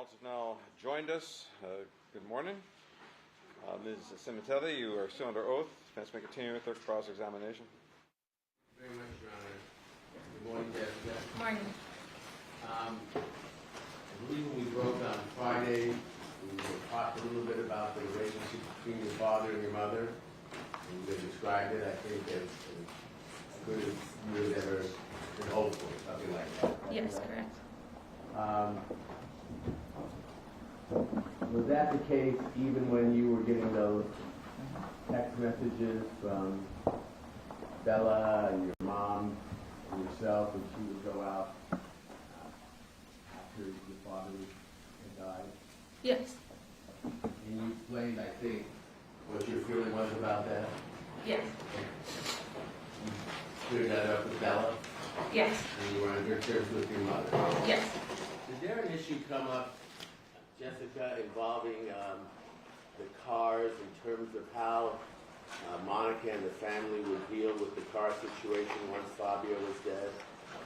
else has now joined us. Good morning. Ms. Sementilli, you are still under oath. Defense may continue with their cross-examination. Very much, Your Honor. Good morning, Jessica. Good morning. I believe when we broke on Friday, we talked a little bit about the relationship between your father and your mother. And you described it, I think, as good as you had ever been hopeful, something like that. Yes, correct. Was that the case even when you were getting those text messages from Bella and your mom and yourself when she would go out after your father had died? Yes. And you explained, I think, what your feeling was about that? Yes. You cleared that up with Bella? Yes. And you were on good terms with your mother? Yes. Did there an issue come up, Jessica, involving the cars in terms of how Monica and the family would deal with the car situation once Fabio was dead?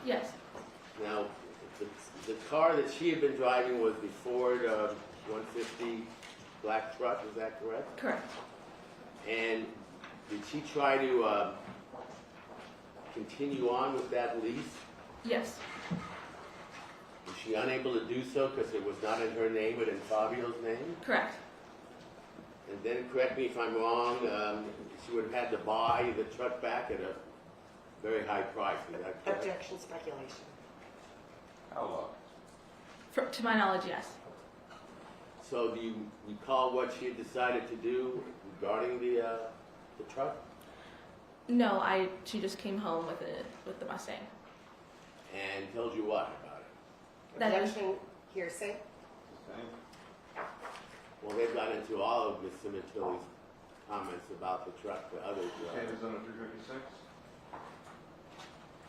Yes. Now, the car that she had been driving was the Ford 150 black truck, is that correct? Correct. And did she try to continue on with that lease? Yes. Was she unable to do so because it was not in her name but in Fabio's name? Correct. And then, correct me if I'm wrong, she would have had to buy the truck back at a very high price. Is that correct? Objection, speculation. How long? To my knowledge, yes. So do you recall what she had decided to do regarding the truck? No, she just came home with the Mustang. And told you what about it? That is- Objection, hearsay. Well, they've got into all of Ms. Sementilli's comments about the truck to others. Okay, is under 356?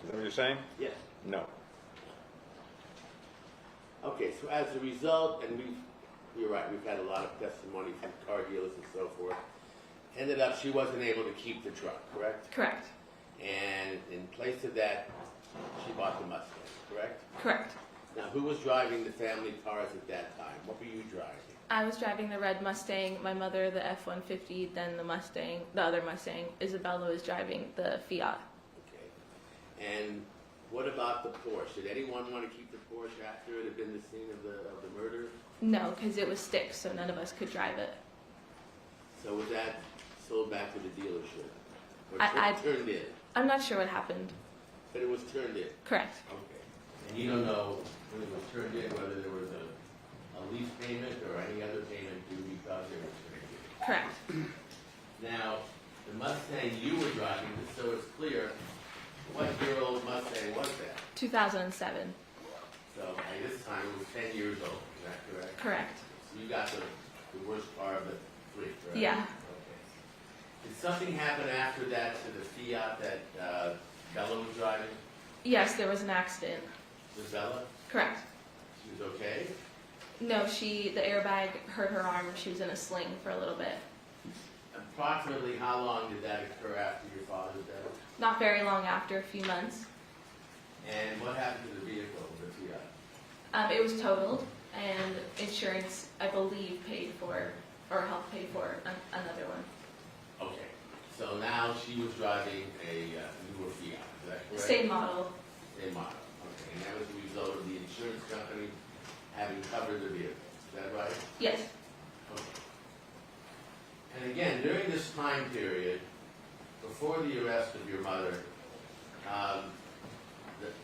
Is that what you're saying? Yes. No. Okay, so as a result, and you're right, we've had a lot of testimony from car dealers and so forth. Ended up, she wasn't able to keep the truck, correct? Correct. And in place of that, she bought the Mustang, correct? Correct. Now, who was driving the family cars at that time? What were you driving? I was driving the red Mustang, my mother the F-150, then the other Mustang. Isabella was driving the Fiat. Okay. And what about the Porsche? Did anyone want to keep the Porsche after it had been the scene of the murder? No, because it was sticks, so none of us could drive it. So was that sold back to the dealership? Or I turned in? I'm not sure what happened. But it was turned in? Correct. Okay. And you don't know when it was turned in whether there was a lease payment or any other payment due because it was turned in? Correct. Now, the Mustang you were driving, just so it's clear, what year-old Mustang was that? 2007. So by this time it was 10 years old, is that correct? Correct. So you got the worst car of the fleet, correct? Yeah. Okay. Did something happen after that to the Fiat that Bella was driving? Yes, there was an accident. With Bella? Correct. She was okay? No, the airbag hurt her arm. She was in a sling for a little bit. Approximately how long did that occur after your father's death? Not very long after, a few months. And what happened to the vehicle, the Fiat? It was totaled, and insurance, I believe, paid for, or helped pay for another one. Okay. So now she was driving a newer Fiat, is that correct? Same model. Same model. Okay. And that was the result of the insurance company having covered the vehicle. Is that right? Yes. Okay. And again, during this time period, before the arrest of your mother,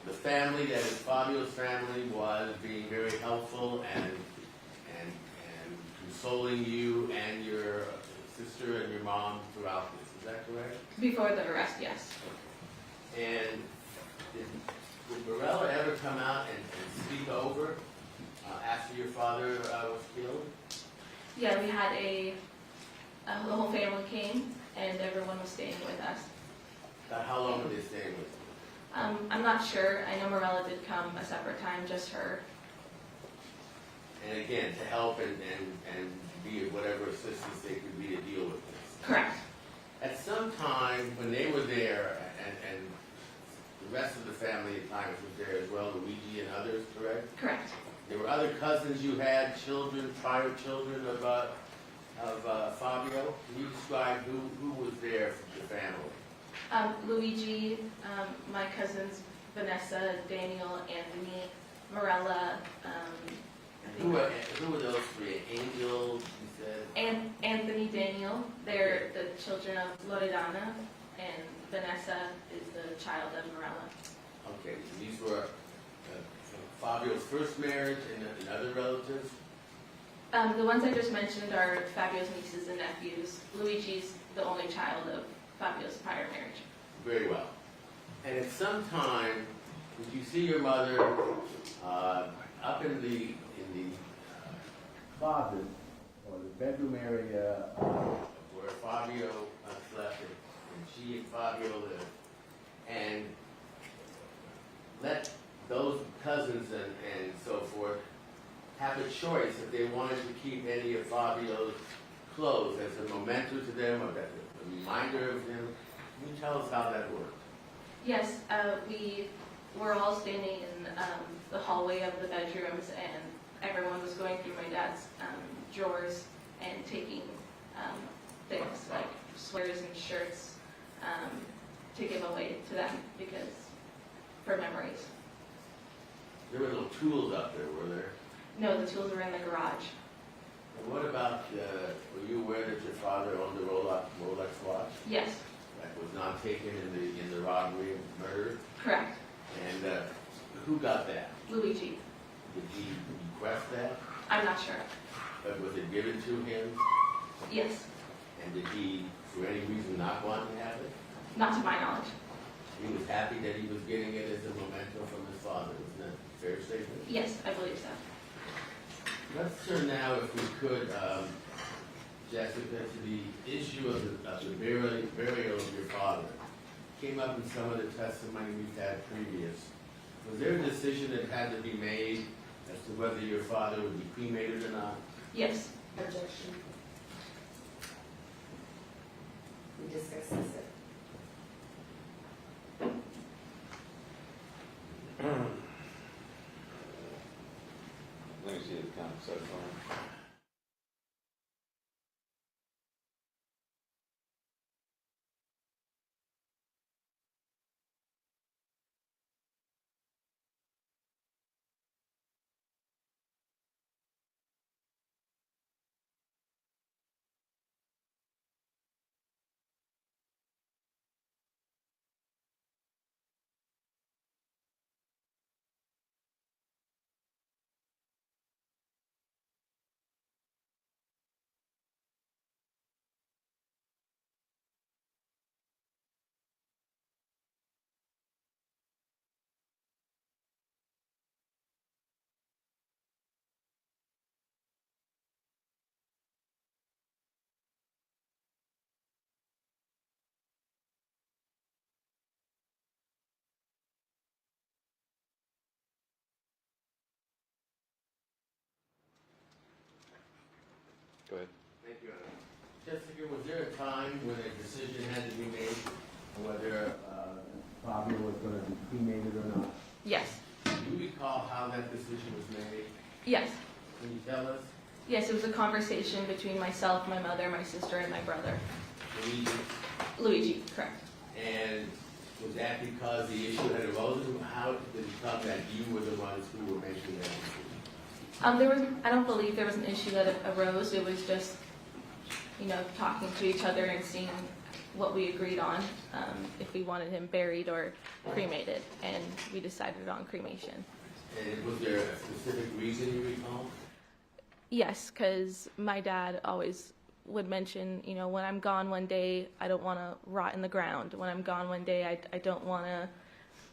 the family, that is Fabio's family, was being very helpful and consoling you and your sister and your mom throughout this. Is that correct? Before the arrest, yes. Okay. And did Morella ever come out and speak over after your father was killed? Yeah, we had the whole family came, and everyone was staying with us. How long were they staying with you? I'm not sure. I know Morella did come a separate time, just her. And again, to help and be of whatever assistance they could be to deal with this. Correct. At some time when they were there, and the rest of the family at times was there as well, Luigi and others, correct? Correct. There were other cousins you had, children, prior children of Fabio? Can you describe who was there from the family? Luigi, my cousins Vanessa, Daniel, Anthony, Morella, Who were those three? Angel, you said? and Anthony, Daniel. They're the children of Loredana, and Vanessa is the child of Morella. Okay, so these were Fabio's first marriage and other relatives? The ones I just mentioned are Fabio's nieces and nephews. Luigi's the only child of Fabio's prior marriage. Very well. And at some time, did you see your mother up in the closet or the bedroom area where Fabio slept and she and Fabio lived, and let those cousins and so forth have a choice if they wanted to keep any of Fabio's clothes as a memento to them or as a reminder of him? Can you tell us how that worked? Yes, we were all standing in the hallway of the bedrooms, and everyone was going through my dad's drawers and taking things like sweaters and shirts to give away to them for memories. There were little tools up there, were there? No, the tools were in the garage. And what about, were you aware that your father owned a Rolex watch Yes, that was not taken in the robbery and murder? correct. And who got that? Luigi. Did he request that? I'm not sure. But was it given to him? Yes, And did he, for any reason, not want to have it? not to my knowledge. He was happy that he was getting it as a memento from his father. Isn't that a fair statement? Yes, I believe so. Let's turn now, if we could, Jessica, to the issue of the burial of your father. Came up in some of the testimony we've had previous. Was there a decision that had to be made as to whether your father would be cremated or not? Yes. Objection. We discussed this. Let me see the comment so far. Go ahead. Thank you, Anna. Jessica, was there a time when a decision had to be made on whether Fabio was going to be cremated or not? Yes. Do you recall how that decision was made? Yes. Can you tell us? Yes, it was a conversation between myself, my mother, my sister, and my brother. Luigi? Luigi, correct. And was that because the issue had arisen? How did it come that you were the ones who were making that decision? I don't believe there was an issue that arose. It was just, talking to each other and seeing what we agreed on, if we wanted him buried or cremated, and we decided on cremation. And was there a specific reason you recall? Yes, because my dad always would mention, when I'm gone one day, I don't want to rot in the ground. When I'm gone one day, I don't want to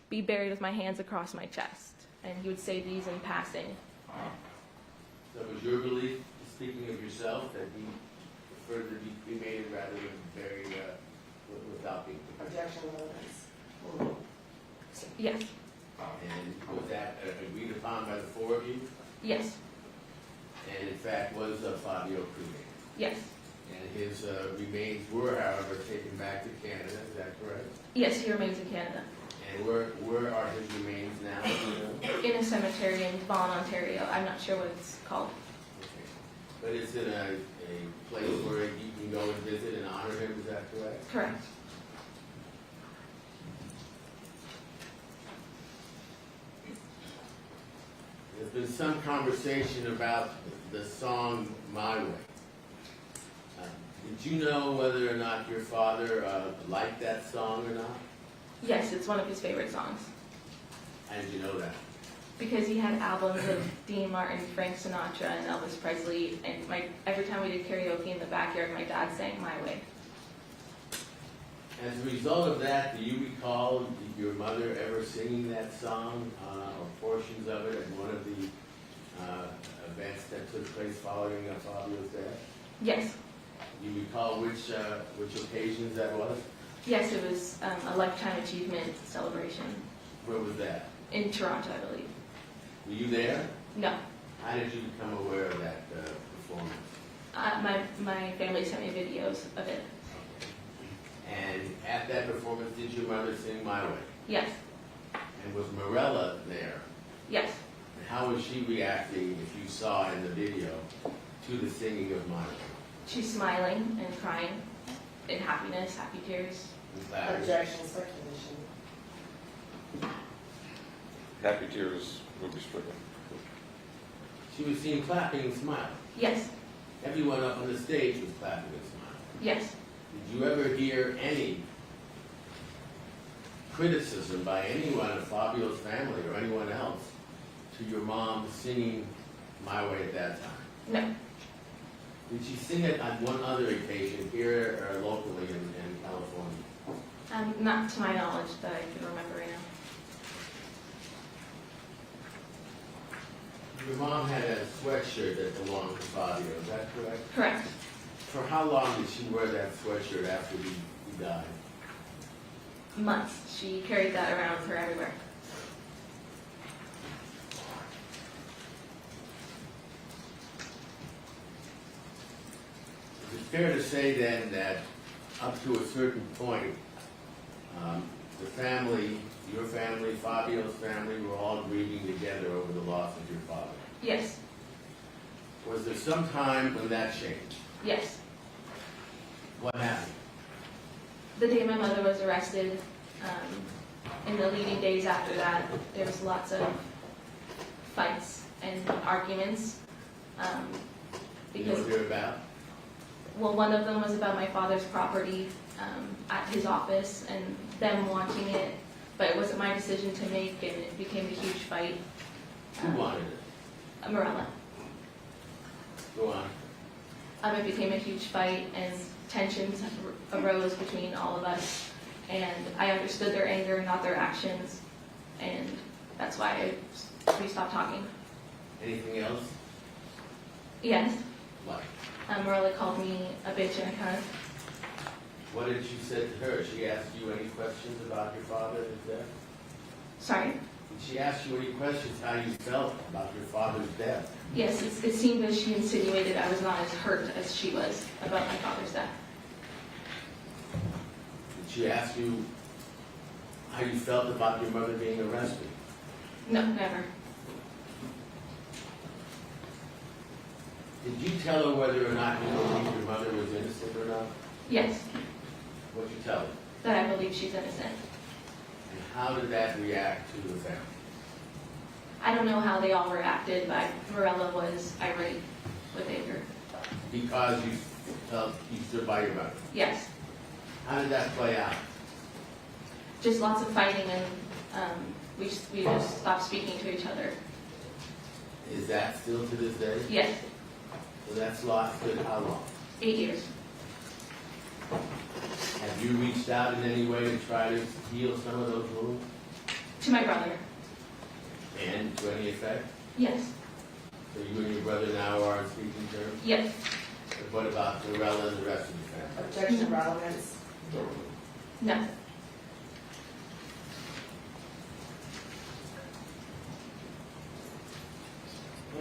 be buried with my hands across my chest. And he would say these in passing. So was your belief, speaking of yourself, that he preferred to be cremated rather than buried without being cremated? Objection, relevance. Yes, And was that agreed upon by the four of you? yes, And in fact, was Fabio cremated? yes. And his remains were, however, taken back to Canada, is that correct? Yes, he remains in Canada. And where are his remains now? Do you know? In a cemetery in Vaughan, Ontario. I'm not sure what it's called. Okay. But it's in a place where you can go and visit and honor him, is that correct? Correct. There's been some conversation about the song My Way. Did you know whether or not your father liked that song or not? Yes, it's one of his favorite songs. How did you know that? Because he had albums of Dean Martin, Frank Sinatra, and Elvis Presley, and every time we did karaoke in the backyard, my dad sang My Way. As a result of that, do you recall your mother ever singing that song or portions of it at one of the events that took place following Fabio's death? Yes. Do you recall which occasions that was? Yes, it was a Lifetime Achievement celebration Where was that? in Toronto, I believe. Were you there? No. How did you become aware of that performance? My family sent me videos of it. And at that performance, did your mother sing My Way? Yes. And was Morella there? Yes. And how was she reacting, if you saw in the video, to the singing of My Way? She's smiling and crying in happiness, happy tears. And clapping? Objection, speculation. Happy tears will be stricken. She was seen clapping and smiling. Yes. Everyone up on the stage was clapping and smiling. Yes. Did you ever hear any criticism by anyone of Fabio's family or anyone else to your mom singing My Way at that time? No. Did she sing it on one other occasion here or locally in California? Not to my knowledge that I can remember right now. Your mom had a sweatshirt that belonged to Fabio, is that correct? Correct. For how long did she wear that sweatshirt after he died? Months. She carried that around with her everywhere. Is it fair to say then that up to a certain point, the family, your family, Fabio's family, were all grieving together over the loss of your father? Yes. Was there some time when that changed? Yes. What happened? The day my mother was arrested, in the leading days after that, there was lots of fights and arguments. You know Because, what they're about? well, one of them was about my father's property at his office and them wanting it, but it wasn't my decision to make, and it became a huge fight. Who wanted it? Morella. Go on. It became a huge fight, and tensions arose between all of us, and I understood their anger, not their actions, and that's why we stopped talking. Anything else? Yes, What? Morella called me a bitch and a cunt. What did you say to her? She asked you any questions about your father and his death? Sorry. Did she ask you any questions how you felt about your father's death? Yes, it seemed as she insinuated I was not as hurt as she was about my father's death. Did she ask you how you felt about your mother being arrested? No, never. Did you tell her whether or not you believed your mother was innocent or not? Yes, What'd you tell her? that I believe she's innocent. And how did that react to the family? I don't know how they all reacted, but Morella was irate with anger. Because you felt you stood by your mother. Yes, How did that play out? just lots of fighting, and we just stopped speaking to each other. Is that still to this day? Yes, So that's lasted how long? 8 years. Have you reached out in any way to try to heal some of those wounds? To my brother. And to any effect? Yes, So you and your brother now are on speaking terms? yes. But what about Morella and the rest of the family? Objection, relevance. No. Can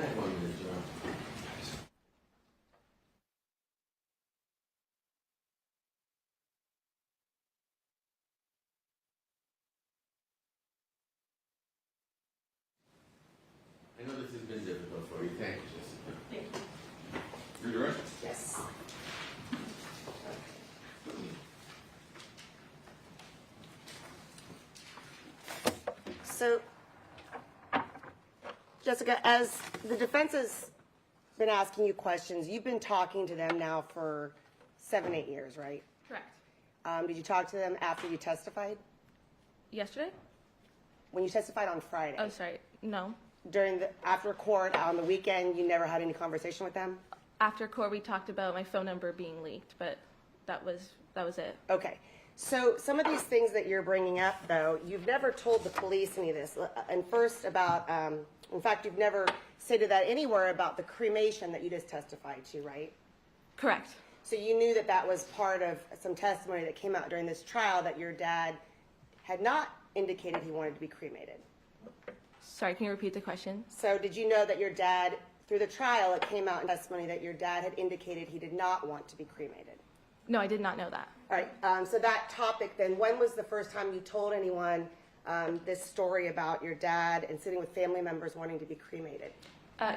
I have 1 minute, John? So, Jessica, as the defense has been asking you questions, you've been talking to them now for 7-8 years, right? Correct. Did you talk to them after you testified? Yesterday? When you testified on Friday? Oh, sorry. No. After court, on the weekend, you never had any conversation with them? After court, we talked about my phone number being leaked, but that was it. Okay. So some of these things that you're bringing up, though, you've never told the police any of this. And first about, in fact, you've never stated that anywhere about the cremation that you just testified to, right? Correct. So you knew that that was part of some testimony that came out during this trial that your dad had not indicated he wanted to be cremated. Sorry, can you repeat the question? So did you know that your dad, through the trial, it came out in testimony that your dad had indicated he did not want to be cremated? No, I did not know that. All right, so that topic then, when was the first time you told anyone this story about your dad and sitting with family members wanting to be cremated?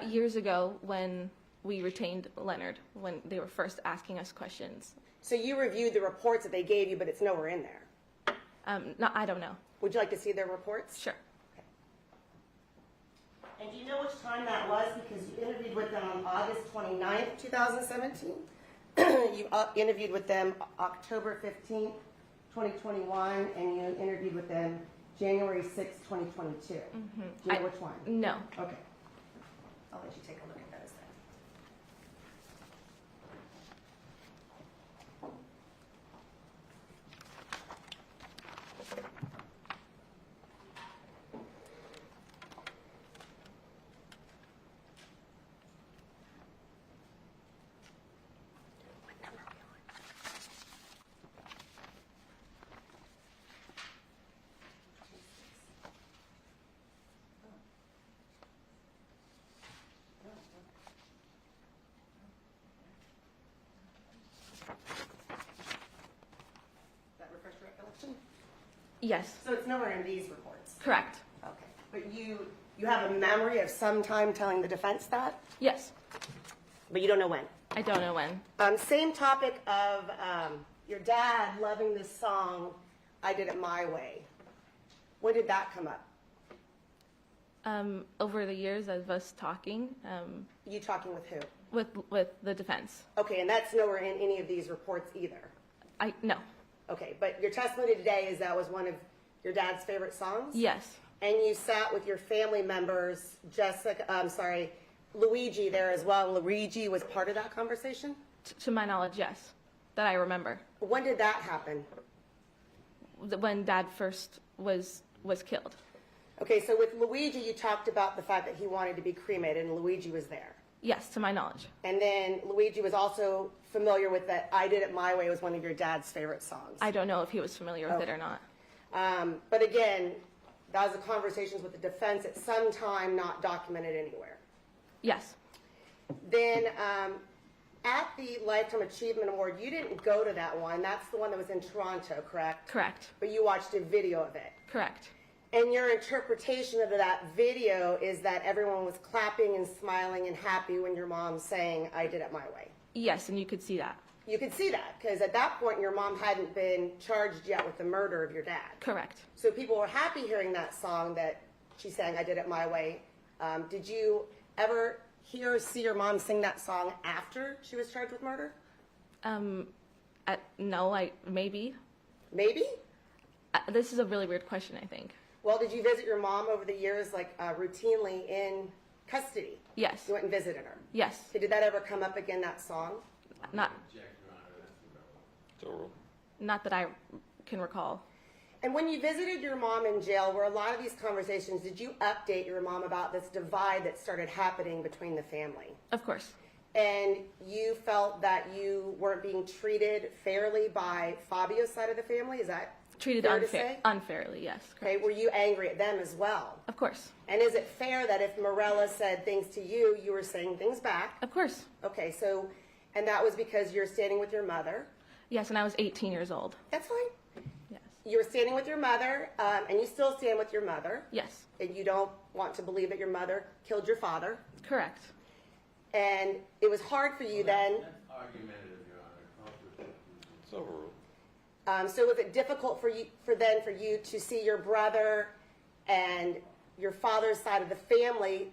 Years ago, when we retained Leonard, when they were first asking us questions. So you reviewed the reports that they gave you, but it's nowhere in there? No, I don't know. Would you like to see their reports? Sure. Okay. And do you know which time that was? Because you interviewed with them on August 29th, 2017. You interviewed with them October 15th, 2021, and you interviewed with them January 6th, 2022. Mm-hmm. Do you know which one? No. Okay. I'll let you take a look at those then. That refresh your recollection? Yes. So it's nowhere in these reports? Correct. Okay. But you have a memory of some time telling the defense that? Yes. But you don't know when? I don't know when. Same topic of your dad loving this song, I Did It My Way. When did that come up? Over the years of us talking, You talking with who? with the defense. Okay, and that's nowhere in any of these reports either. No. Okay, but your testimony today is that was one of your dad's favorite songs? Yes. And you sat with your family members, Luigi there as well. Luigi was part of that conversation? To my knowledge, yes. That I remember. When did that happen? When Dad first was killed. Okay, so with Luigi, you talked about the fact that he wanted to be cremated, and Luigi was there. Yes, to my knowledge. And then Luigi was also familiar with that I Did It My Way was one of your dad's favorite songs. I don't know if he was familiar with it or not. But again, that was the conversations with the defense at some time not documented anywhere. Yes. Then at the Lifetime Achievement Award, you didn't go to that one. That's the one that was in Toronto, correct? Correct. But you watched a video of it. Correct. And your interpretation of that video is that everyone was clapping and smiling and happy when your mom sang, I Did It My Way. Yes, and you could see that. You could see that, because at that point, your mom hadn't been charged yet with the murder of your dad. Correct. So people were happy hearing that song that she sang, I Did It My Way. Did you ever hear or see your mom sing that song after she was charged with murder? No, maybe. Maybe? This is a really weird question, I think. Well, did you visit your mom over the years, like routinely in custody? Yes. You went and visited her? Yes. Did that ever come up again, that song? Not So, not that I can recall. And when you visited your mom in jail, were a lot of these conversations, did you update your mom about this divide that started happening between the family? Of course. And you felt that you weren't being treated fairly by Fabio's side of the family? Is that Treated fair to say? unfairly, yes. Okay, were you angry at them as well? Of course. And is it fair that if Morella said things to you, you were saying things back? Of course. Okay, so, and that was because you're standing with your mother? Yes, and I was 18 years old. That's fine. Yes. You were standing with your mother, and you still stand with your mother. Yes. And you don't want to believe that your mother killed your father. Correct. And it was hard for you then. That's argumentative, Your Honor. it's overruled. So was it difficult for you to see your brother and your father's side of the family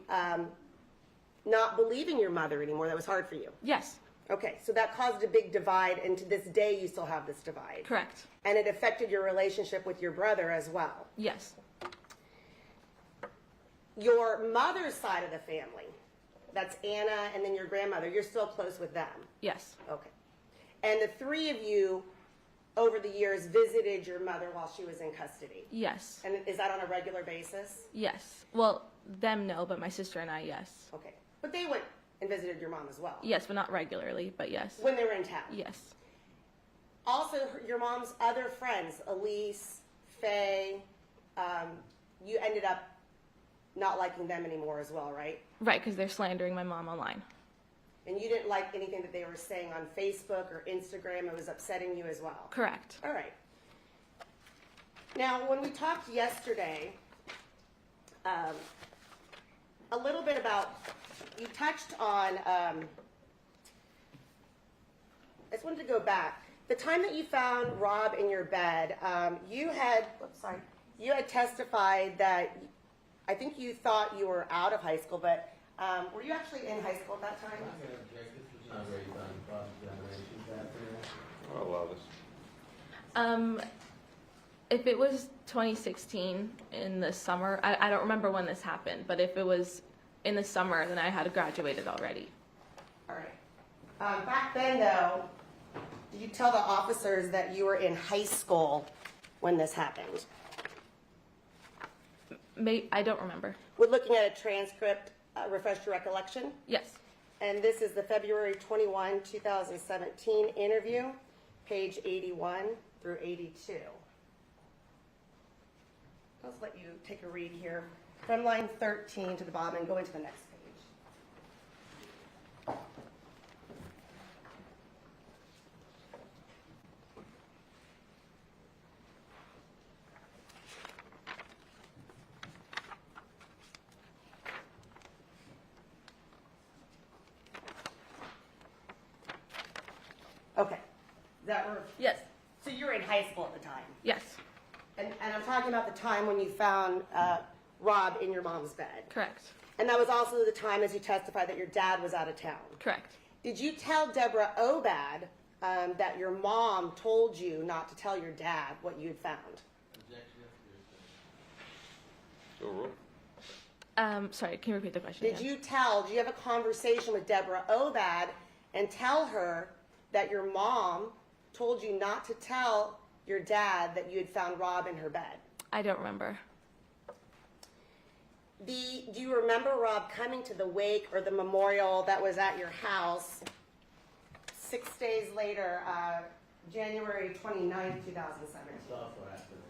not believing your mother anymore. That was hard for you. Yes. Okay, so that caused a big divide, and to this day you still have this divide. Correct. And it affected your relationship with your brother as well. Yes. Your mother's side of the family, that's Anna and then your grandmother, you're still close with them. Yes. Okay. And the three of you, over the years, visited your mother while she was in custody. Yes. And is that on a regular basis? Yes. Well, them no, but my sister and I, yes. Okay. But they went and visited your mom as well? Yes, but not regularly, but yes. When they were in town? Yes. Also, your mom's other friends, Elise, Faye, you ended up not liking them anymore as well, right? Right, because they're slandering my mom online. And you didn't like anything that they were saying on Facebook or Instagram. It was upsetting you as well. Correct. All right. Now, when we talked yesterday, a little bit about, you touched on, I just wanted to go back. The time that you found Rob in your bed, you had testified that, I think you thought you were out of high school, but were you actually in high school at that time? I'm going to object. This was not raised on cross-examination after that. I'll allow this. If it was 2016 in the summer, I don't remember when this happened, but if it was in the summer, then I had graduated already. All right. Back then, though, did you tell the officers that you were in high school when this happened? I don't remember. We're looking at a transcript, refresh your recollection. Yes. And this is the February 21, 2017 interview, page 81 through 82. Let's let you take a read here from line 13 to the bottom and go into the next page. Okay. Is that where? Yes. So you were in high school at the time? Yes. And I'm talking about the time when you found Rob in your mom's bed. Correct. And that was also the time, as you testified, that your dad was out of town. Correct. Did you tell Deborah Obad that your mom told you not to tell your dad what you had found? Overruled. Sorry, can you repeat the question? Did again? you have a conversation with Deborah Obad and tell her that your mom told you not to tell your dad that you had found Rob in her bed? I don't remember. Do you remember Rob coming to the wake or the memorial that was at your house 6 days later, January 29th, 2017? It's also after that.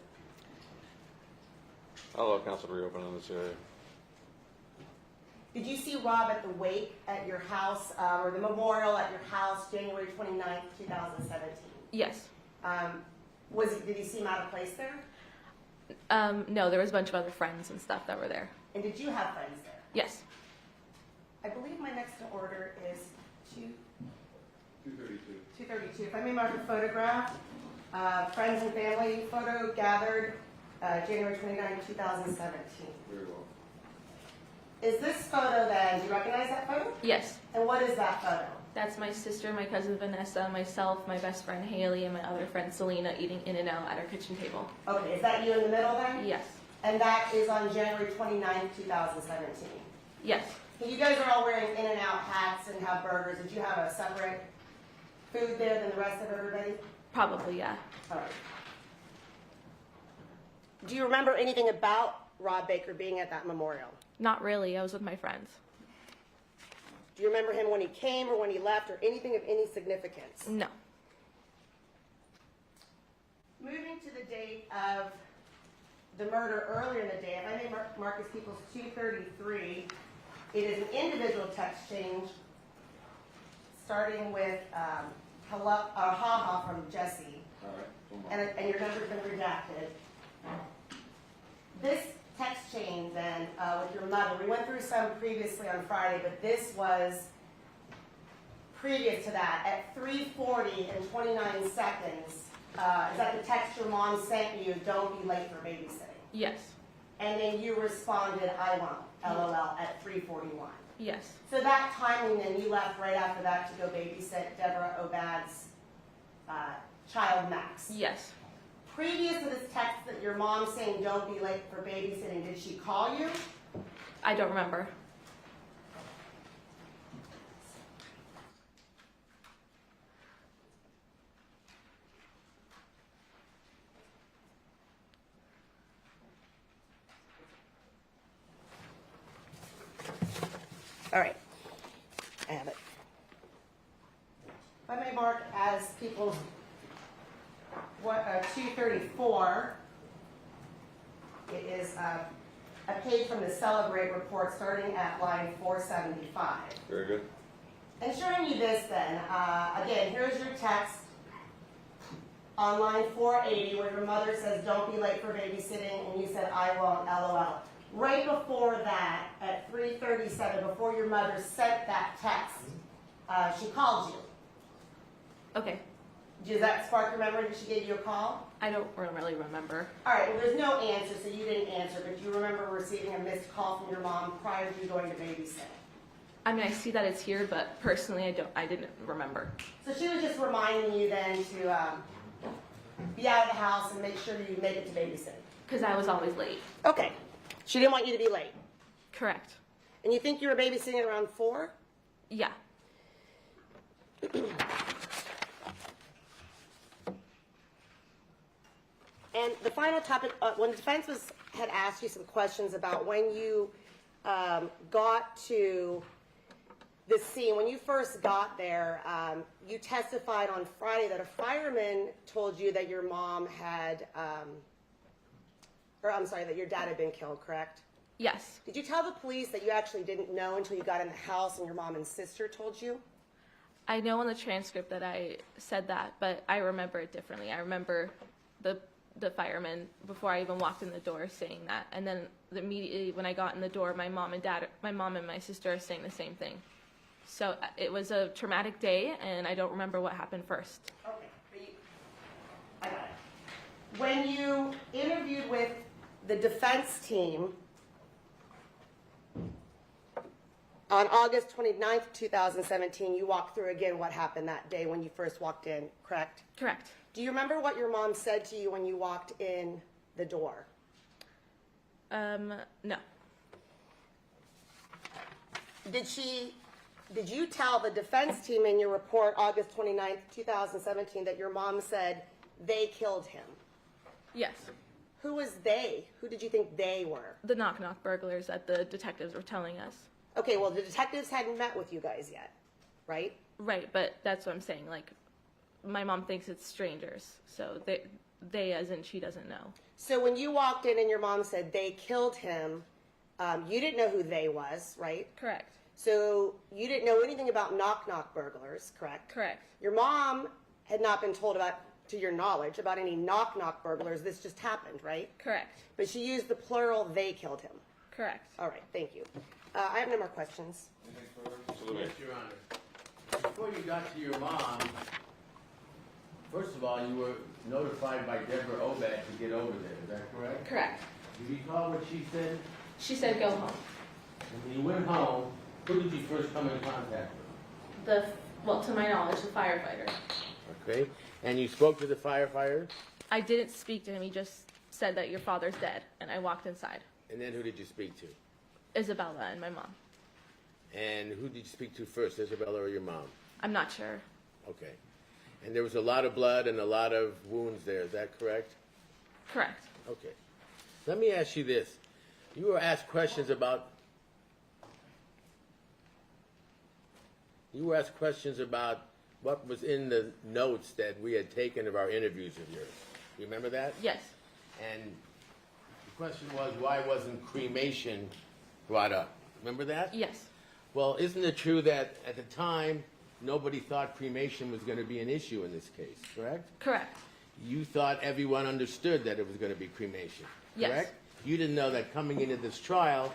I'll allow counsel to reopen on this area. Did you see Rob at the wake at your house or the memorial at your house January 29th, 2017? Yes. Did he seem out of place there? No, there was a bunch of other friends and stuff that were there. And did you have friends there? Yes. I believe my next in order is 232. 232. If I may mark a photograph, friends and family photo gathered January 29th, 2017. Very well. Is this photo then, do you recognize that photo? Yes. And what is that photo? That's my sister, my cousin Vanessa, myself, my best friend Haley, and my other friend Selena eating In-N-Out at our kitchen table. Okay, is that you in the middle then? Yes. And that is on January 29th, 2017. Yes. You guys are all wearing In-N-Out hats and have burgers. Did you have a separate food there than the rest of everybody? Probably, yeah. All right. Do you remember anything about Rob Baker being at that memorial? Not really. I was with my friends. Do you remember him when he came or when he left or anything of any significance? No. Moving to the date of the murder earlier in the day, if I may mark as People's 233, it is an individual text change starting with ha-ha from Jesse. All right. And your number's been redacted. This text chain then with your mother, we went through some previously on Friday, but this was previous to that at 3:40 and 29 seconds. Is that the text your mom sent you, don't be late for babysitting? Yes. and then you responded, I won't, LOL, at 3:41. Yes. So that timing, then you left right after that to go babysit Deborah Obad's child, Max. Yes. Previous to this text that your mom saying don't be late for babysitting, did she call you? I don't remember. All right, I have it. If I may mark as people's 234, it is a page from the Celebrate report starting at line 475. Very good. And showing you this then, again, here's your text on line 480 where your mother says don't be late for babysitting and you said I won't, LOL. Right before that, at 3:37, before your mother sent that text, she called you. Okay. Does that spark your memory that she gave you a call? I don't really remember. All right, well, there's no answer, so you didn't answer, but you remember receiving a missed call from your mom prior to you going to babysit. I mean, I see that it's here, but personally, I didn't remember. So she was just reminding you then to be out of the house and make sure you make it to babysit. Because I was always late. Okay. She didn't want you to be late. Correct. And you think you were babysitting around 4? Yeah. And the final topic, when the defense had asked you some questions about when you got to the scene, when you first got there, you testified on Friday that a fireman told you that your mom had, that your dad had been killed, correct? Yes. Did you tell the police that you actually didn't know until you got in the house and your mom and sister told you? I know on the transcript that I said that, but I remember it differently. I remember the fireman, before I even walked in the door, saying that. And then immediately when I got in the door, my mom and my sister are saying the same thing. So it was a traumatic day, and I don't remember what happened first. Okay. I got it. When you interviewed with the defense team on August 29th, 2017, you walked through again what happened that day when you first walked in, correct? Correct. Do you remember what your mom said to you when you walked in the door? No. Did you tell the defense team in your report, August 29th, 2017, that your mom said they killed him? Yes. Who was they? Who did you think they were? The knock-knock burglars that the detectives were telling us. Okay, well, the detectives hadn't met with you guys yet, right? Right, but that's what I'm saying. Like, my mom thinks it's strangers, so they as in she doesn't know. So when you walked in and your mom said they killed him, you didn't know who they was, right? Correct. So you didn't know anything about knock-knock burglars, correct? Correct. Your mom had not been told about, to your knowledge, about any knock-knock burglars. This just happened, right? Correct. But she used the plural, they killed him. Correct. All right, thank you. I have no more questions. Absolutely. Yes, Your Honor. Before you got to your mom, first of all, you were notified by Deborah Obad to get over there. Is that correct? Correct. Do you recall what she said? She said go home. And when you went home, who did you first come in contact with? To my knowledge, the firefighter. Okay. And you spoke to the firefighter? I didn't speak to him. He just said that your father's dead, and I walked inside. And then who did you speak to? Isabella and my mom. And who did you speak to first, Isabella or your mom? I'm not sure. Okay. And there was a lot of blood and a lot of wounds there. Is that correct? Correct. Okay. Let me ask you this. You were asked questions about what was in the notes that we had taken of our interviews of yours. You remember that? Yes. And the question was, why wasn't cremation brought up? Remember that? Yes. Well, isn't it true that at the time, nobody thought cremation was going to be an issue in this case, correct? Correct. You thought everyone understood that it was going to be cremation, Yes. correct? You didn't know that coming into this trial,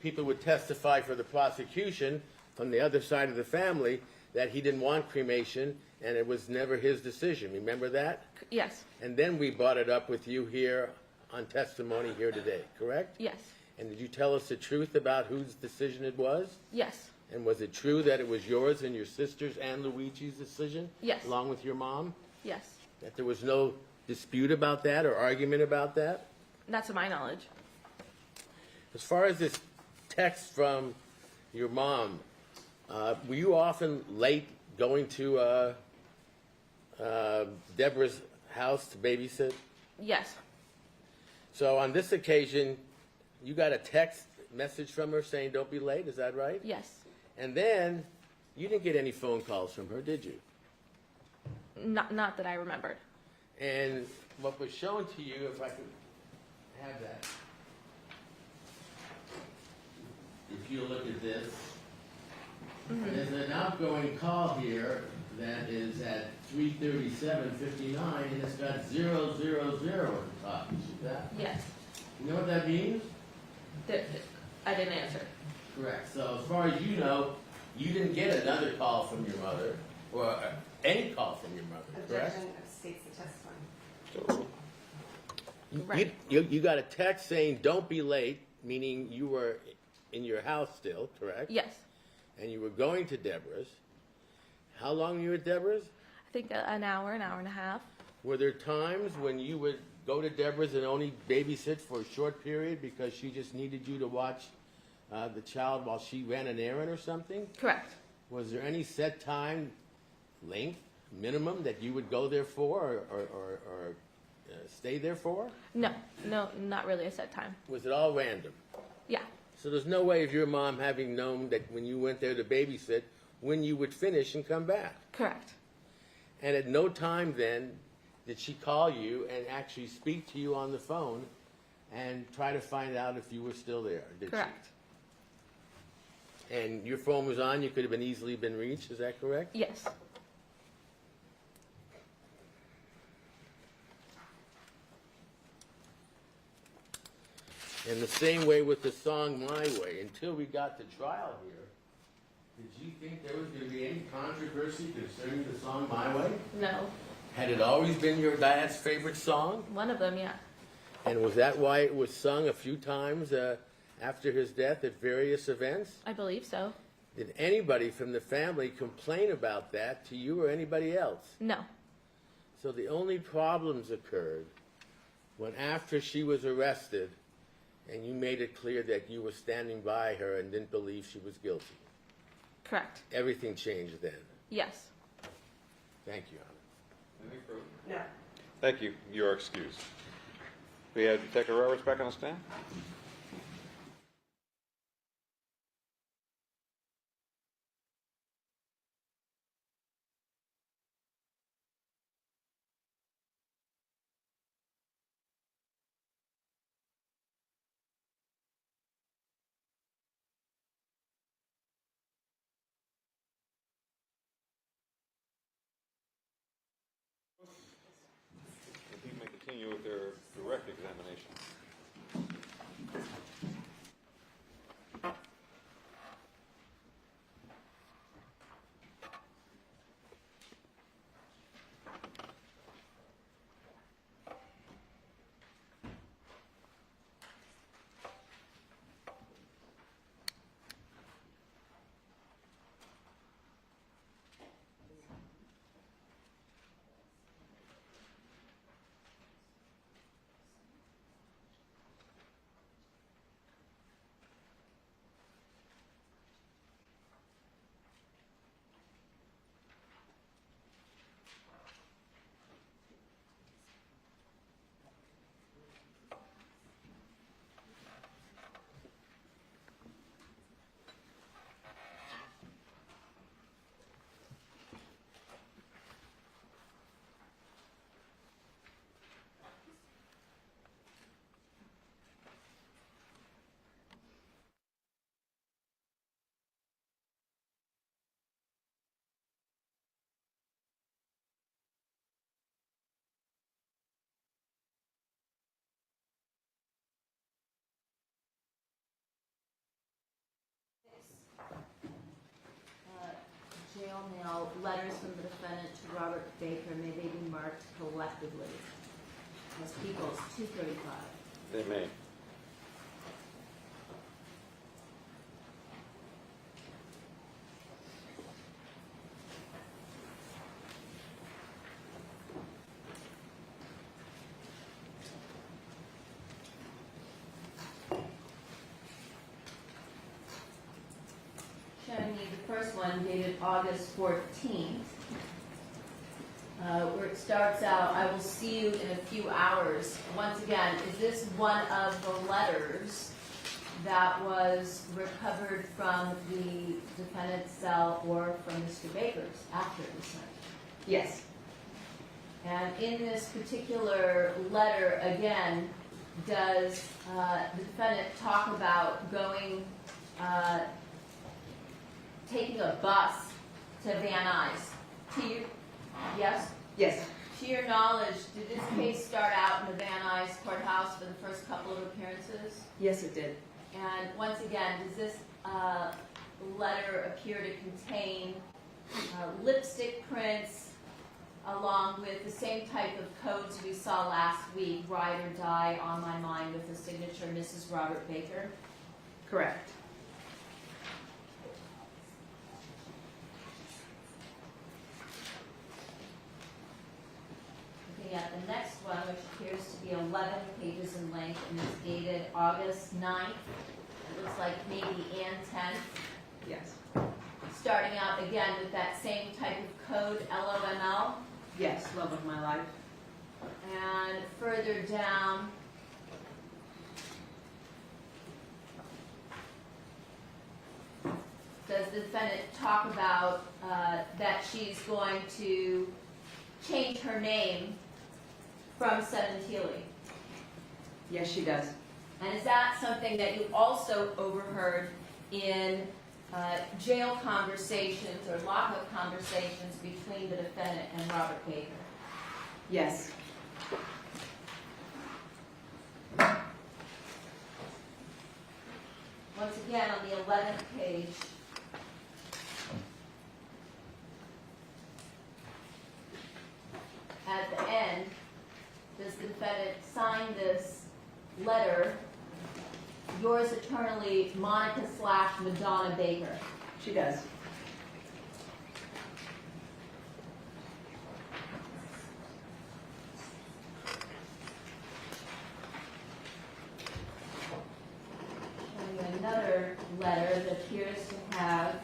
people would testify for the prosecution from the other side of the family that he didn't want cremation and it was never his decision. Remember that? Yes. And then we brought it up with you here on testimony here today, correct? Yes. And did you tell us the truth about whose decision it was? Yes. And was it true that it was yours and your sister's and Luigi's decision? Yes. Along with your mom? Yes. That there was no dispute about that or argument about that? Not to my knowledge. As far as this text from your mom, were you often late going to Deborah's house to babysit? Yes. So on this occasion, you got a text message from her saying don't be late, is that right? Yes. And then you didn't get any phone calls from her, did you? Not that I remembered. And what was shown to you, if I could have that. If you look at this, there's an outgoing call here that is at 3:37:59, and it's got 000 at the top. You see that? Yes. You know what that means? I didn't answer. Correct. So as far as you know, you didn't get another call from your mother, or any call from your mother, correct? Objection states the testimony. So, Right. You got a text saying don't be late, meaning you were in your house still, correct? Yes. And you were going to Deborah's. How long were you at Deborah's? I think an hour and a half. Were there times when you would go to Deborah's and only babysit for a short period because she just needed you to watch the child while she ran an errand or something? Correct. Was there any set time, length, minimum that you would go there for or stay there for? No, not really a set time. Was it all random? Yeah. So there's no way of your mom having known that when you went there to babysit, when you would finish and come back. Correct. And at no time then did she call you and actually speak to you on the phone and try to find out if you were still there, did Correct. she? And your phone was on, you could have easily been reached, is that correct? Yes. In the same way with the song My Way, until we got to trial here, did you think there was going to be any controversy concerning the song My Way? No. Had it always been your dad's favorite song? One of them, yeah. And was that why it was sung a few times after his death at various events? I believe so. Did anybody from the family complain about that to you or anybody else? No. So the only problems occurred when after she was arrested and you made it clear that you were standing by her and didn't believe she was guilty. Correct. Everything changed then. Yes. Thank you, Anna. anything further? No. Thank you. You are excused. We have Detective Roberts back on the stand. The team may continue with their direct examination. Jail mail, letters from the defendant to Robert Baker, may they be marked collectively as People's 235. They may. Showing you the first one dated August 14th, where it starts out, "I will see you in a few hours." Once again, is this one of the letters that was recovered from the defendant's cell or from Mr. Baker's after it was sent? Yes. And in this particular letter, again, does the defendant talk about going, taking a bus to Van Nuys? To you, yes? Yes. To your knowledge, did this case start out in the Van Nuys courthouse for the first couple of appearances? Yes, it did. And once again, does this letter appear to contain lipstick prints along with the same type of codes we saw last week, "Ride or Die," "On My Mind," with the signature Mrs. Robert Baker? Correct. Looking at the next one, which appears to be 11 pages in length and is dated August 9th. It looks like maybe and 10th. Yes. Starting out again with that same type of code, LOML. Yes, love of my life. And further down, does the defendant talk about that she's going to change her name from Sementilli? Yes, she does. And is that something that you also overheard in jail conversations or lockup conversations between the defendant and Robert Baker? Yes. Once again, on the 11th page, at the end, does the defendant sign this letter, "Yours eternally, Monica/Madonna Baker"? She does. Showing you another letter that appears to have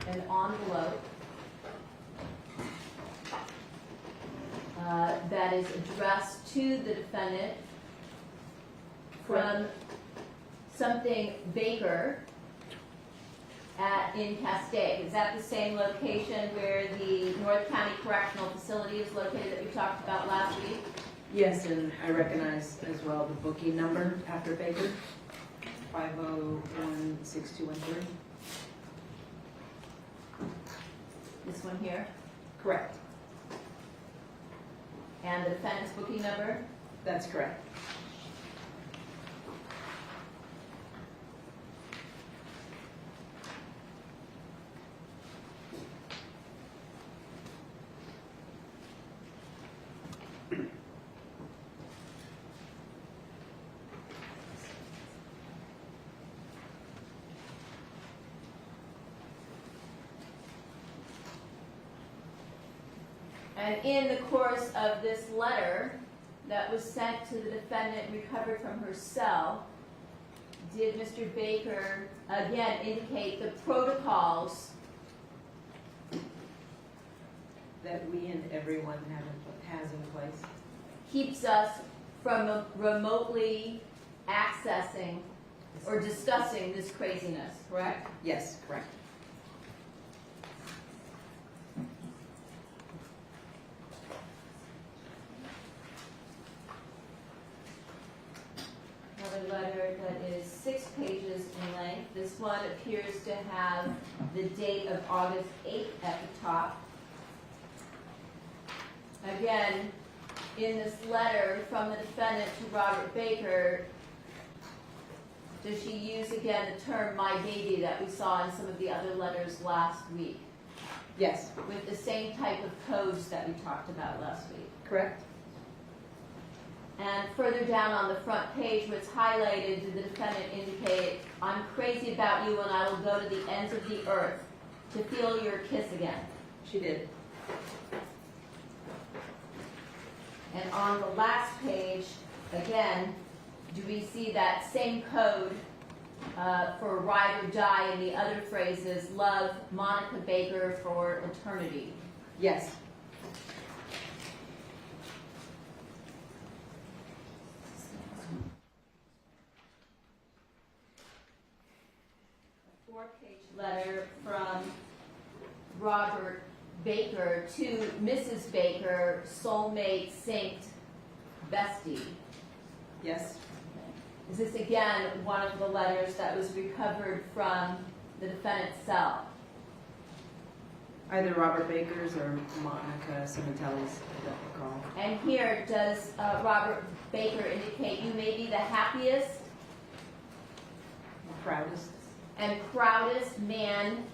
an envelope that is addressed to the defendant from something Baker in Cascade. Is that the same location where the North County Correctional Facility is located that we talked about last week? Yes, and I recognize as well the booking number after Baker, 5016213. This one here? Correct. And the defendant's booking number? That's correct. And in the course of this letter that was sent to the defendant recovered from her cell, did Mr. Baker again indicate the protocols That we and everyone has in place. keeps us from remotely accessing or discussing this craziness, correct? Yes, correct. Another letter that is 6 pages in length. This one appears to have the date of August 8th at the top. Again, in this letter from the defendant to Robert Baker, does she use again the term "my baby" that we saw in some of the other letters last week, Yes, with the same type of codes that we talked about last week? correct. And further down on the front page, what's highlighted, did the defendant indicate, I'm crazy about you and I will go to the ends of the earth to feel your kiss again. She did. And on the last page, again, do we see that same code for ride or die, and the other phrases, love Monica Baker for eternity? Yes. A 4-page letter from Robert Baker to Mrs. Baker, soulmate, saint, bestie. Yes. Is this again one of the letters that was recovered from the defendant's cell? Either Robert Baker's or Monica Sementilli's, I don't recall. And here, does Robert Baker indicate you may be the happiest Proudest. and proudest man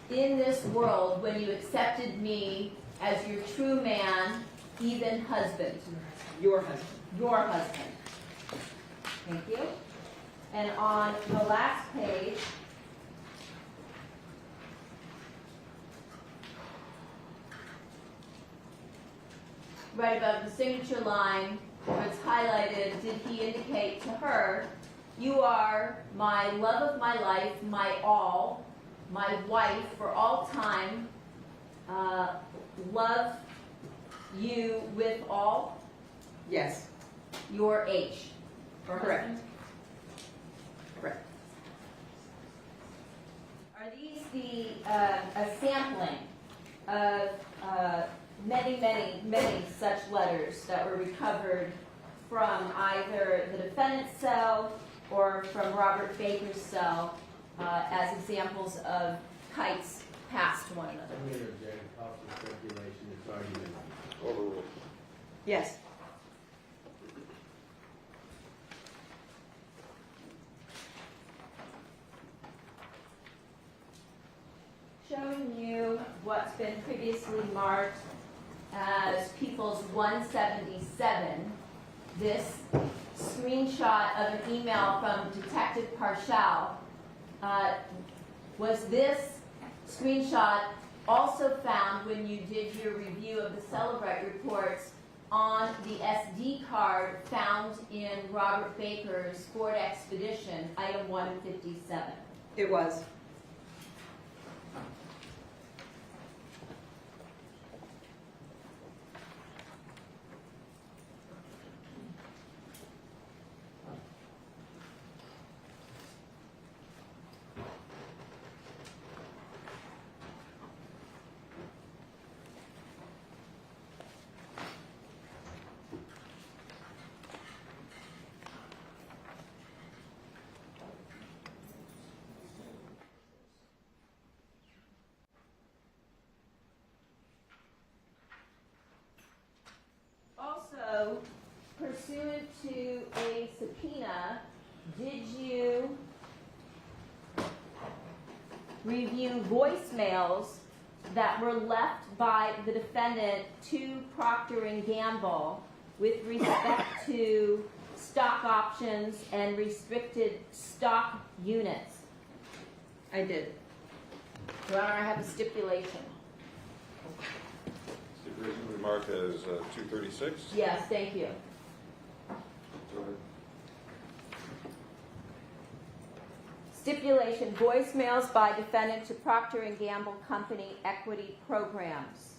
in this world when you accepted me as your true man, even husband? Your husband. Your husband. Thank you. And on the last page, right above the signature line, where it's highlighted, did he indicate to her, you are my love of my life, my all, my wife for all time, love you with all, Yes. your H. For Correct. husband? Correct. Are these a sampling of many such letters that were recovered from either the defendant's cell or from Robert Baker's cell as examples of kites passed one another? I'm going to object to possible speculation, this argument. Overruled. Yes. Showing you what's been previously marked as People's 177. This screenshot of an email from Detective Parshall. Was this screenshot also found when you did your review of the Celebrate reports on the SD card found in Robert Baker's Ford Expedition, item 157? It was. Also, pursuant to a subpoena, did you review voicemails that were left by the defendant to Procter & Gamble with respect to stock options and restricted stock units? I did. Your Honor, I have a stipulation. Stipulation we mark as 236. Yes, thank you. Go ahead. Stipulation, voicemails by defendant to Procter & Gamble Company equity programs.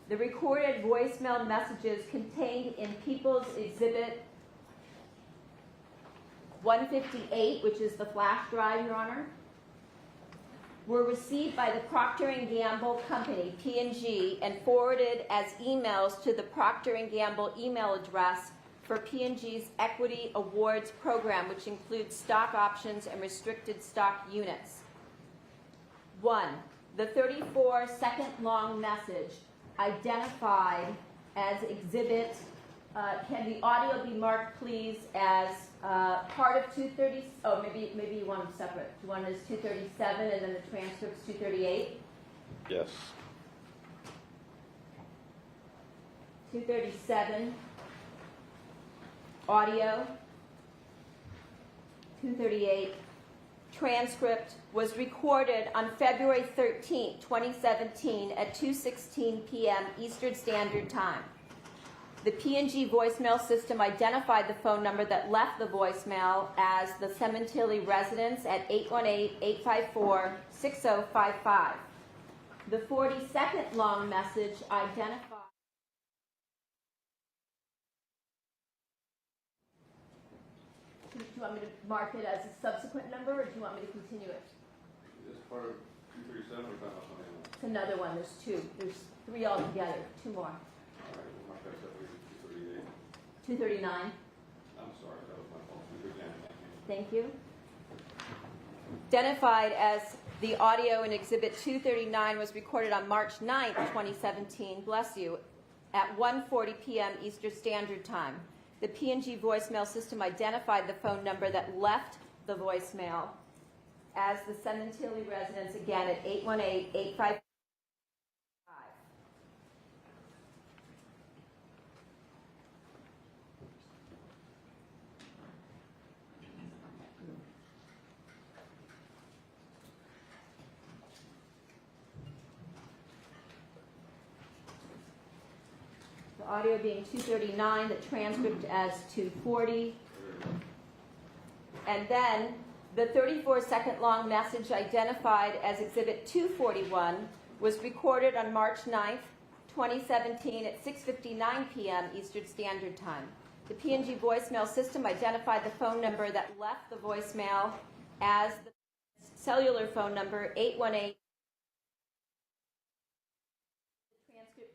The recorded voicemail messages contained in People's Exhibit 158, which is the flash drive, Your Honor, were received by the Procter & Gamble Company, P&G, and forwarded as emails to the Procter & Gamble email address for P&G's Equity Awards program, which includes stock options and restricted stock units. 1. The 34-second long message identified as exhibit, can the audio be marked, please, as part of 230, oh, maybe you want them separate. Do you want it as 237 and then the transcript's 238? Yes. 237. audio, 238. Transcript was recorded on February 13, 2017 at 2:16 p.m. Eastern Standard Time. The P&G voicemail system identified the phone number that left the voicemail as the Sementilli residence at 818-854-6055. The 40-second long message identified. Do you want me to mark it as a subsequent number, or do you want me to continue it? Is this part of 237 or talking about something else? It's another one. There's two. There's three altogether. Two more. All right, we'll mark that separately. 238. 239. I'm sorry, that was my fault. 239. Thank you. Identified as the audio in Exhibit 239 was recorded on March 9th, 2017, bless you, at 1:40 p.m. Eastern Standard Time. The P&G voicemail system identified the phone number that left the voicemail as the Sementilli residence, again at 818-855. The audio being 239, the transcript as 240. And then the 34-second long message identified as Exhibit 241 was recorded on March 9th, 2017 at 6:59 p.m. Eastern Standard Time. The P&G voicemail system identified the phone number that left the voicemail as the cellular phone number 818.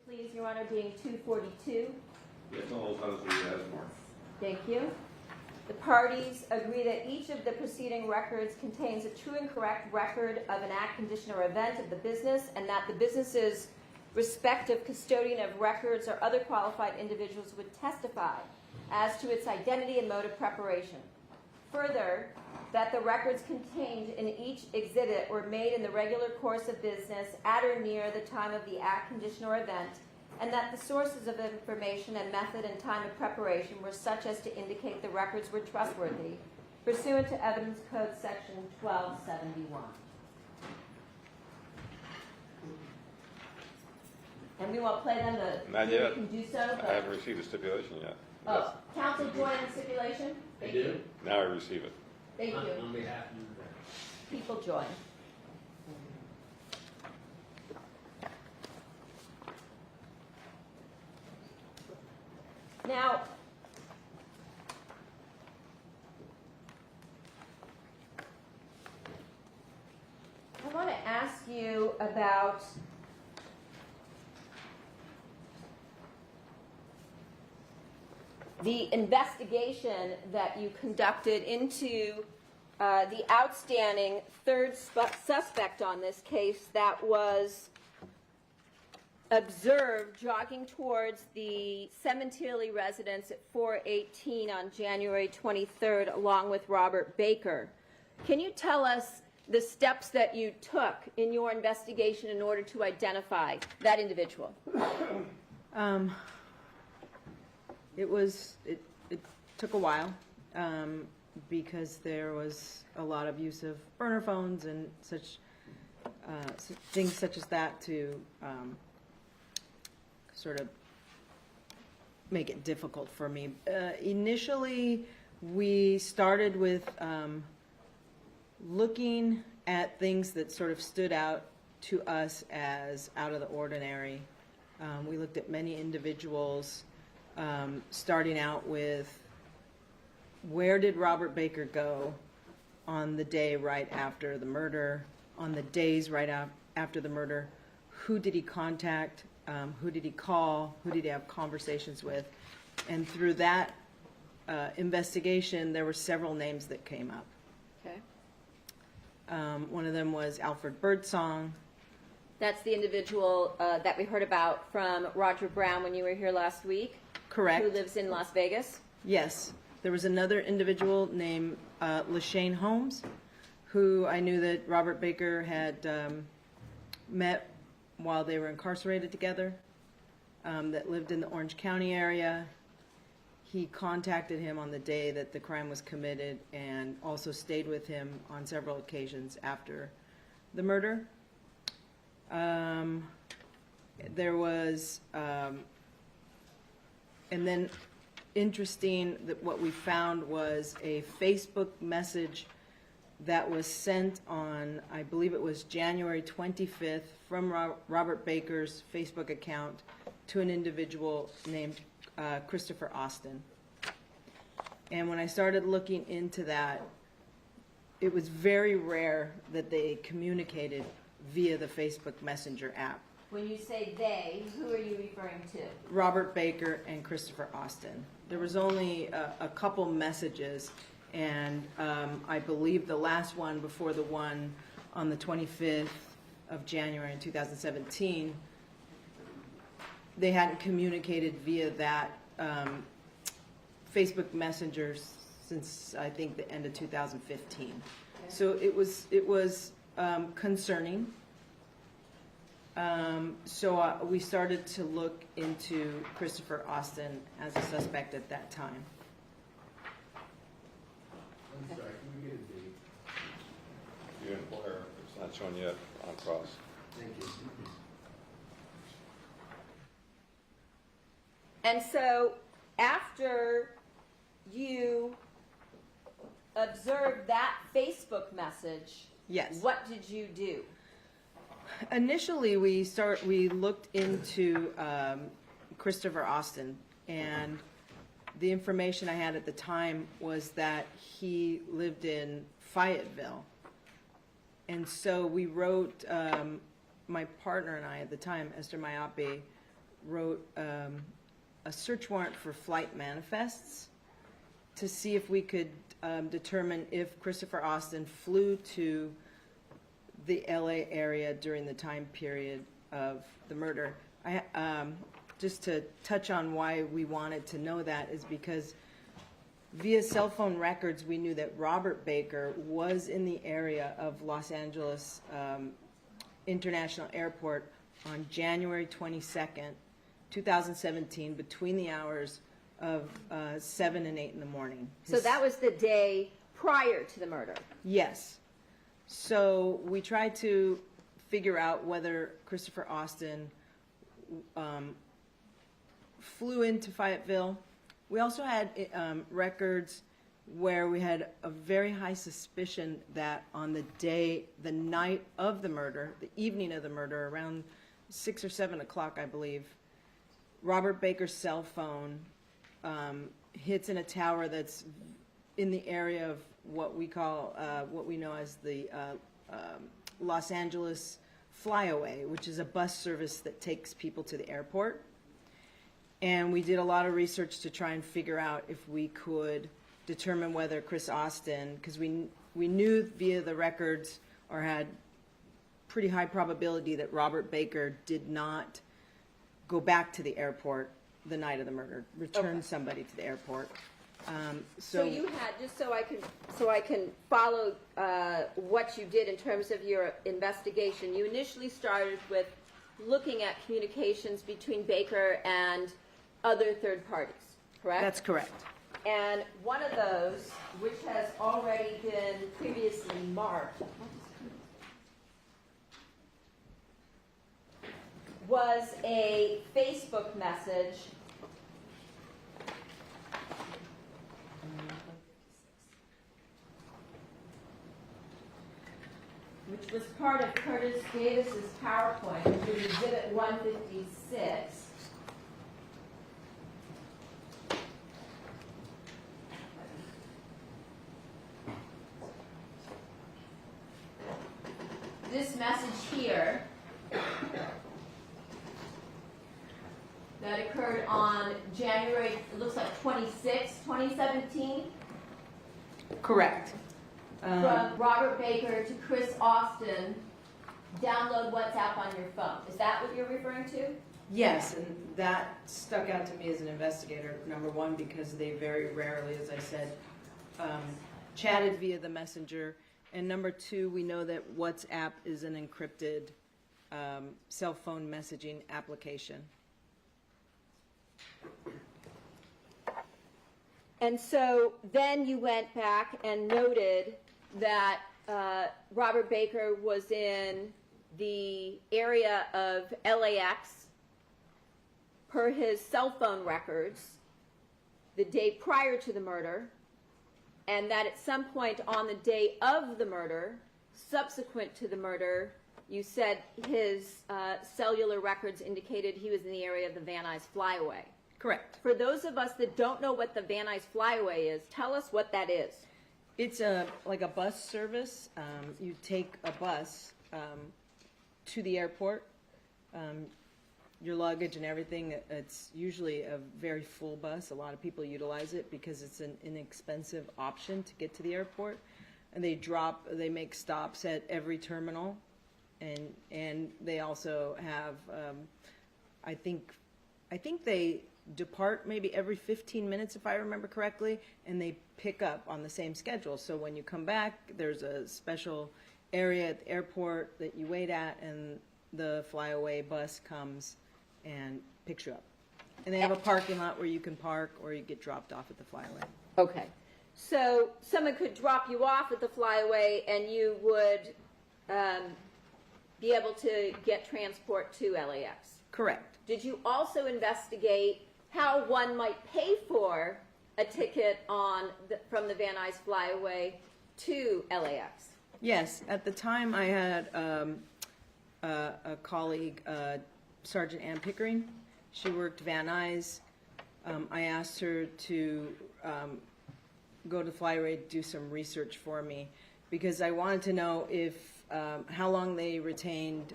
Please, Your Honor, being 242. Yes, all those others we as marked. Thank you. The parties agree that each of the preceding records contains a true and correct record of an act, condition, or event of the business, and that the business's respective custodian of records or other qualified individuals would testify as to its identity and mode of preparation. Further, that the records contained in each exhibit were made in the regular course of business at or near the time of the act, condition, or event, and that the sources of information and method and time of preparation were such as to indicate the records were trustworthy, pursuant to Evidence Code Section 1271. And we won't play them, Not jury yet. can do so, but... I haven't received a stipulation yet. Oh, counsel join in stipulation? I do. Now I receive it. Thank you. On behalf of you. People join. Now, I want to ask you about the investigation that you conducted into the outstanding third suspect on this case that was observed jogging towards the Sementilli residence at 4:18 on January 23rd, along with Robert Baker. Can you tell us the steps that you took in your investigation in order to identify that individual? It took a while because there was a lot of use of burner phones and such things such as that to sort of make it difficult for me. Initially, we started with looking at things that sort of stood out to us as out of the ordinary. We looked at many individuals, starting out with where did Robert Baker go on the day right after the murder, on the days right after the murder, who did he contact, who did he call, who did he have conversations with, and through that investigation there were several names that came up. Okay. One of them was Alfred Birdsong. That's the individual that we heard about from Roger Brown when you were here last week. Correct. Who lives in Las Vegas. Yes. There was another individual named LaShane Holmes, who I knew that Robert Baker had met while they were incarcerated together, that lived in the Orange County area. he contacted him on the day that the crime was committed and also stayed with him on several occasions after the murder. There was, and then interesting that what we found was a Facebook message that was sent on, I believe it was January 25th, from Robert Baker's Facebook account to an individual named Christopher Austin. And when I started looking into that, it was very rare that they communicated via the Facebook Messenger app. When you say they, who are you referring to? Robert Baker and Christopher Austin. There was only a couple messages, and I believe the last one before the one on the 25th of January in 2017, they hadn't communicated via that Facebook Messenger since I think the end of 2015. Okay. So it was concerning. So we started to look into Christopher Austin as a suspect at that time. I'm sorry, can we get a date? You inquire, it's not shown yet on cross. Thank you. And so after you observed that Facebook message, Yes. what did you do? Initially, we looked into Christopher Austin, and the information I had at the time was that he lived in Fayetteville. And so we wrote, my partner and I at the time, Esther Mayape, wrote a search warrant for flight manifests to see if we could determine if Christopher Austin flew to the LA area during the time period of the murder. Just to touch on why we wanted to know that is because via cell phone records, we knew that Robert Baker was in the area of Los Angeles International Airport on January 22nd, 2017, between the hours of 7 and 8 in the morning. So that was the day prior to the murder? Yes. So we tried to figure out whether Christopher Austin flew into Fayetteville. We also had records where we had a very high suspicion that on the night of the murder, the evening of the murder, around 6 or 7 o'clock, I believe, Robert Baker's cell phone hits in a tower that's in the area of what we call, what we know as the Los Angeles Flyaway, which is a bus service that takes people to the airport. And we did a lot of research to try and figure out if we could determine whether Chris Austin, because we knew via the records or had pretty high probability that Robert Baker did not go back to the airport the night of the murder, return somebody to the airport. So you had, just so I can follow what you did in terms of your investigation, you initially started with looking at communications between Baker and other third parties, correct? That's correct. And one of those, which has already been previously marked, was a Facebook message which was part of Curtis Davis's PowerPoint, which is Exhibit 156. This message here that occurred on January, it looks like 26, 2017. Correct. From Robert Baker to Chris Austin, download WhatsApp on your phone. Is that what you're referring to? Yes, and that stuck out to me as an investigator, number one, because they very rarely, as I said, chatted via the messenger. And number two, we know that WhatsApp is an encrypted cell phone messaging application. And so then you went back and noted that Robert Baker was in the area of LAX per his cell phone records the day prior to the murder, and that at some point on the day of the murder, subsequent to the murder, you said his cellular records indicated he was in the area of the Van Nuys Flyaway. Correct. For those of us that don't know what the Van Nuys Flyaway is, tell us what that is. It's like a bus service. You take a bus to the airport, your luggage and everything. It's usually a very full bus. A lot of people utilize it because it's an inexpensive option to get to the airport. And they make stops at every terminal, and they also have, I think they depart maybe every 15 minutes, if I remember correctly, and they pick up on the same schedule. So when you come back, there's a special area at the airport that you wait at, and the flyaway bus comes and picks you up. And they have a parking lot where you can park, or you get dropped off at the flyaway. Okay. So someone could drop you off at the flyaway, and you would be able to get transport to LAX. Correct. Did you also investigate how one might pay for a ticket from the Van Nuys Flyaway to LAX? Yes. At the time, I had a colleague, Sergeant Ann Pickering. She worked Van Nuys. I asked her to go to Flyaway to do some research for me because I wanted to know if how long they retained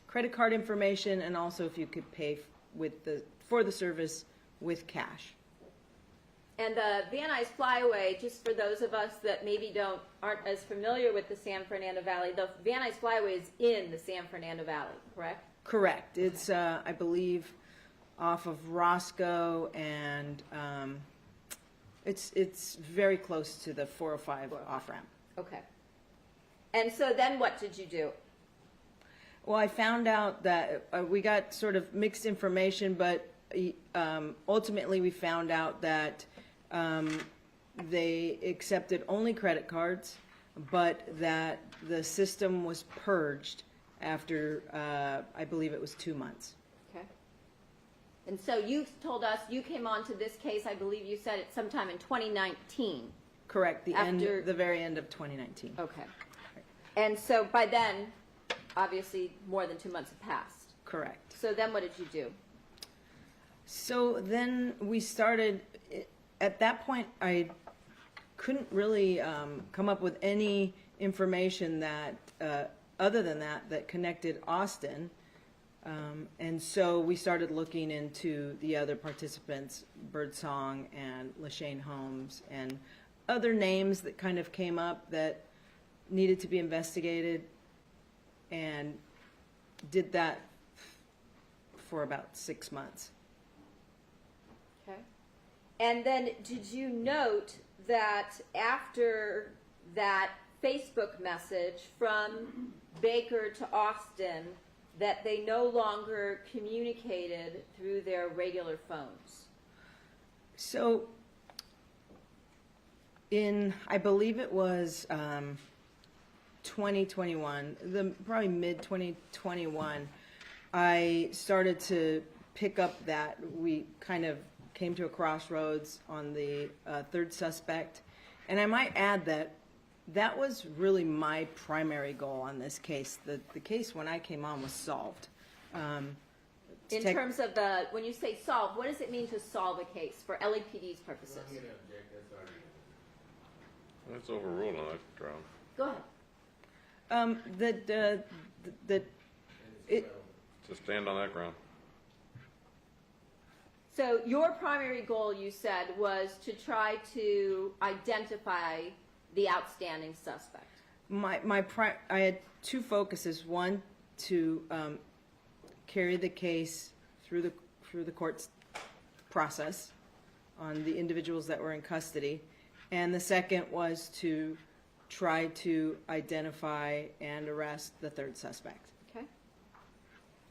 credit card information, and also if you could pay for the service with cash. And the Van Nuys Flyaway, just for those of us that maybe aren't as familiar with the San Fernando Valley, the Van Nuys Flyaway is in the San Fernando Valley, correct? Correct. It's I believe off of Roscoe, and it's very close to the 405 off ramp. Okay. And so then what did you do? Well, I found out that we got sort of mixed information, but ultimately we found out that they accepted only credit cards, but that the system was purged after, I believe it was 2 months. Okay. And so you told us you came on to this case, I believe you said it sometime in 2019. Correct, the very end of 2019. Okay. And so by then, obviously, more than 2 months have passed. Correct. So then what did you do? So then we started, at that point, I couldn't really come up with any information that, other than that connected Austin. And so we started looking into the other participants, Birdsong and Lashane Holmes, and other names that kind of came up that needed to be investigated, and did that for about 6 months. Okay. And then did you note that after that Facebook message from Baker to Austin, that they no longer communicated through their regular phones? So I believe it was 2021, probably mid-2021, I started to pick up that we kind of came to a crossroads on the third suspect. And I might add that was really my primary goal on this case. The case, when I came on, was solved. In terms of when you say solve, what does it mean to solve a case for LAPD's purposes? That's overruled on that ground. Go ahead. To stand on that ground. So your primary goal, you said, was to try to identify the outstanding suspect. I had two focuses. One, to carry the case through the court's process on the individuals that were in custody, and the second was to try to identify and arrest the third suspect. Okay.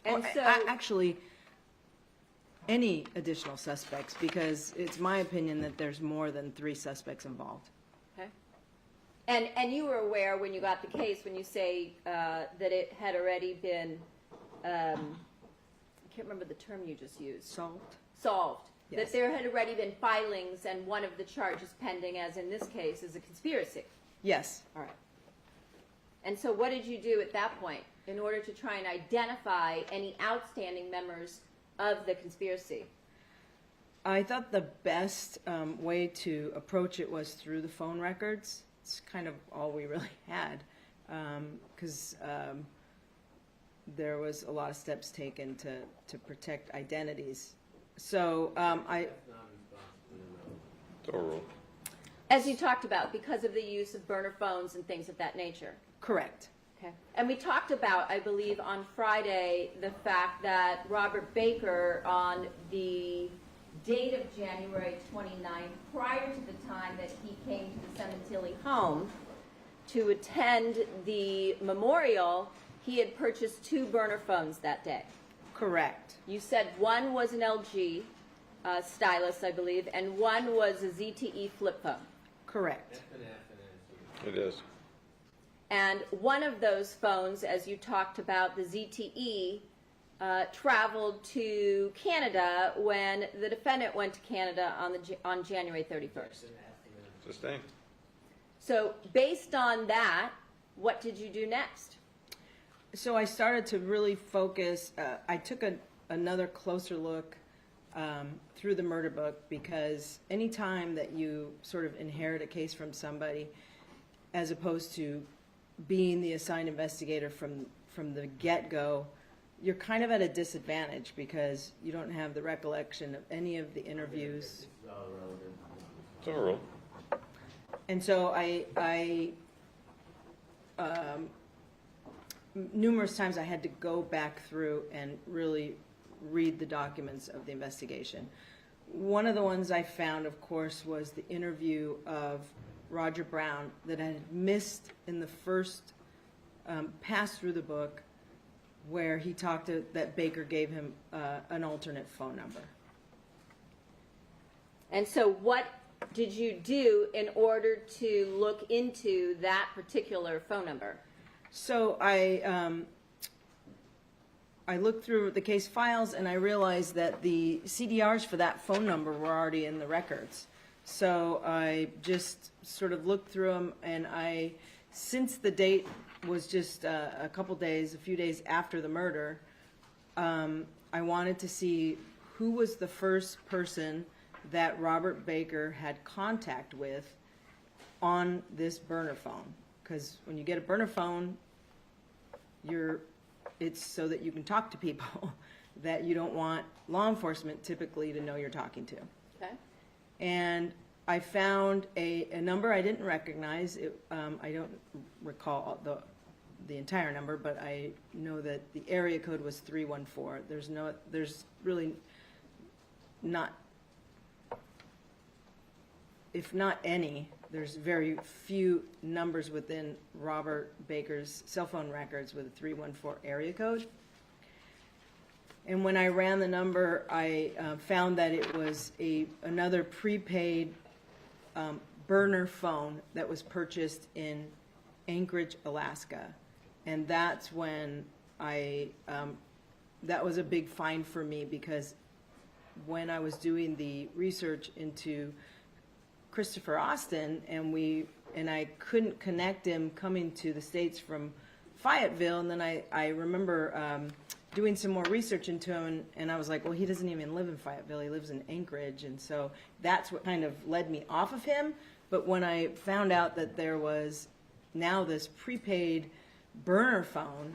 And Well, so, actually, any additional suspects, because it's my opinion that there's more than 3 suspects involved. Okay. And you were aware when you got the case, when you say that it had already been, I can't remember the term you just used. Solved. Yes. That there had already been filings and one of the charges pending, as in this case, is a conspiracy. Yes. All right. And so what did you do at that point in order to try and identify any outstanding members of the conspiracy? I thought the best way to approach it was through the phone records. It's kind of all we really had, because there was a lot of steps taken to protect identities. So Overruled. As you talked about, because of the use of burner phones and things of that nature. correct. Okay. And we talked about, I believe, on Friday, the fact that Robert Baker, on the date of January 29th, prior to the time that he came to the Sementilli home to attend the memorial, he had purchased 2 burner phones that day. Correct. You said one was an LG stylus, I believe, and one was a ZTE flip phone. Correct. It is. And one of those phones, as you talked about, the ZTE, traveled to Canada when the defendant went to Canada on January 31st. Sustained. So based on that, what did you do next? So I started to really focus. I took another closer look through the murder book, because any time that you sort of inherit a case from somebody, as opposed to being the assigned investigator from the get-go, you're kind of at a disadvantage because you don't have the recollection of any of the interviews. It's overruled. And so numerous times I had to go back through and really read the documents of the investigation. One of the ones I found, of course, was the interview of Roger Brown that I had missed in the first pass through the book, where he talked that Baker gave him an alternate phone number. And so what did you do in order to look into that particular phone number? So I looked through the case files and I realized that the CDRs for that phone number were already in the records. So I just sort of looked through them, and since the date was just a few days after the murder, I wanted to see who was the first person that Robert Baker had contact with on this burner phone. Because when you get a burner phone, it's so that you can talk to people that you don't want law enforcement typically to know you're talking to. Okay. And I found a number I didn't recognize. I don't recall the entire number, but I know that the area code was 314. There's really not, if not any, there's very few numbers within Robert Baker's cell phone records with a 314 area code. And when I ran the number, I found that it was another prepaid burner phone that was purchased in Anchorage, Alaska. And that's when that was a big find for me, because when I was doing the research into Christopher Austin, and I couldn't connect him coming to the States from Fayetteville, and then I remember doing some more research into him, and I was like, well, he doesn't even live in Fayetteville, he lives in Anchorage, and so that's what kind of led me off of him. But when I found out that there was now this prepaid burner phone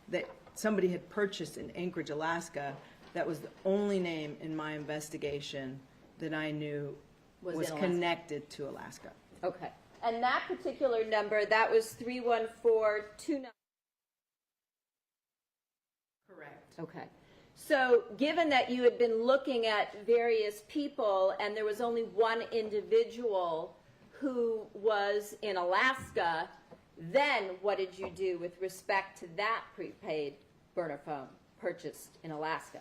that somebody had purchased in Anchorage, Alaska, that was the only name in my investigation that I knew was connected to Alaska. Okay. And that particular number, that was 31429. Correct. Okay. So given that you had been looking at various people and there was only one individual who was in Alaska, then what did you do with respect to that prepaid burner phone purchased in Alaska?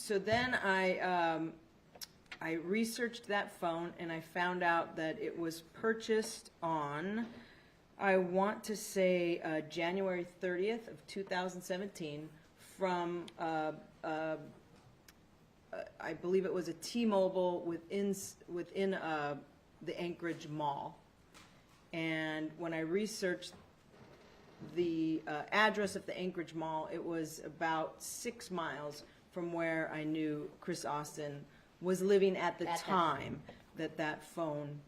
So then I researched that phone and I found out that it was purchased on, I want to say, January 30th of 2017 from, I believe it was a T-Mobile within the Anchorage Mall. And when I researched the address of the Anchorage Mall, it was about 6 miles from where I knew Chris Austin was living at the time that phone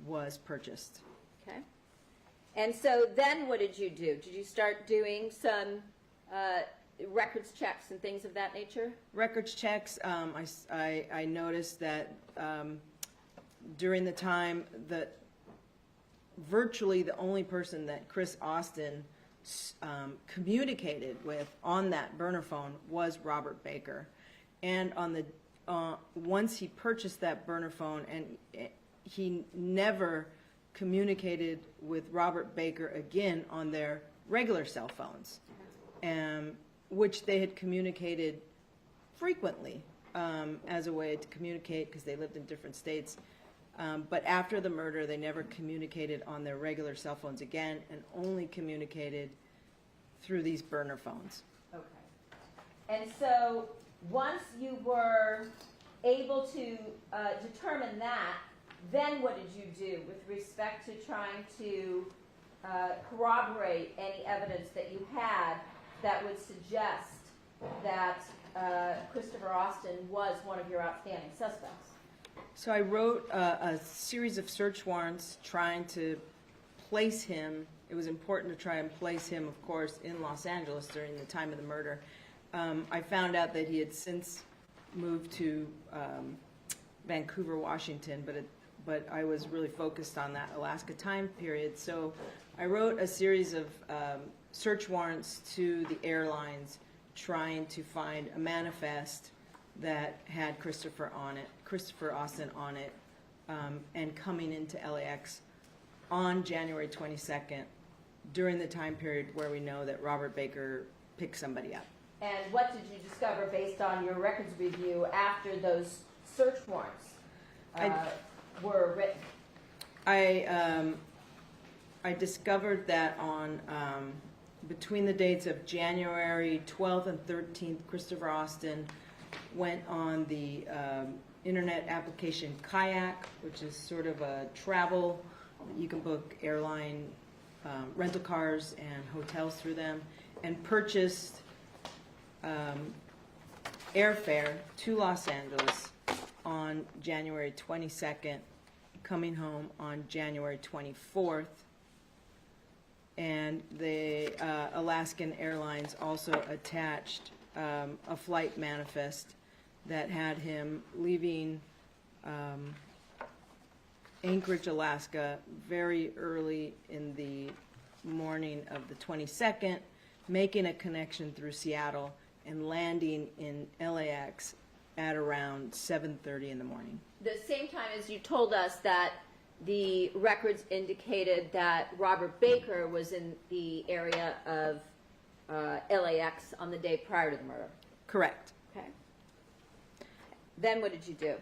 was purchased. Okay. And so then what did you do? Did you start doing some records checks and things of that nature? Records checks, I noticed that during the time that virtually the only person that Chris Austin communicated with on that burner phone was Robert Baker. And on the once he purchased that burner phone, and he never communicated with Robert Baker again on their regular cell phones, which they had communicated frequently as a way to communicate because they lived in different states. But after the murder, they never communicated on their regular cell phones again and only communicated through these burner phones. Okay. And so once you were able to determine that, then what did you do with respect to trying to corroborate any evidence that you had that would suggest that Christopher Austin was one of your outstanding suspects? So I wrote a series of search warrants trying to place him. It was important to try and place him, of course, in Los Angeles during the time of the murder. I found out that he had since moved to Vancouver, Washington, but I was really focused on that Alaska time period. So I wrote a series of search warrants to the airlines trying to find a manifest that had Christopher Austin on it, and coming into LAX on January 22nd during the time period where we know that Robert Baker picked somebody up. And what did you discover based on your records review after those search warrants were written? I discovered that on between the dates of January 12th and 13th, Christopher Austin went on the internet application Kayak, which is sort of a travel. You can book airline rental cars and hotels through them, and purchased airfare to Los Angeles on January 22nd, coming home on January 24th. And the Alaskan Airlines also attached a flight manifest that had him leaving Anchorage, Alaska, very early in the morning of the 22nd, making a connection through Seattle and landing in LAX at around 7:30 in the morning. The same time as you told us that the records indicated that Robert Baker was in the area of LAX on the day prior to the murder. Correct. Okay. Then what did you do?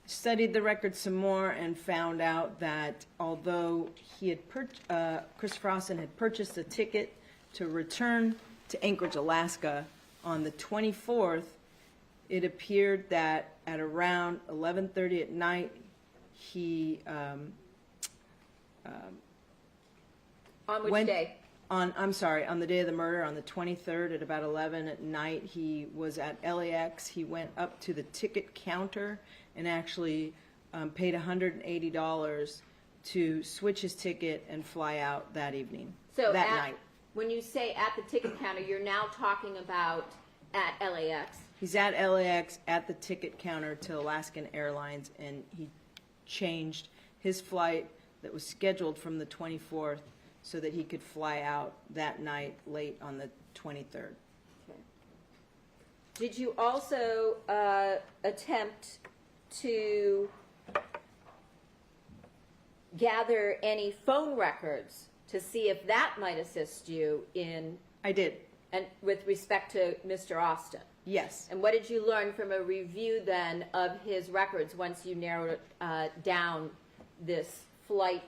Studied the records some more and found out that although he had Christopher Austin had purchased a ticket to return to Anchorage, Alaska on the 24th, it appeared that at around 11:30 at night, he On which went day? on the day of the murder, on the 23rd at about 11 at night, he was at LAX. He went up to the ticket counter and actually paid $180 to switch his ticket and fly out that evening, So that night. When you say at the ticket counter, you're now talking about at LAX. He's at LAX at the ticket counter to Alaskan Airlines, and he changed his flight that was scheduled from the 24th so that he could fly out that night late on the 23rd. Okay. Did you also attempt to gather any phone records to see if that might assist you in I did. and with respect to Mr. Austin? Yes. And what did you learn from a review then of his records once you narrowed down this flight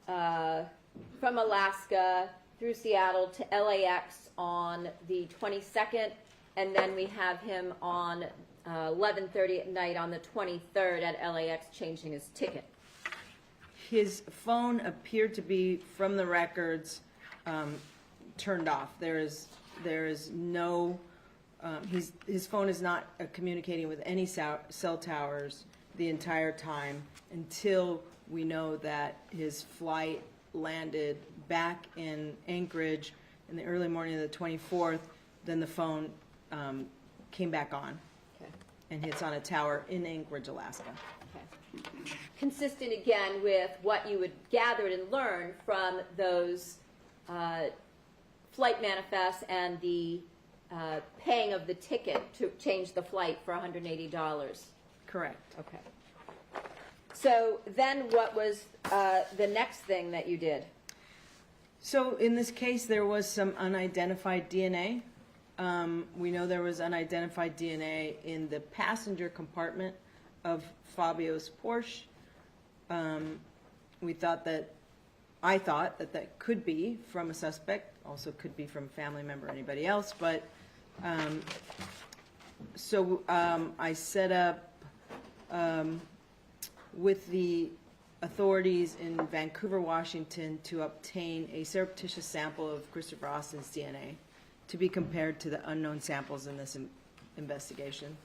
from Alaska through Seattle to LAX on the 22nd, and then we have him on 11:30 at night on the 23rd at LAX changing his ticket? His phone appeared to be, from the records, turned off. There is no, his phone is not communicating with any cell towers the entire time until we know that his flight landed back in Anchorage in the early morning of the 24th. Then the phone came back on, Okay. and hits on a tower in Anchorage, Alaska. Okay. Consistent again with what you had gathered and learned from those flight manifests and the paying of the ticket to change the flight for $180. Correct. Okay. So then what was the next thing that you did? So in this case, there was some unidentified DNA. We know there was unidentified DNA in the passenger compartment of Fabio's Porsche. I thought that could be from a suspect, also could be from a family member or anybody else, but I set up with the authorities in Vancouver, Washington, to obtain a surreptitious sample of Christopher Austin's DNA to be compared to the unknown samples in this investigation.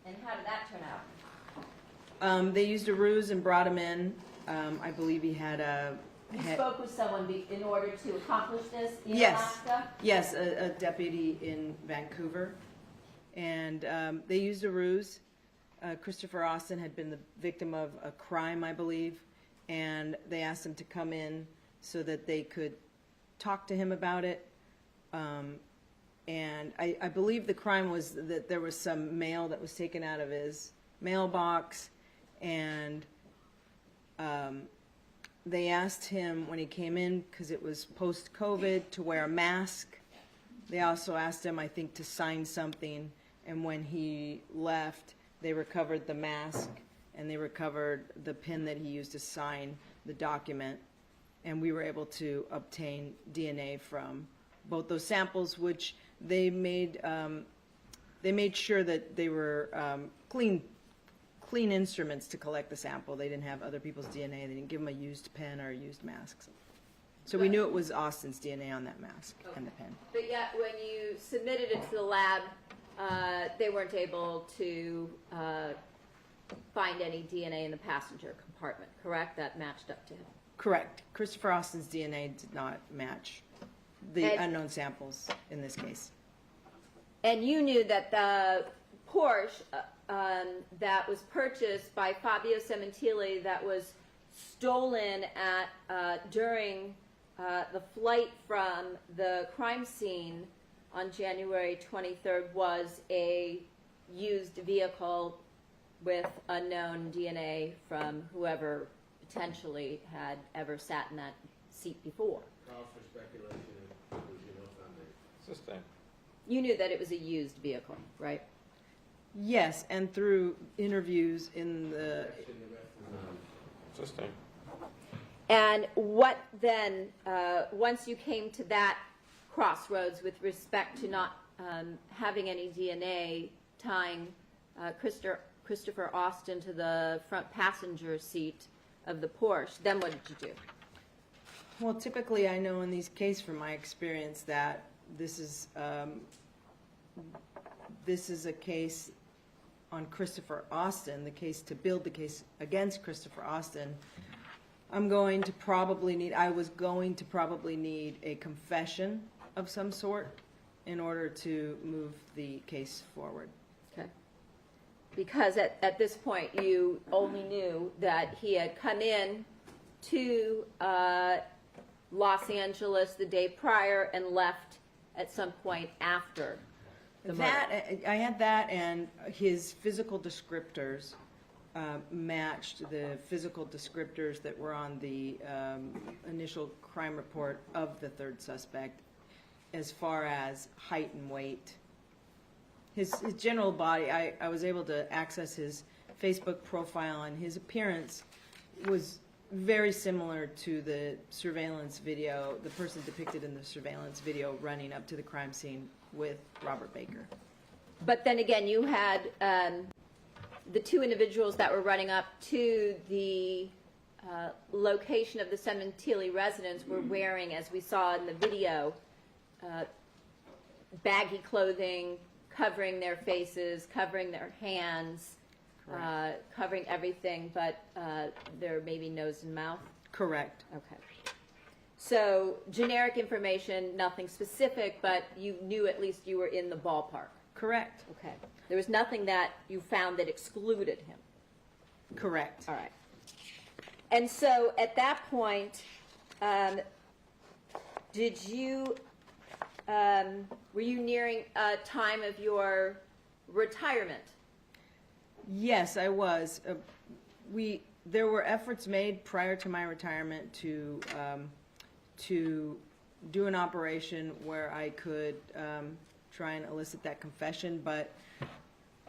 And how did that turn out? They used a ruse and brought him in. I believe he had a... You spoke with someone in order to accomplish this in Yes. Alaska? Yes, a deputy in Vancouver. And they used a ruse. Christopher Austin had been the victim of a crime, I believe, and they asked him to come in so that they could talk to him about it. And I believe the crime was that there was some mail that was taken out of his mailbox, and they asked him when he came in, because it was post-COVID, to wear a mask. They also asked him, I think, to sign something, and when he left, they recovered the mask, and they recovered the pen that he used to sign the document, and we were able to obtain DNA from both those samples, which they made sure that they were clean instruments to collect the sample. They didn't have other people's DNA. They didn't give them a used pen or a used mask. So we knew it was Austin's DNA on that mask and the pen. But yet, when you submitted it to the lab, they weren't able to find any DNA in the passenger compartment, correct? That matched up to him. Correct. Christopher Austin's DNA did not match the unknown samples in this case. And you knew that the Porsche that was purchased by Fabio Sementilli that was stolen during the flight from the crime scene on January 23rd was a used vehicle with unknown DNA from whoever potentially had ever sat in that seat before. Call for speculation and there was no foundation. Sustained. You knew that it was a used vehicle, right? Yes, and through interviews in the... Section, the rest is on. Sustained. And what then, once you came to that crossroads with respect to not having any DNA tying Christopher Austin to the front passenger seat of the Porsche, then what did you do? Well, typically I know in these cases from my experience that this is a case on Christopher Austin, the case to build the case against Christopher Austin. I was going to probably need a confession of some sort in order to move the case forward. Okay. Because at this point you only knew that he had come in to Los Angeles the day prior and left at some point after the murder. I had that, and his physical descriptors matched the physical descriptors that were on the initial crime report of the third suspect as far as height and weight. his general body, I was able to access his Facebook profile, and his appearance was very similar to the surveillance video, the person depicted in the surveillance video running up to the crime scene with Robert Baker. But then again, you had the two individuals that were running up to the location of the Sementilli residence were wearing, as we saw in the video, baggy clothing, covering their faces, covering their hands, covering everything but their maybe nose and mouth. Correct. Okay. So generic information, nothing specific, but you knew at least you were in the ballpark. Correct. Okay. There was nothing that you found that excluded him. Correct. All right. And so at that point, did you, were you nearing a time of your retirement? Yes, I was. There were efforts made prior to my retirement to do an operation where I could try and elicit that confession, but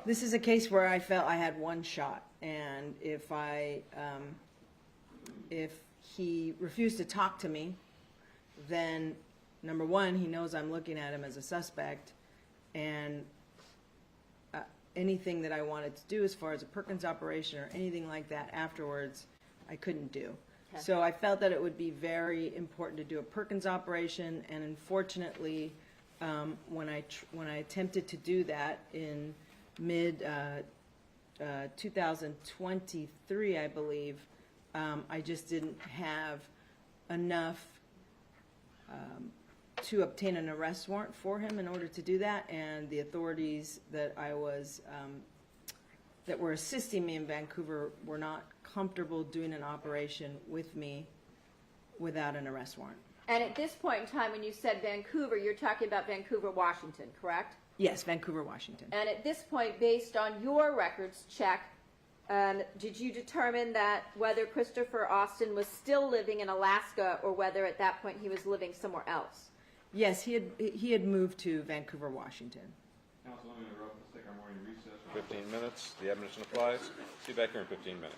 this is a case where I felt I had one shot, and if he refused to talk to me, then number one, he knows I'm looking at him as a suspect, and anything that I wanted to do as far as a Perkins operation or anything like that afterwards, I couldn't do. Okay. So I felt that it would be very important to do a Perkins operation, and unfortunately, when I attempted to do that in mid 2023, I believe, I just didn't have enough to obtain an arrest warrant for him in order to do that, and the authorities that I was that were assisting me in Vancouver were not comfortable doing an operation with me without an arrest warrant. And at this point in time, when you said Vancouver, you're talking about Vancouver, Washington, correct? Yes, Vancouver, Washington. And at this point, based on your records check, did you determine that whether Christopher Austin was still living in Alaska or whether at that point he was living somewhere else? Yes, he had moved to Vancouver, Washington. Council, I'm going to interrupt. Let's take our morning recess for 15 minutes. The admonition applies. See you back here in 15 minutes.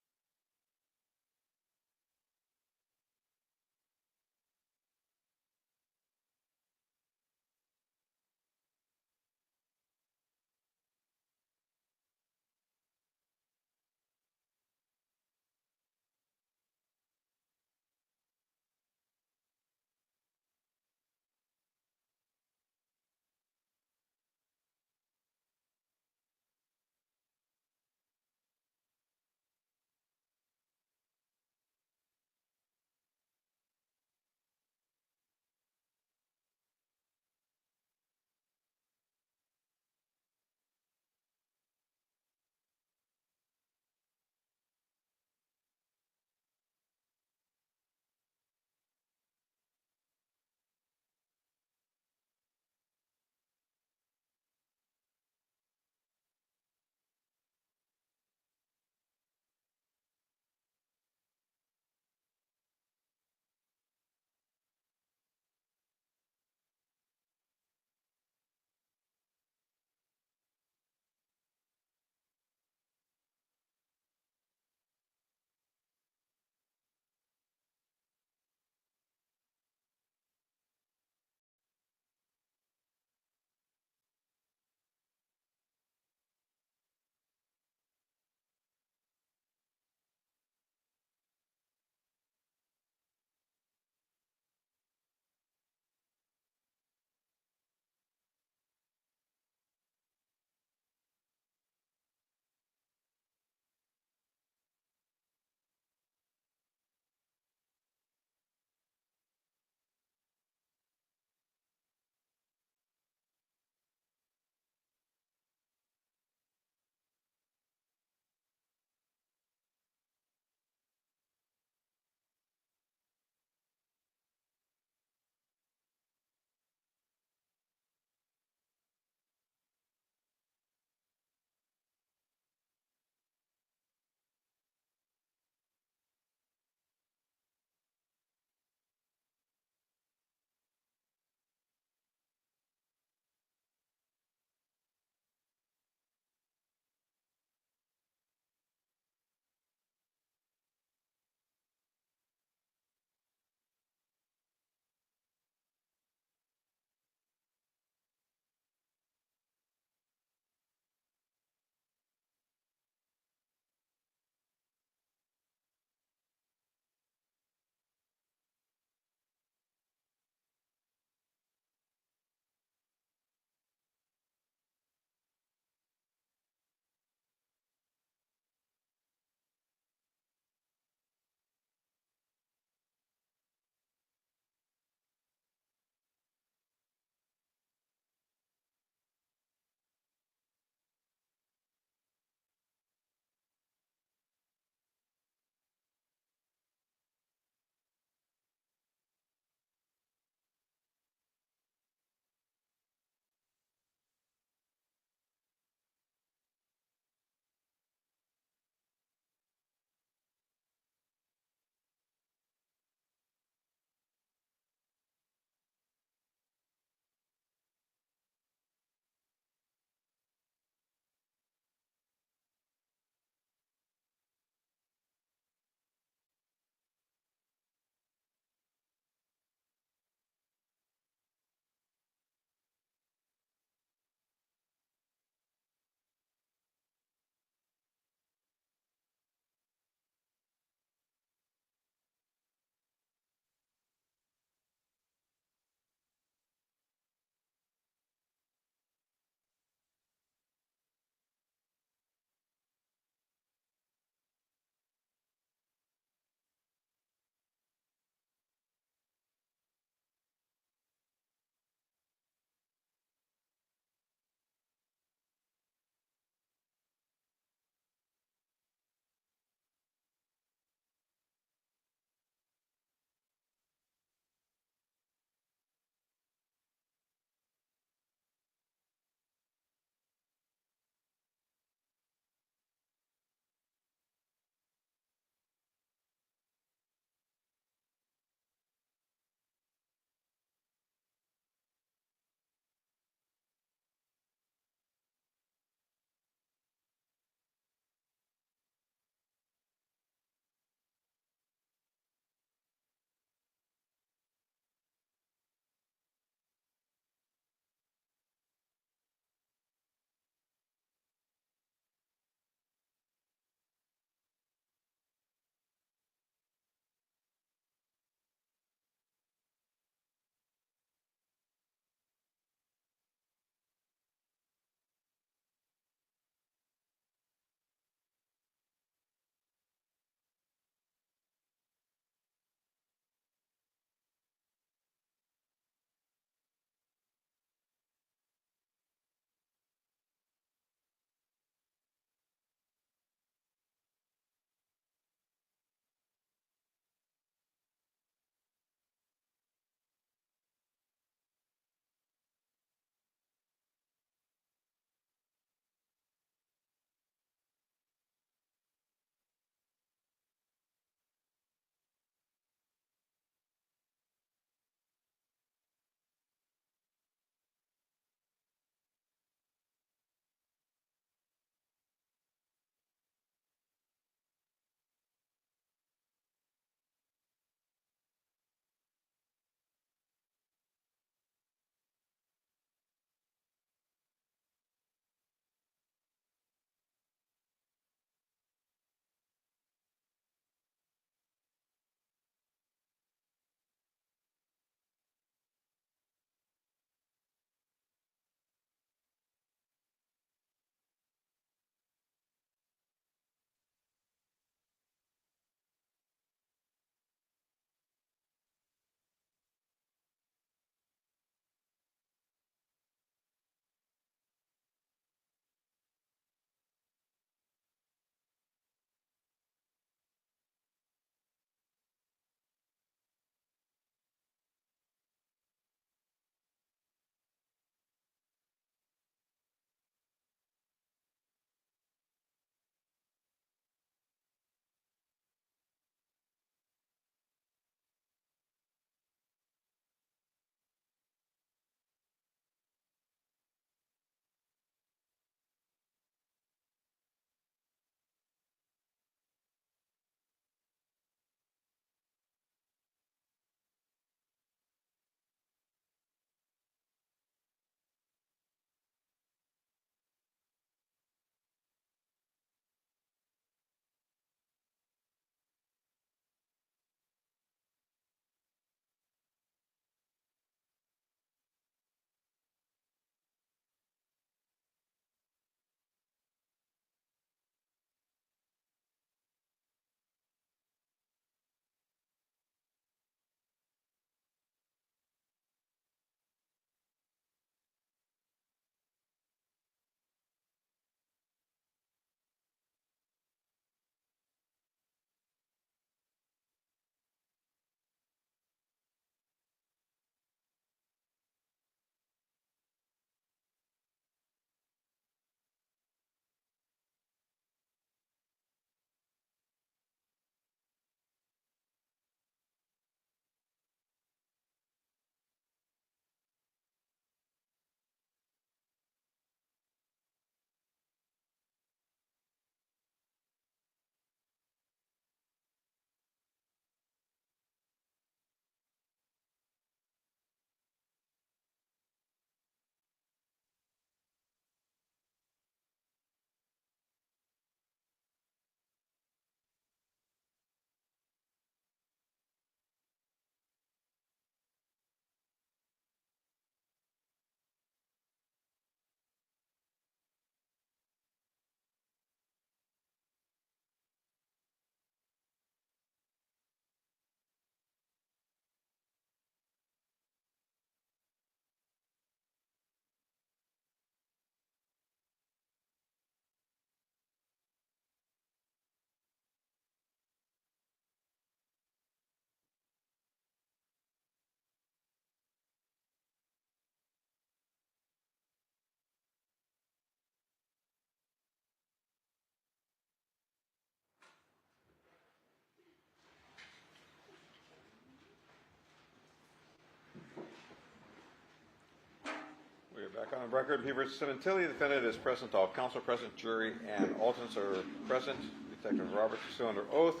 Record, Fabio Sementilli, defendant is present. All counsel present, jury, and alternates are present. Detective Roberts is still under oath,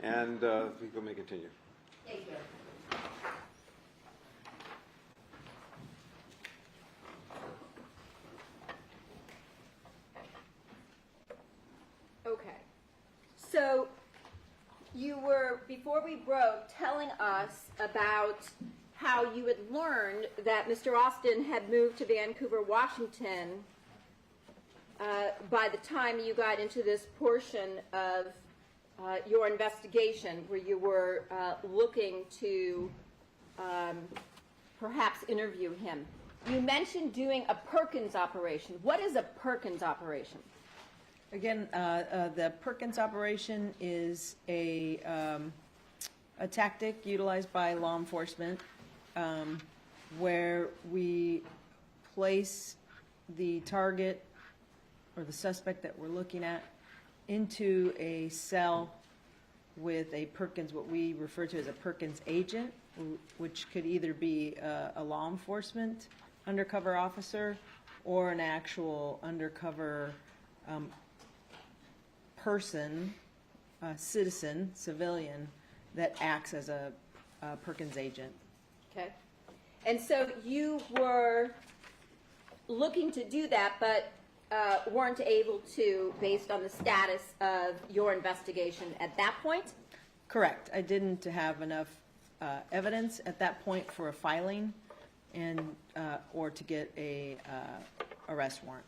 and we may continue. Thank you. Okay. So you were, before we broke, telling us about how you had learned that Mr. Austin had moved to Vancouver, Washington by the time you got into this portion of your investigation where you were looking to perhaps interview him. You mentioned doing a Perkins operation. What is a Perkins operation? Again, the Perkins operation is a tactic utilized by law enforcement where we place the target or the suspect that we're looking at into a cell with a Perkins, what we refer to as a Perkins agent, which could either be a law enforcement undercover officer or an actual undercover person, citizen, civilian, that acts as a Perkins agent. Okay. And so you were looking to do that, but weren't able to based on the status of your investigation at that point? Correct. I didn't have enough evidence at that point for a filing and or to get a arrest warrant.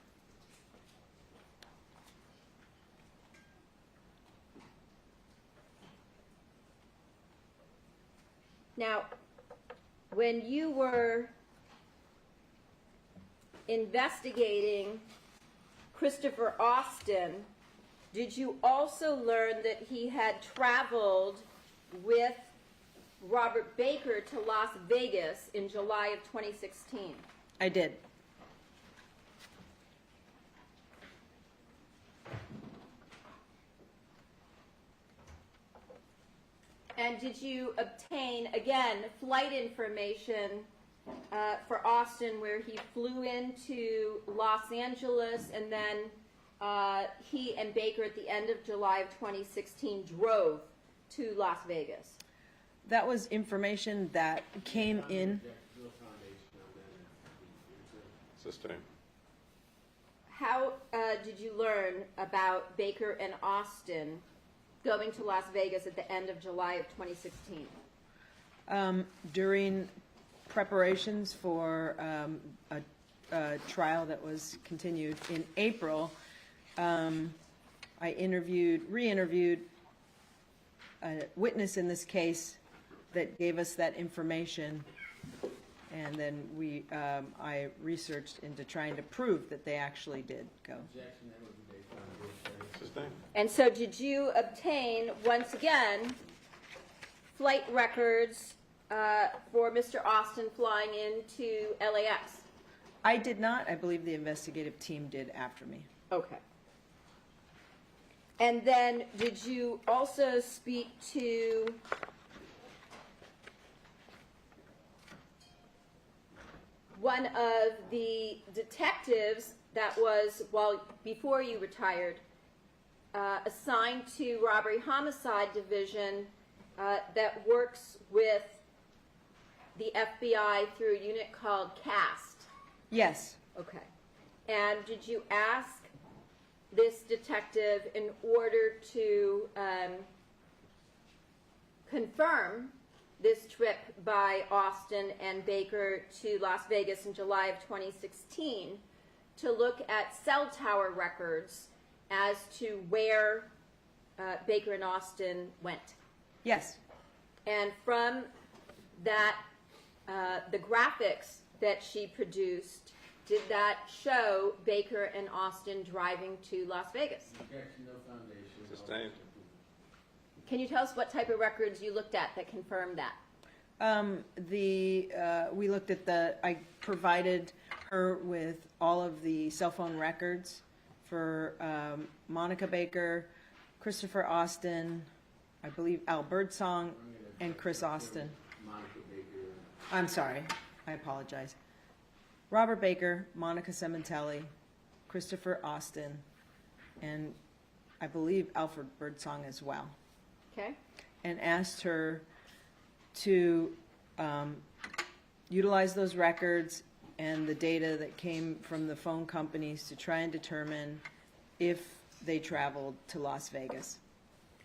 Now, when you were investigating Christopher Austin, did you also learn that he had traveled with Robert Baker to Las Vegas in July of 2016? I did. And did you obtain, again, flight information for Austin where he flew into Los Angeles and then he and Baker at the end of July of 2016 drove to Las Vegas? That was information that came in. Sustained. How did you learn about Baker and Austin going to Las Vegas at the end of July of 2016? During preparations for a trial that was continued in April, I re-interviewed a witness in this case that gave us that information, and then I researched into trying to prove that they actually did go. Sustained. And so did you obtain, once again, flight records for Mr. Austin flying into LAX? I did not. I believe the investigative team did after me. Okay. And then did you also speak to one of the detectives that was, before you retired, assigned to Robbery Homicide Division that works with the FBI through a unit called CAST? Yes. Okay. And did you ask this detective in order to confirm this trip by Austin and Baker to Las Vegas in July of 2016 to look at cell tower records as to where Baker and Austin went? Yes. And from that, the graphics that she produced, did that show Baker and Austin driving to Las Vegas? Sustained. Can you tell us what type of records you looked at that confirmed that? We looked at I provided her with all of the cell phone records for Monica Baker, Christopher Austin, I believe Al Birdsong, and Chris Austin. I'm sorry. I apologize. Robert Baker, Monica Sementilli, Christopher Austin, and I believe Alfred Birdsong as well, Okay. and asked her to utilize those records and the data that came from the phone companies to try and determine if they traveled to Las Vegas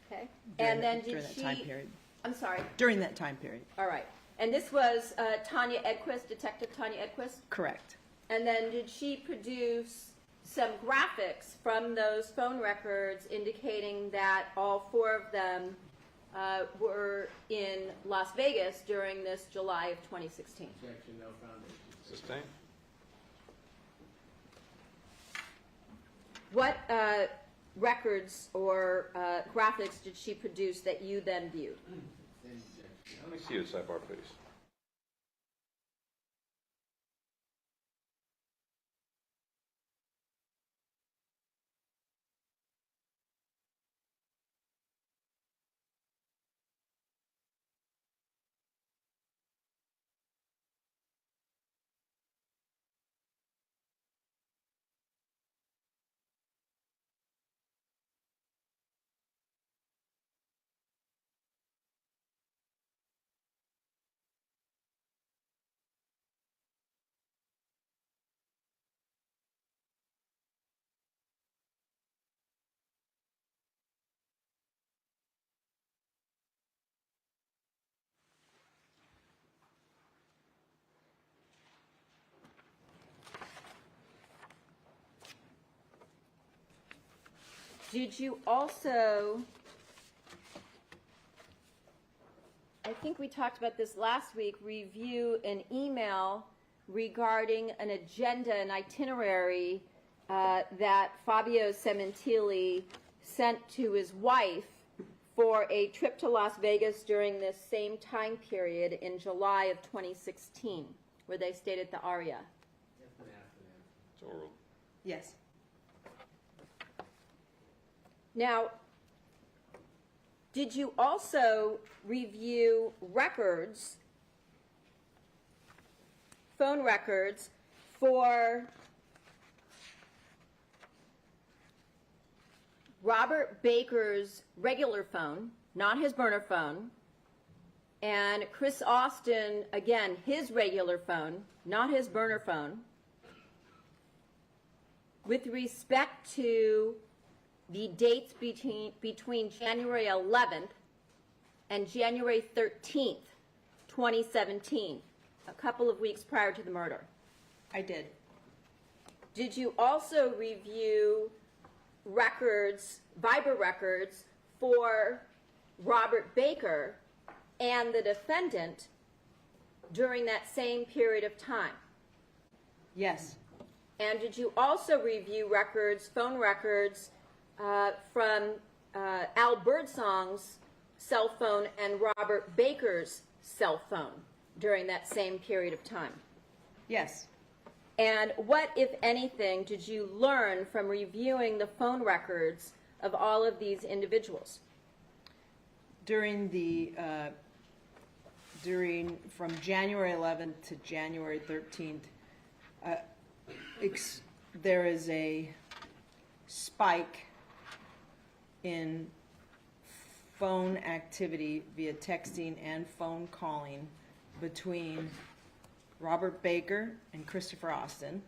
Okay. during, And then during did that time she, period. I'm sorry, During that time period, all right. And this was Tanya Edquist, Detective Tanya Edquist? correct. And then did she produce some graphics from those phone records indicating that all four of them were in Las Vegas during this July of 2016? Objection, no foundation. Sustained? What records or graphics did she produce that you then viewed? Same objection. Let me see you at sidebar, please. Did you also, I think we talked about this last week, review an email regarding an agenda, an itinerary that Fabio Sementilli sent to his wife for a trip to Las Vegas during this same time period in July of 2016, where they stayed at the Aria? Yes, and after that. It's oral. Yes. Now, did you also review records, phone records, for Robert Baker's regular phone, not his burner phone, and Chris Austin, again, his regular phone, not his burner phone, with respect to the dates between January 11th and January 13th, 2017, a couple of weeks prior to the murder? I did. Did you also review records, Viber records, for Robert Baker and the defendant during that same period of time? Yes. And did you also review records, phone records, from Al Birdsong's cell phone and Robert Baker's cell phone during that same period of time? Yes. And what, if anything, did you learn from reviewing the phone records of all of these individuals? During from January 11th to January 13th, there is a spike in phone activity via texting and phone calling between Robert Baker and Christopher Austin,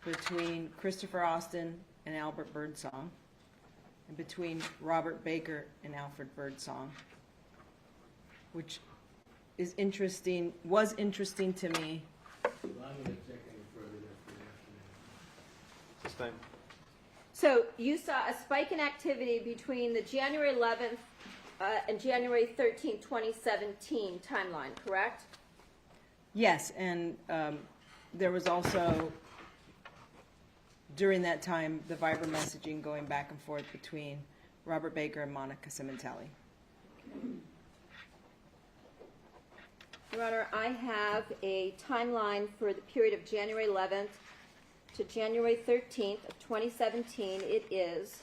between Christopher Austin and Albert Birdsong, and between Robert Baker and Alfred Birdsong, which is interesting, was interesting to me. Allow me to check any further after that. Sustained? So you saw a spike in activity between the January 11th and January 13th, 2017 timeline, correct? Yes, and there was also, during that time, the Viber messaging going back and forth between Robert Baker and Monica Sementilli. Your Honor, I have a timeline for the period of January 11th to January 13th of 2017. It is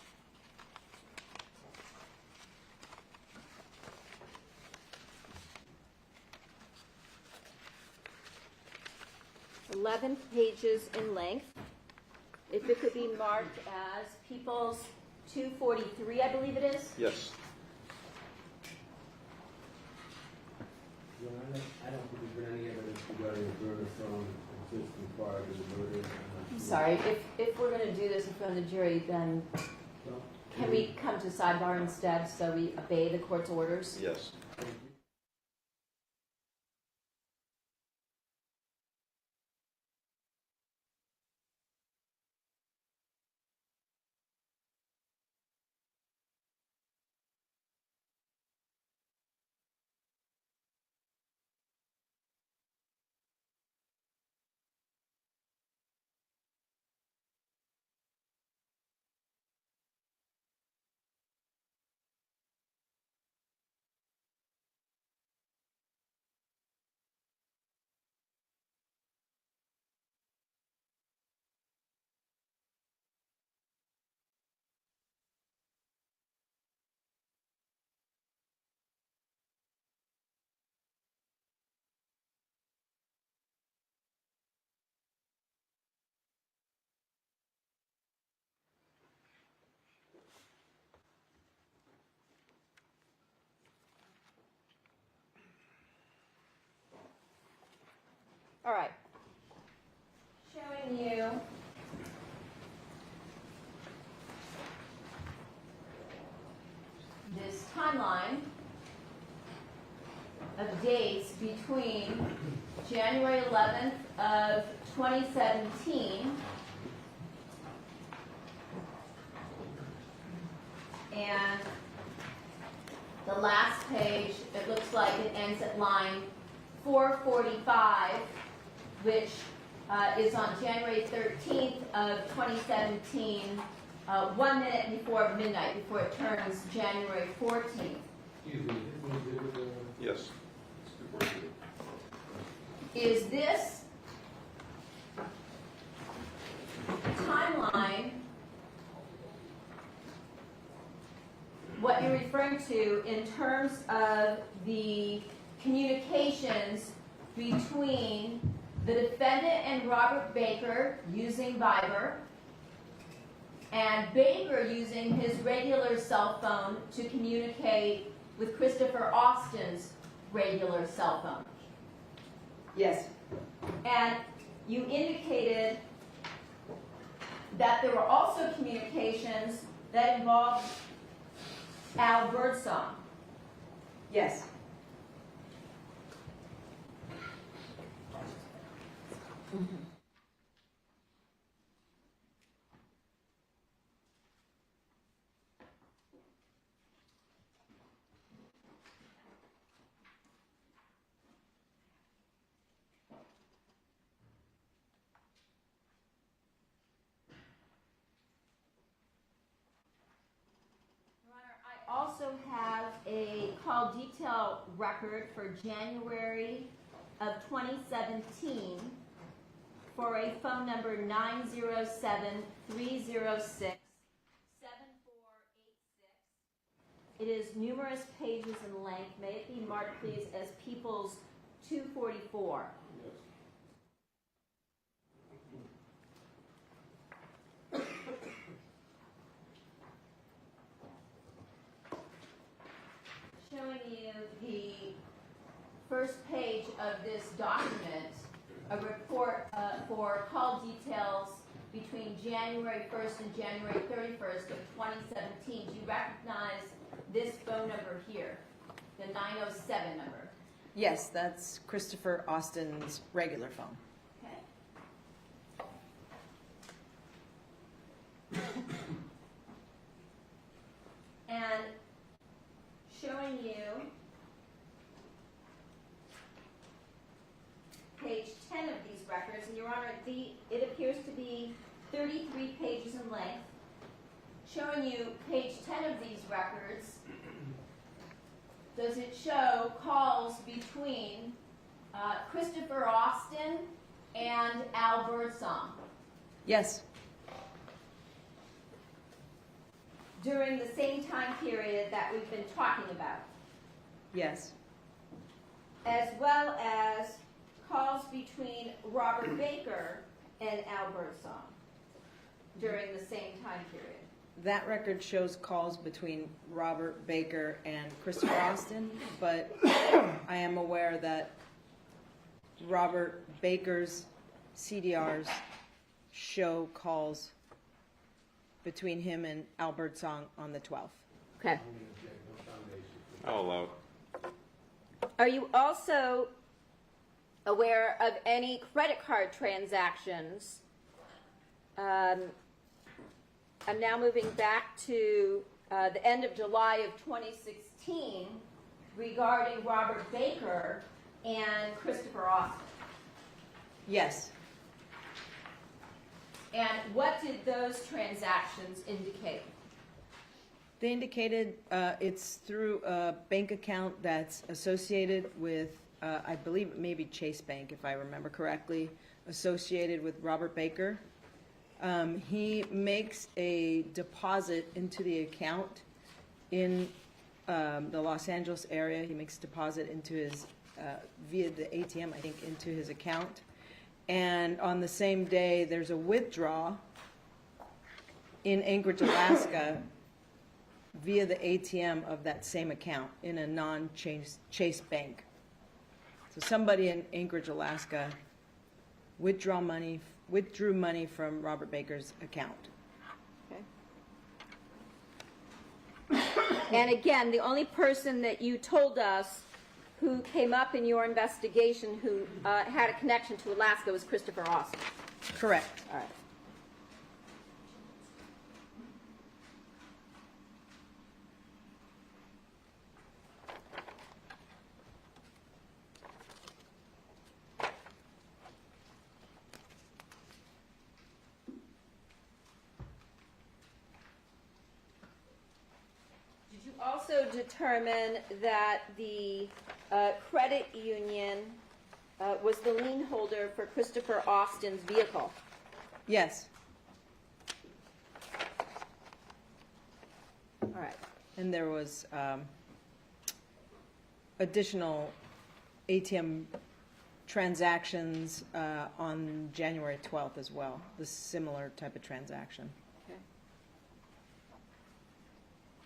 11 pages in length. If it could be marked as People's 243, I believe it is. Yes. Your Honor, I don't think there's been any evidence regarding the burner phone existing prior to the murder. I'm sorry, if we're going to do this in front of the jury, then Well, can we come to sidebar instead so we obey the court's orders? Yes. thank you. All right. Showing you this timeline of dates between January 11th of 2017 and the last page, it looks like it ends at line 445, which is on January 13th of 2017, 1 minute before midnight, before it turns January 14th. Excuse me, this one did, Yes. Is this timeline what you're referring to in terms of the communications between the defendant and Robert Baker using Viber, and Baker using his regular cell phone to communicate with Christopher Austin's regular cell phone? Yes. And you indicated that there were also communications that involved Al Birdsong. Yes. Your Honor, I also have a call detail record for January of 2017 for a phone number 907-306-7486. It is numerous pages in length. May it be marked, please, as People's 244. Showing you the first page of this document, a report for call details between January 1st and January 31st of 2017. Do you recognize this phone number here, the 907 number? Yes, that's Christopher Austin's regular phone. Okay. And showing you page 10 of these records, and Your Honor, it appears to be 33 pages in length. Showing you page 10 of these records, does it show calls between Christopher Austin and Al Birdsong Yes. during the same time period that we've been talking about, Yes. as well as calls between Robert Baker and Al Birdsong during the same time period? That record shows calls between Robert Baker and Christopher Austin, but I am aware that Robert Baker's CDRs show calls between him and Al Birdsong on the 12th. Okay. I'll allow it. Are you also aware of any credit card transactions? I'm now moving back to the end of July of 2016 regarding Robert Baker and Christopher Austin. Yes. And what did those transactions indicate? They indicated it's through a bank account that's associated with, I believe maybe Chase Bank, if I remember correctly, associated with Robert Baker. He makes a deposit into the account in the Los Angeles area. He makes a deposit into his, via the ATM, I think, into his account. And on the same day, there's a withdrawal in Anchorage, Alaska, via the ATM of that same account in a non-Chase bank. So somebody in Anchorage, Alaska withdrew money from Robert Baker's account. Okay. And again, the only person that you told us who came up in your investigation who had a connection to Alaska was Christopher Austin. Correct. All right. Also determine that the credit union was the lien holder for Christopher Austin's vehicle. Yes. All right. And there was additional ATM transactions on January 12th as well, the similar type of transaction.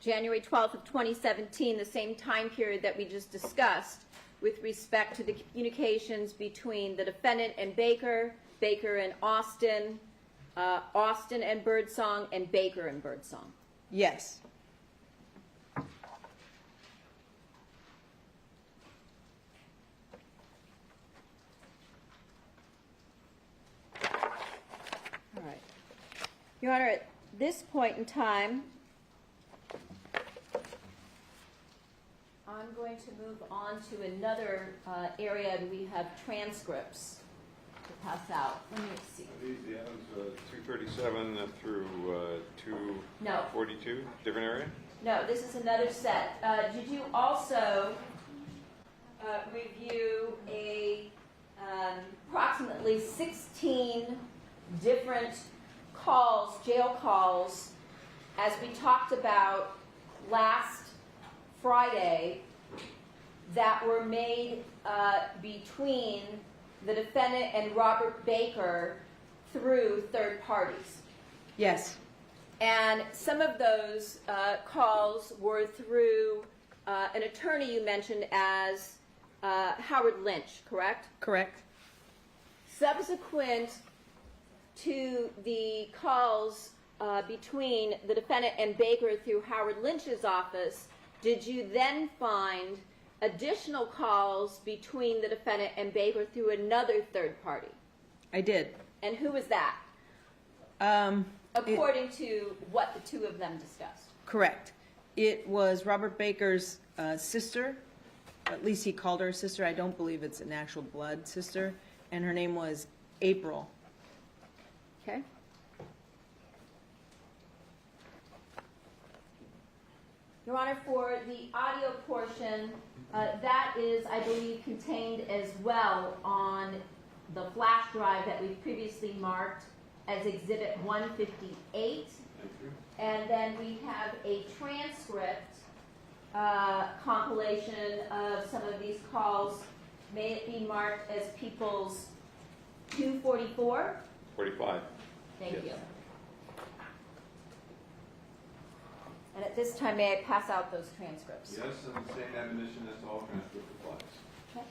January 12th of 2017, the same time period that we just discussed with respect to the communications between the defendant and Baker, Baker and Austin, Austin and Birdsong, and Baker and Birdsong. Yes. All right. Your Honor, at this point in time, I'm going to move on to another area, and we have transcripts to pass out. Let me see. Yeah, it was 237 through 242, different area? No, this is another set. Did you also review approximately 16 different calls, jail calls, as we talked about last Friday, that were made between the defendant and Robert Baker through third parties? Yes. And some of those calls were through an attorney you mentioned as Howard Lynch, correct? Correct. Subsequent to the calls between the defendant and Baker through Howard Lynch's office, did you then find additional calls between the defendant and Baker through another third party? I did. And who was that? According to what the two of them discussed. Correct. It was Robert Baker's sister. At least he called her sister. I don't believe it's an actual blood sister. And her name was April. Okay. Your Honor, for the audio portion, that is, I believe, contained as well on the flash drive that we previously marked as Exhibit 158. And then we have a transcript compilation of some of these calls may it be marked as People's 244? 45. Thank Yes. you. And at this time, may I pass out those transcripts? Yes, and the same admonition as to all transcript applies. Okay.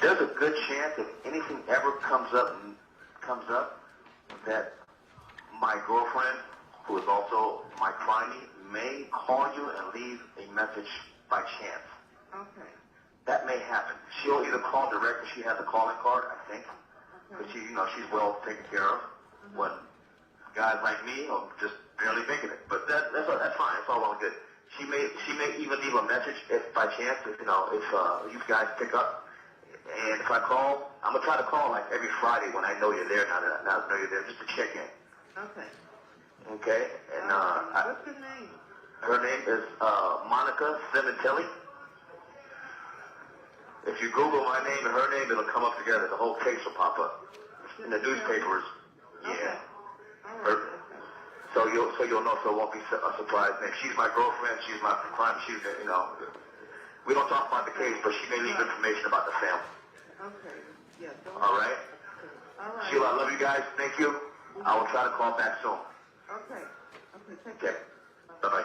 There's a good chance if anything ever comes up that my girlfriend, who is also my primary, may call you and leave a message by chance. Okay. That may happen. She'll either call direct if she has a calling card, I think, because she's well taken care of. When guys like me are just barely making it, but that's fine. It's all well and good. She may even leave a message if by chance if you guys pick up. And if I call, I'm gonna try to call like every Friday when I know you're there. Now that I know you're there, just to check in. Okay. Okay. And What's her name? her name is Monica Sementilli. If you Google my name and her name, it'll come up together. The whole case will pop up in the newspapers. Yeah. All right. So you'll know. So it won't be a surprise name. She's my girlfriend. She's my crime. She's we don't talk about the case, but she may leave information about the family. Okay. Yeah. All right. All right. Sheila, I love you guys. Thank you. I will try to call back soon. Okay. Okay. Thank you. Okay. Bye-bye.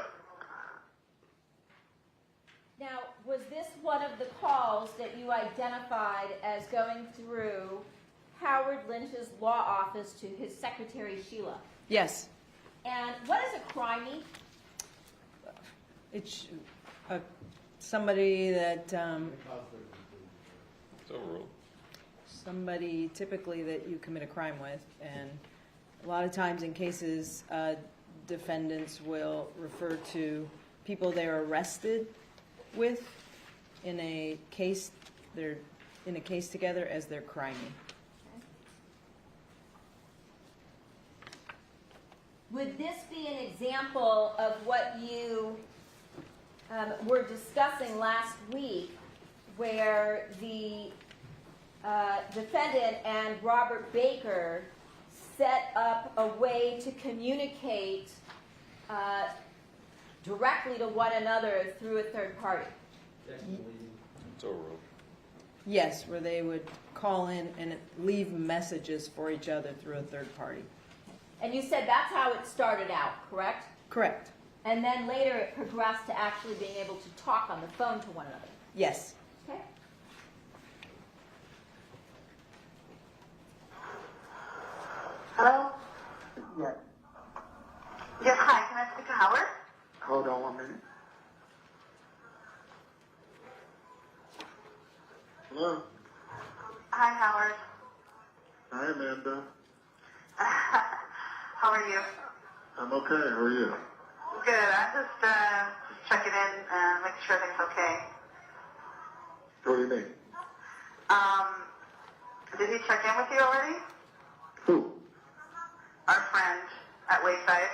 Now, was this one of the calls that you identified as going through Howard Lynch's law office to his secretary, Sheila? Yes. And what is a crimey? It's somebody that, It's overruled. somebody typically that you commit a crime with. And a lot of times in cases, defendants will refer to people they're arrested with in a case, they're in a case together as their crimey. Would this be an example of what you were discussing last week, where the defendant and Robert Baker set up a way to communicate directly to one another through a third party? It's overruled. Yes, where they would call in and leave messages for each other through a third party. And you said that's how it started out, correct? Correct. And then later it progressed to actually being able to talk on the phone to one another. Yes. Okay. Hello? Yeah. Yes, hi. Can I speak to Howard? Hold on 1 minute. Hello. Hi, Howard. Hi, Amanda. How are you? I'm okay. How are you? Good. I'm just checking in and making sure everything's okay. What do you mean? Did he check in with you already? Who? Our friend at Wayside.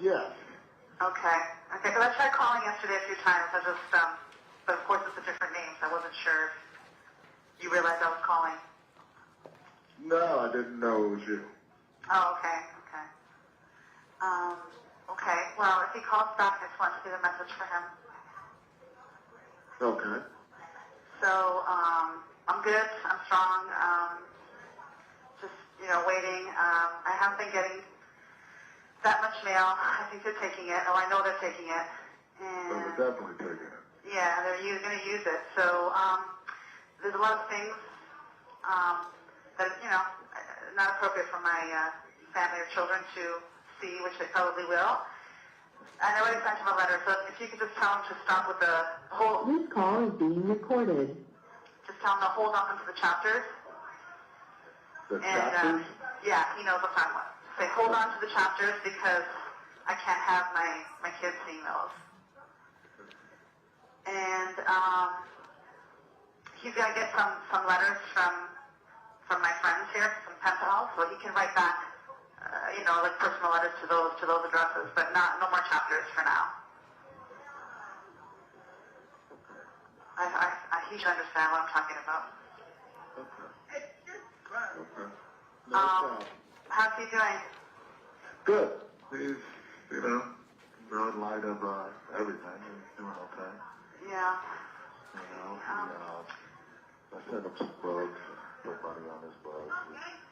Yes. Okay. Okay, because I tried calling yesterday a few times. I just, but of course it's a different name, so I wasn't sure if you realized I was calling. No, I didn't know it was you. Oh, okay, okay. Okay, well, if he calls back, I just want to leave a message for him. Okay. So, I'm good, I'm strong. waiting. I haven't been getting that much mail. I think they're taking it. Oh, I know they're taking it. So And they're definitely taking it. yeah, they're going to use it. So there's a lot of things that, not appropriate for my family or children to see, which they probably will. And I already sent him a letter, so if you could just tell him to stop with the whole... This call is being recorded. Just tell him to hold on to the chapters. The And, chapters? yeah, he knows what I'm talking about. Say, hold on to the chapters because I can't have my kids seeing those. And he's going to get some letters from my friends here, some pen pals, so he can write back, like personal letters to those addresses, but no more chapters for now. He should understand what I'm talking about. Okay. Okay. No problem. How's he doing? Good. He's, in light of everything, he's doing okay. Yeah. I sent him some bugs, put money on his bugs.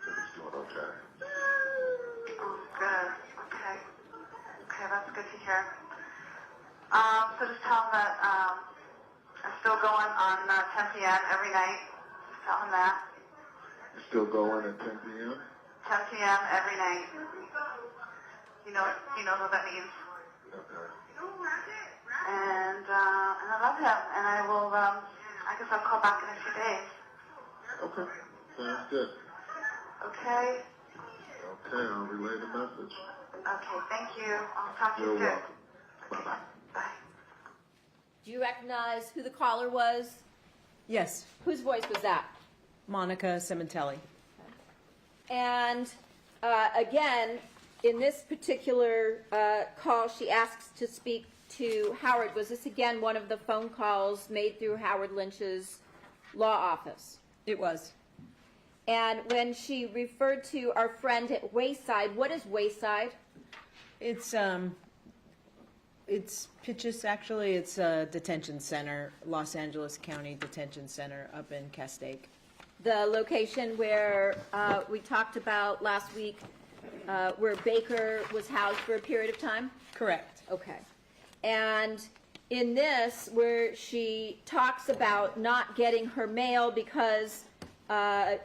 He's doing okay. Oh, good. Okay. Okay, that's good to hear. So just tell him that I'm still going on 10 p.m. every night. Just tell him that. You're still going at 10 p.m.? 10 p.m. every night. He knows what that means. Okay. And I love him. And I will, I guess I'll call back in a few days. Okay. Sounds good. Okay? Okay, I'll relay the message. Okay, thank you. I'll talk to you You're soon. welcome. Bye-bye. Bye. Do you recognize who the caller was? Yes, Whose voice was that? Monica Sementilli. And again, in this particular call, she asks to speak to Howard. Was this again one of the phone calls made through Howard Lynch's law office? It was. And when she referred to our friend at Wayside, what is Wayside? It's Pitchess, actually. It's a detention center, Los Angeles County Detention Center up in Castaic. The location where we talked about last week, where Baker was housed for a period of time? Correct. Okay. And in this, where she talks about not getting her mail because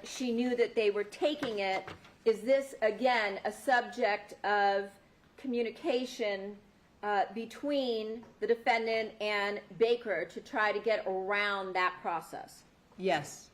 she knew that they were taking it, is this, again, a subject of communication between the defendant and Baker to try to get around that process? Yes.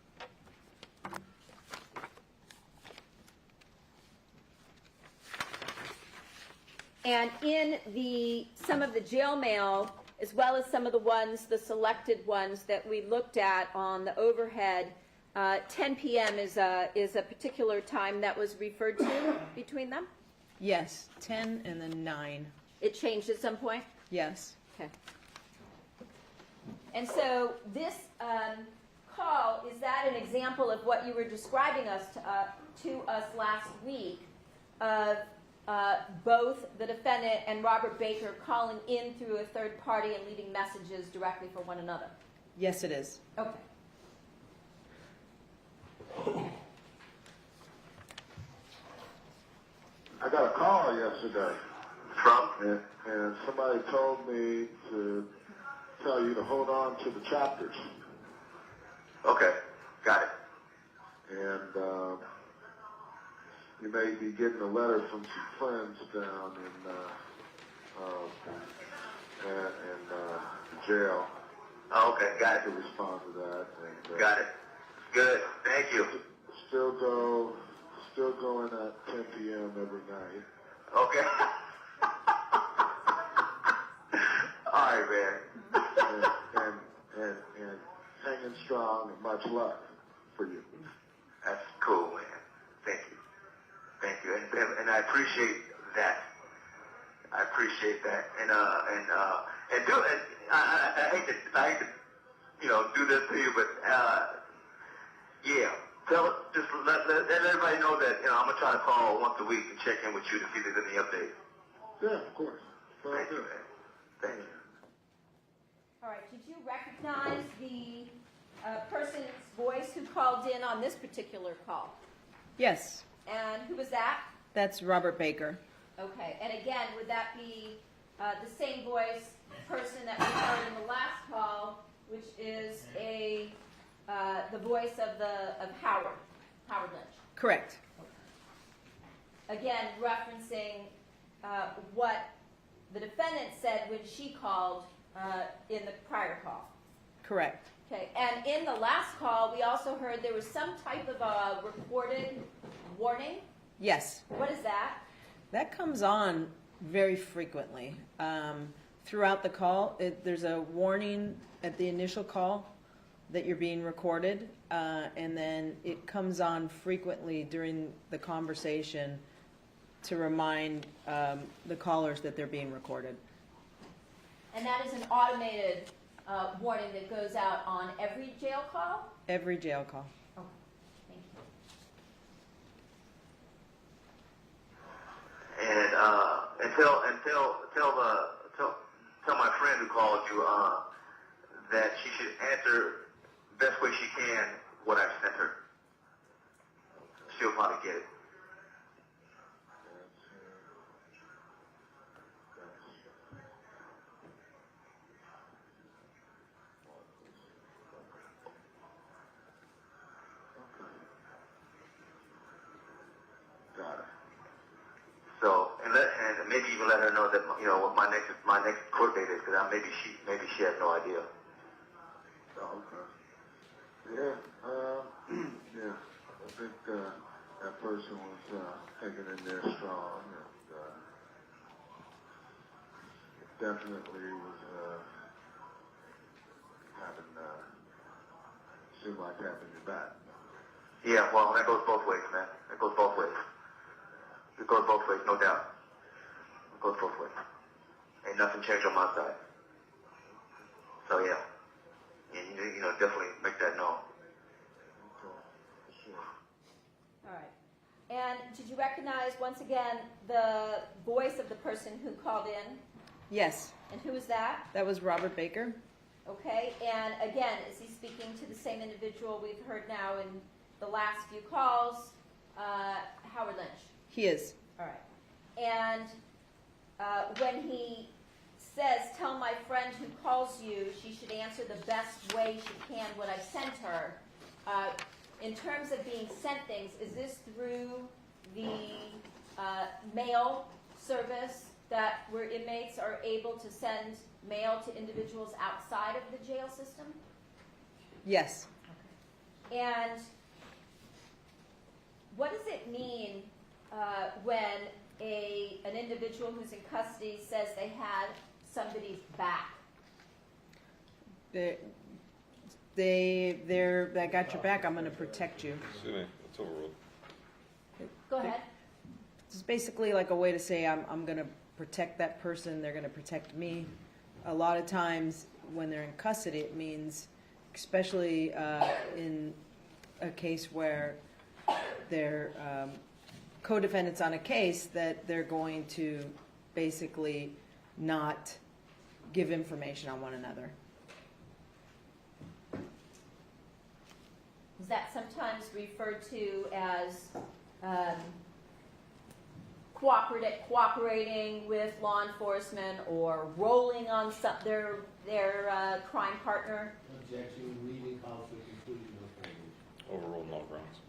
And in some of the jail mail, as well as some of the ones, the selected ones that we looked at on the overhead, 10 p.m. is a particular time that was referred to between them? Yes, 10 and then 9. It changed at some point? Yes. Okay. And so this call, is that an example of what you were describing to us last week of both the defendant and Robert Baker calling in through a third party and leaving messages directly for one another? Yes, it is. Okay. I got a call yesterday. From? And somebody told me to tell you to hold on to the chapters. Okay, got it. And you may be getting a letter from some friends down in jail. Oh, okay, got it. To respond to that. And, Got it. Good. Thank you. Still going at 10 p.m. every night. Okay. All right, man. And hanging strong and much luck for you. That's cool, man. Thank you. Thank you. And I appreciate that. I appreciate that. And I hate to do this to you, but yeah. Just let everybody know that I'm gonna try to call once a week and check in with you to see if there's any updates. Yeah, of course. Thank you, man. Thank you. All right. Did you recognize the person's voice who called in on this particular call? Yes. And who was that? That's Robert Baker. Okay, and again, would that be the same voice person that we heard in the last call, which is the voice of Howard Lynch? Correct. Again, referencing what the defendant said when she called in the prior call. Correct. Okay, and in the last call, we also heard there was some type of a recorded warning. Yes. What is that? That comes on very frequently. Throughout the call, there's a warning at the initial call that you're being recorded, and then it comes on frequently during the conversation to remind the callers that they're being recorded. And that is an automated warning that goes out on every jail call? Every jail call. Okay, thank you. And tell my friend who called you that she should answer best way she can what I sent her. She'll probably get it. So, and maybe even let her know that, you know, what my next court date is, because maybe she has no idea. Oh, okay. Yeah, yeah. I think that person was taken in there strong, and definitely was seemed like having your back. Yeah, well, that goes both ways, man. That goes both ways. It goes both ways, no doubt. It goes both ways. Ain't nothing changed on my side. So yeah, and you know, definitely make that known. Sure. All right. And did you recognize, once again, the voice of the person who called in? Yes. And who is that? That was Robert Baker. Okay. And again, is he speaking to the same individual we've heard now in the last few calls, Howard Lynch? He is. All right. And when he says, tell my friend who calls you, she should answer the best way she can what I sent her, in terms of being sent things, is this through the mail service that where inmates are able to send mail to individuals outside of the jail system? Yes. And what does it mean when an individual who's in custody says they had somebody's back? They got your back. I'm going to protect you. Excuse me, that's overruled. Go ahead. It's basically like a way to say I'm going to protect that person. They're going to protect me. A lot of times when they're in custody, it means, especially in a case where they're co-defendants on a case, that they're going to basically not give information on one another. Is that sometimes referred to as cooperating with law enforcement or rolling on their crime partner? Objection, reading conflict, including no findings. Overruled on all grounds.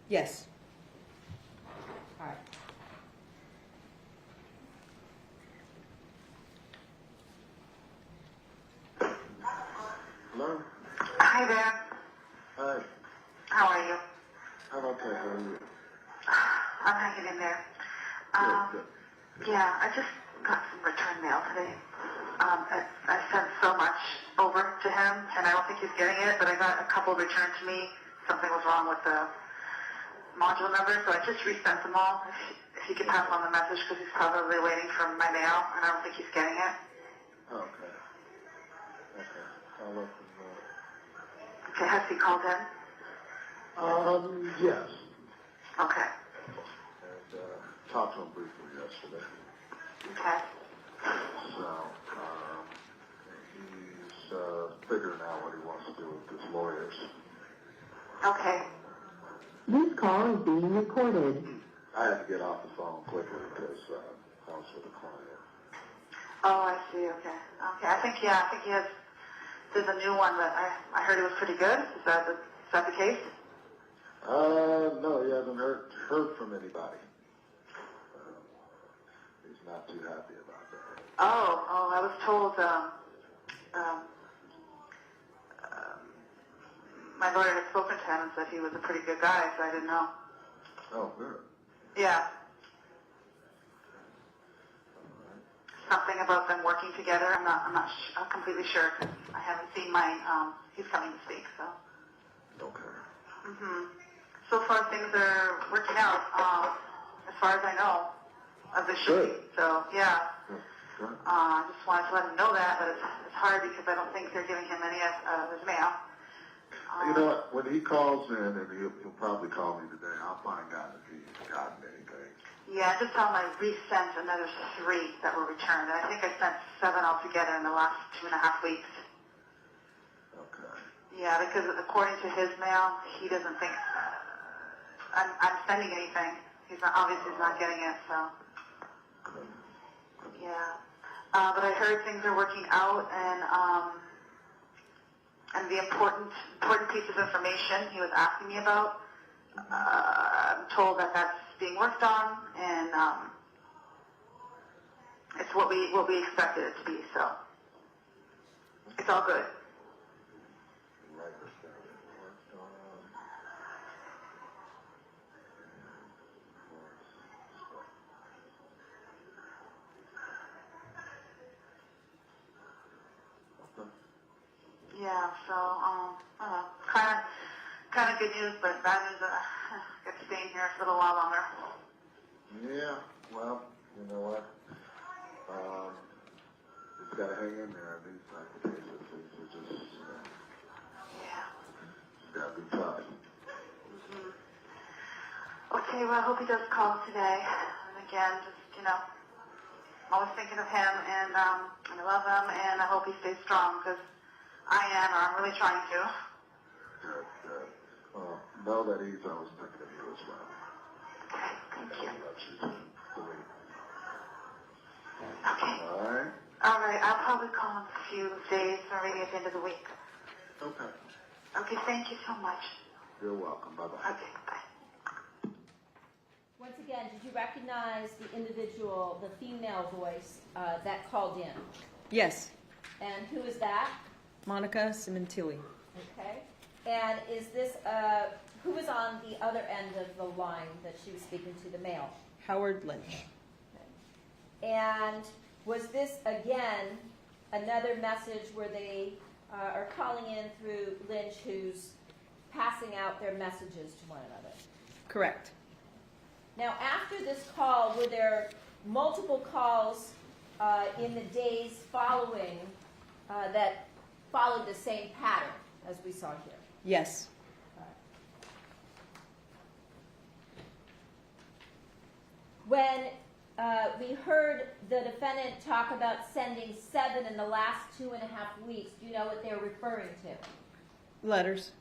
Yes. All right. Hello? Hi there. Hi. How are you? I'm okay. How are you? I'm hanging in there. Good. Yeah, I just got some return mail today. I sent so much over to him, and I don't think he's getting it, but I got a couple returned to me. Something was wrong with the module number, so I just resent them all. If he could pass on the message, because he's probably waiting for my mail, and I don't think he's getting it. Okay. I'll let them Okay, has he called in? know. Yes. Okay. And talked to him briefly yesterday. Okay. So, he's figuring out what he wants to do with his lawyers. Okay. This call is being recorded. I had to get off the phone quickly because I was with a client. Oh, I see. Okay. Okay. I think he has. There's a new one that I heard it was pretty good. Is that the case? No, he hasn't heard from anybody. He's not too happy about that. Oh, I was told my lawyer had spoken to him and said he was a pretty good guy, so I didn't know. Oh, good. Yeah. Something about them working together. I'm not completely sure. 'Cause I haven't seen mine. He's coming to speak, so. Okay. So far things are working out, as far as I know, officially. Good. So yeah. Good. I just wanted to let him know that, but it's hard because I don't think they're giving him any of his mail. You know what? When he calls in, and he'll probably call me today, I'll find out if he's gotten anything. Yeah, just tell him I resent another 3 that were returned. And I think I sent 7 altogether in the last 2.5 weeks. Okay. Yeah, because according to his mail, he doesn't think I'm sending anything. He's obviously not getting it, so. Yeah. But I heard things are working out, and the important piece of information he was asking me about, I'm told that that's being worked on, and it's what we expected it to be. So it's all good. Write this down. Worked on. Okay. Yeah. So kind of good news, but bad news. Got to stay in here for a little while longer. Yeah, well, you know what? You've got to hang in there. These type of cases, these are just, Yeah. it's got to be tough. Okay, well, I hope he does call today. And again, just, I'm always thinking of him, and I love him, and I hope he stays strong, because I am, or I'm really trying to. Good, good. Well, know that he's always thinking of you as well. Okay, thank you. He loves you too. Believe me. Okay. All right? All right, I'll probably call in a few days, or maybe at the end of the week. Okay. Okay, thank you so much. You're welcome. Bye-bye. Okay, bye. Once again, did you recognize the individual, the female voice that called in? Yes, And who is that? Monica Sementilli. Okay. And is this, who was on the other end of the line that she was speaking to, the male? Howard Lynch. And was this, again, another message where they are calling in through Lynch, who's passing out their messages to one another? Correct. Now, after this call, were there multiple calls in the days following that followed the same pattern as we saw here? Yes. When we heard the defendant talk about sending 7 in the last 2.5 weeks, do you know what they're referring to? Letters.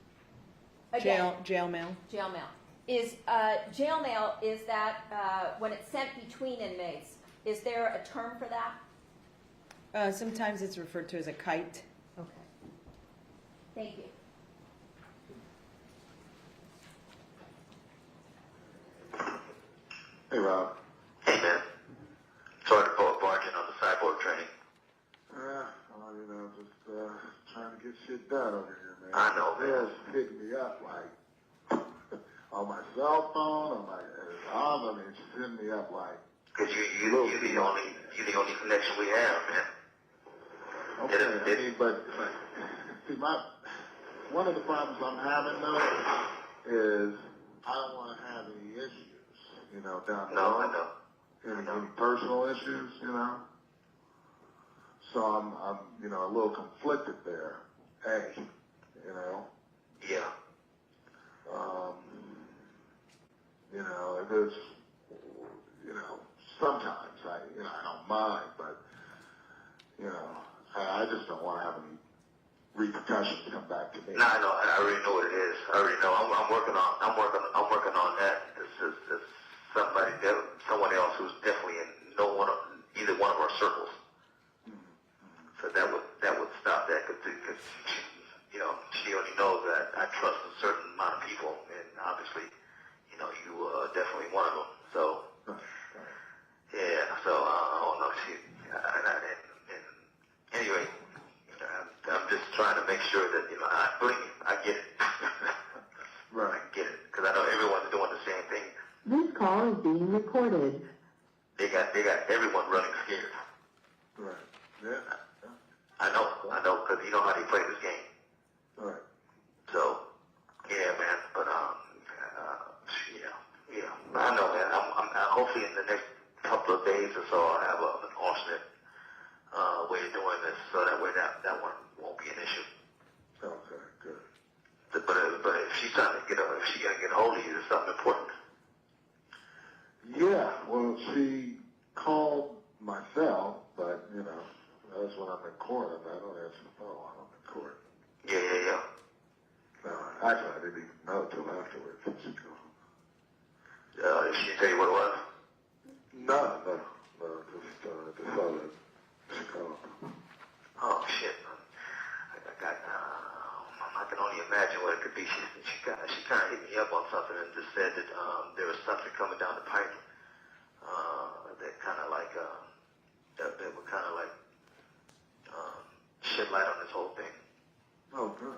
Again, Jail mail. jail mail. Is jail mail, is that when it's sent between inmates, is there a term for that? Sometimes it's referred to as a kite. Okay. Thank you. Hey, Rob. Hey, man. Sorry to barge in on the cyborg training. Well, just trying to get shit done over here, man. I know, man. They're hitting me up like on my cell phone, on my arm. I mean, she's hitting me up like. Cause you're the only connection we have, man. Okay, I mean, but see, one of the problems I'm having though is I don't want to have any issues, down the road. I know. Any personal issues, So I'm a little conflicted there. Hey, Yeah. It is, sometimes I don't mind, but, I just don't want to have any repercussions come back to me. No, I know. I already know what it is. is. I already know. I'm working on that. It's someone else who's definitely in either one of our circles. So that would stop that because you know, she already knows that I trust a certain amount of people, and obviously, you know, you are definitely one of them. So, yeah, so, I don't know, and anyway, I'm just trying to make sure that, you know, believe me, I get it. Right. I get it, because I know everyone's doing the same thing. This call is being recorded. They got everyone running scared. Right. Yeah. I know, because you know how they play this game. Right. So, yeah, man. But yeah. I know, man. I'm hopefully in the next couple of days or so, I'll have an alternate way of doing this, so that way that one won't be an issue. Okay. Good. But if she's trying to get a hold of you, there's something important. Yeah. Well, she called myself, but you know, that's when I'm in court, and I don't answer the phone when I'm in court. Yeah. Actually, I didn't even know till afterwards. She called. Did she tell you what it was? No, just saw that she called. Oh shit! I can only imagine what it could be. She kind of hit me up on something and just said that there was something coming down the pipe that kind of like that would kind of like shed light on this whole thing. Oh, good.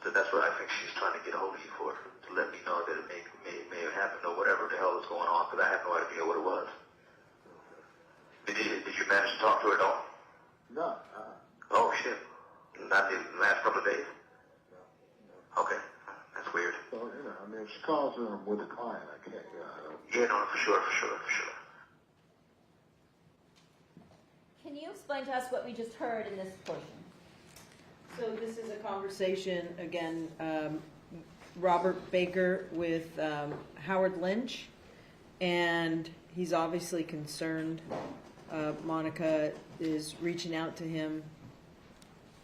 So that's what I think she's trying to get a hold of you for, to let me know that it may have happened or whatever the hell is going on, because I have no idea what it was. Did you manage to talk to her at all? No. Oh shit! Not in the last couple of days. No. Okay, that's weird. So you know, I mean, if she calls when I'm with a client, I can't. I don't. Yeah, no, for sure. Can you explain to us what we just heard in this portion? So this is a conversation, again, Robert Baker with Howard Lynch, and he's obviously concerned. Monica is reaching out to him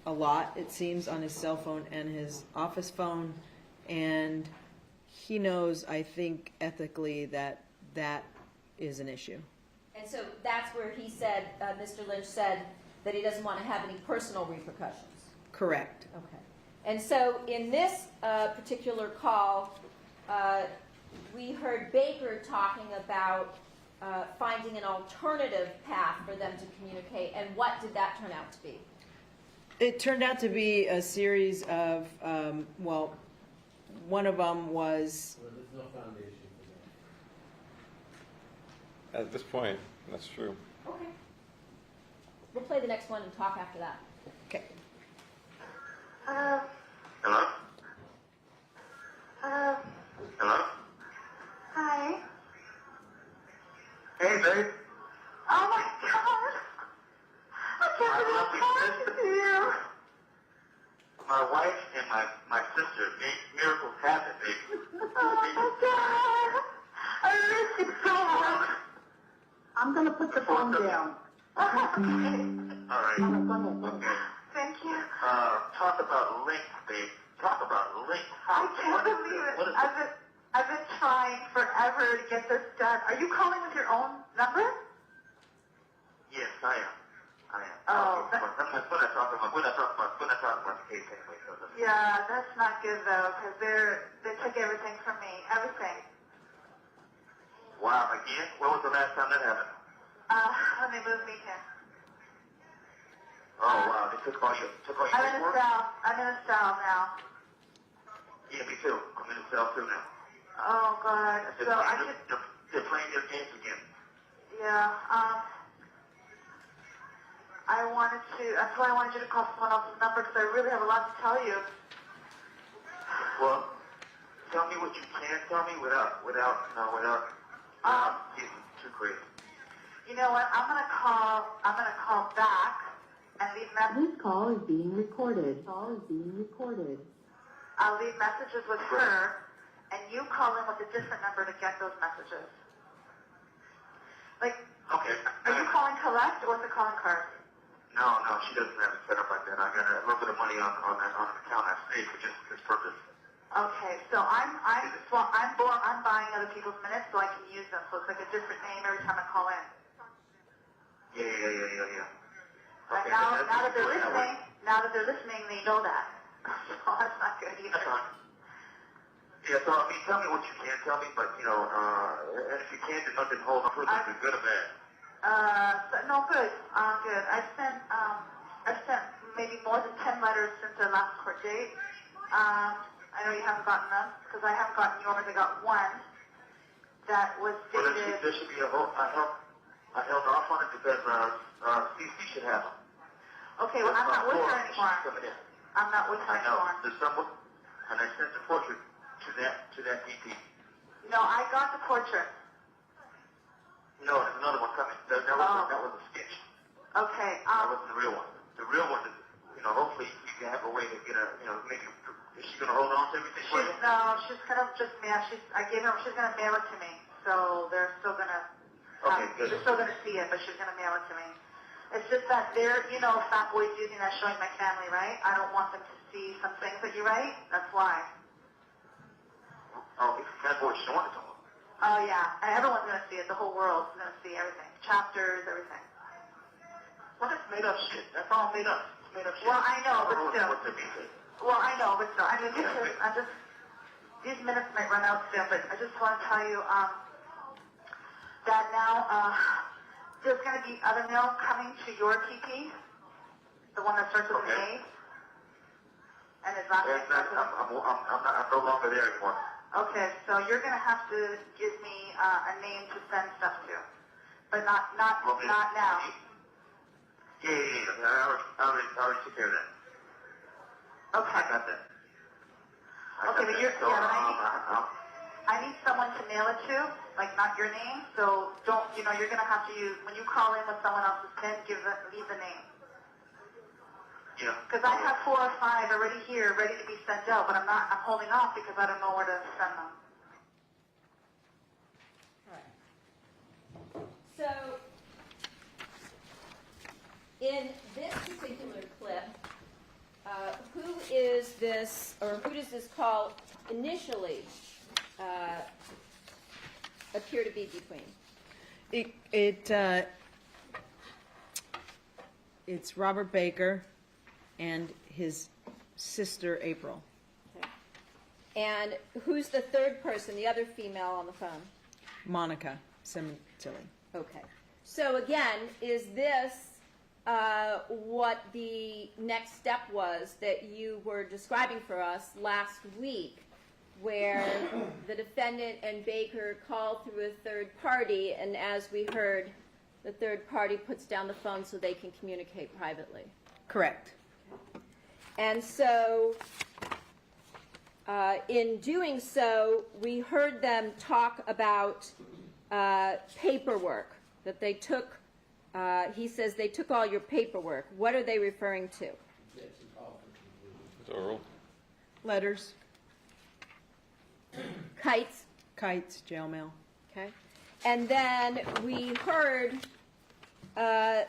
a lot, it seems, on his cell phone and his office phone, and he knows, I think, ethically that that is an issue. And so that's where he said, Mr. Lynch said, that he doesn't want to have any personal repercussions. Correct. Okay. And so in this particular call, we heard Baker talking about finding an alternative path for them to communicate. And what did that turn out to be? It turned out to be a series of, well, one of them was... Well, there's no foundation for that. At this point, that's true. Okay. We'll play the next one and talk after that. Okay. Hello? Hello? Hi. Hey, babe. Oh my God. I can't believe I'm talking to you. My wife and my sister made miracles happen, babe. Oh my God. I miss you so much. I'm going to put the phone down. All right. Okay. Thank you. Talk about links, babe. Talk about links. I can't believe it. I've been trying forever to get this done. Are you calling with your own number? Yes, I am. Oh, We're not talking about the case anyway. So yeah, that's not good though, because they took everything from me. Everything. Wow, again? When was the last time that happened? When they moved me here. Oh, wow. They took all your I'm in a paperwork? cell. I'm in a cell now. Yeah, me too. I'm in a cell too now. Oh God. So I could. They're playing their games again. Yeah. That's why I wanted you to call someone else's number, because I really have a lot to tell you. Well, tell me what you can tell me without getting too crazy. You know what? I'm gonna call back and leave messages. This call is being recorded. Call is being recorded. I'll leave messages with her, and you call in with a different number to get those messages. Like, Okay. are you calling collect or with a calling card? No, she doesn't have it set up like that. I got a little bit of money on an account I saved for just this purpose. Okay, so I'm buying other people's minutes so I can use them. So it's like a different name every time I call in. Yeah. But Okay, now that they're that way. listening, they know that. So that's not good either. That's fine. Yeah, so, I mean, tell me what you can tell me, but, and if you can't, there's nothing holding on for it, good or bad. No, good. Good. I've sent maybe more than 10 letters since the last court date. I know you haven't gotten them, because I haven't gotten yours. I got one that was Well, dated... there should be a vote. I held off on it because CC should have them. Okay, well, I'm not with her anymore. Coming in. I'm not with her I know. anymore. There's someone, and I sent the portrait to that PP. No, I got the portrait. No, there's another one coming. That was a sketch. Okay, That wasn't the real one. The real one is, hopefully you can have a way to get maybe, is she going to hold on to everything for you? she's gonna just mail. She's gonna mail it to me. So they're still gonna. Okay, good. They're still gonna see it, but she's gonna mail it to me. It's just that they're, fat boys using that showing my family, right? I don't want them to see some things that you write. That's why. Oh, it's fat boy showing it to them. Oh yeah, and everyone's gonna see it. The whole world's gonna see everything. Chapters, everything. Well, that's made up shit. That's all made up. It's made up shit. Well, I know, but don't still. What to be said. Well, I know, but still. I mean, these minutes might run out soon, but I just want to tell you that now there's going to be other mail coming to your PP, the one that starts with an A, and his last name starts with I'm no longer there anymore. Okay, so you're going to have to give me a name to send stuff to, but not now. Yeah. I already took care of that. Okay. I got that. Okay, but I need someone to mail it to, like not your name. So don't, you're gonna have to use when you call in with someone else's PIN, leave the name. Yeah. Because I have 4 or 5 already here, ready to be sent out, but I'm holding off because I don't know where to send them. So, in this particular clip, who is this, or who does this call initially appear to be between? It's Robert Baker and his sister April. Okay. And who's the third person, the other female on the phone? Monica Sementilli. Okay. So again, is this what the next step was that you were describing for us last week, where the defendant and Baker called through a third party, and as we heard, the third party puts down the phone so they can communicate privately? Correct. And so, in doing so, we heard them talk about paperwork, that they took, he says they took all your paperwork. What are they referring to? It's oral. Letters, Kites. kites, jail mail. Okay. And then we heard the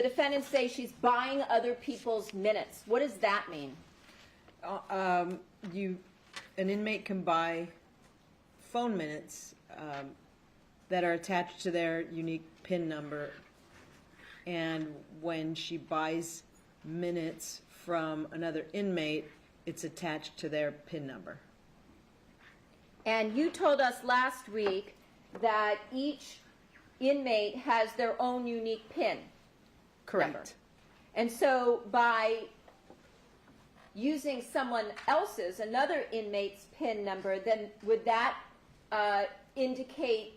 defendant say she's buying other people's minutes. What does that mean? An inmate can buy phone minutes that are attached to their unique PIN number, and when she buys minutes from another inmate, it's attached to their PIN number. And you told us last week that each inmate has their own unique PIN. Correct. Number. And so by using someone else's, another inmate's PIN number, then would that indicate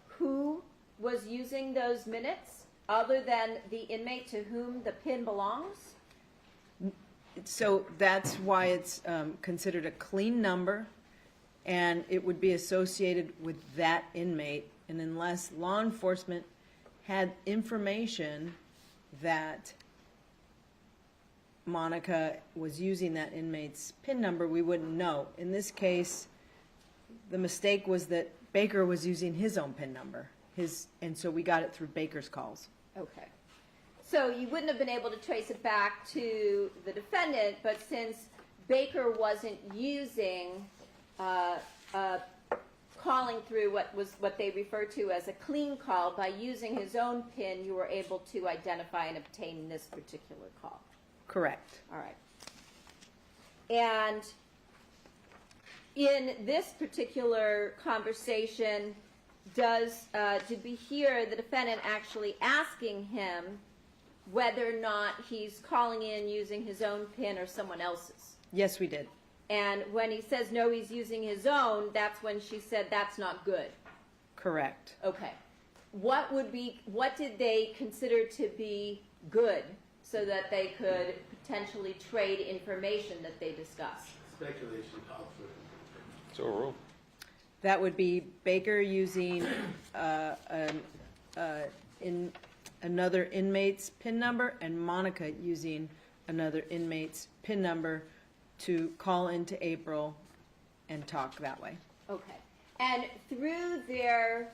who was using those minutes other than the inmate to whom the PIN belongs? So that's why it's considered a clean number, and it would be associated with that inmate, and unless law enforcement had information that Monica was using that inmate's PIN number, we wouldn't know. In this case, the mistake was that Baker was using his own PIN number, and so we got it through Baker's calls. Okay. So you wouldn't have been able to trace it back to the defendant, but since Baker wasn't using calling through what they refer to as a clean call. By using his own PIN, you were able to identify and obtain this particular call. Correct. All right. And in this particular conversation, did we hear the defendant actually asking him whether or not he's calling in using his own PIN or someone else's? Yes, we did. And when he says no, he's using his own, that's when she said that's not good. Correct. Okay. What did they consider to be good so that they could potentially trade information that they discussed? Speculation called for. So rule. That would be Baker using another inmate's PIN number and Monica using another inmate's PIN number to call into April and talk that way. Okay. And through their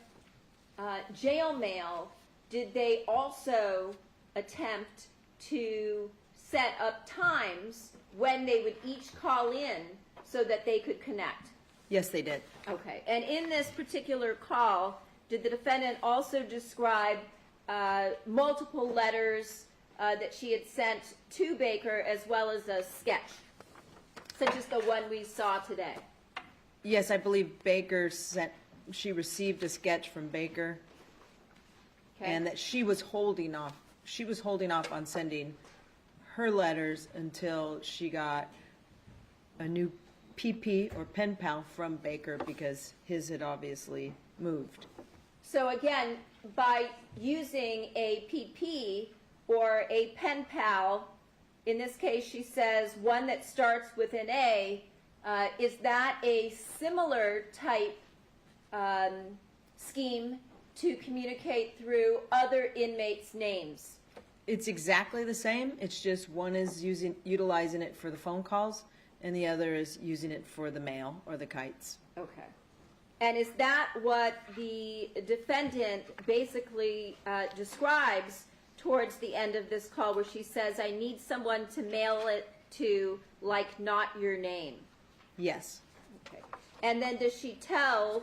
jail mail, did they also attempt to set up times when they would each call in so that they could connect? Yes, they did. Okay. And in this particular call, did the defendant also describe multiple letters that she had sent to Baker as well as a sketch, such as the one we saw today? Yes, I believe she received a sketch from Baker, Okay. and that she was holding off on sending her letters until she got a new PP or pen pal from Baker because his had obviously moved. So again, by using a PP or a pen pal, in this case she says one that starts with an A, is that a similar type scheme to communicate through other inmates' names? It's exactly the same. It's just one is utilizing it for the phone calls, and the other is using it for the mail or the kites. Okay. And is that what the defendant basically describes towards the end of this call, where she says, I need someone to mail it to, like, not your name? Yes. Okay. And then does she tell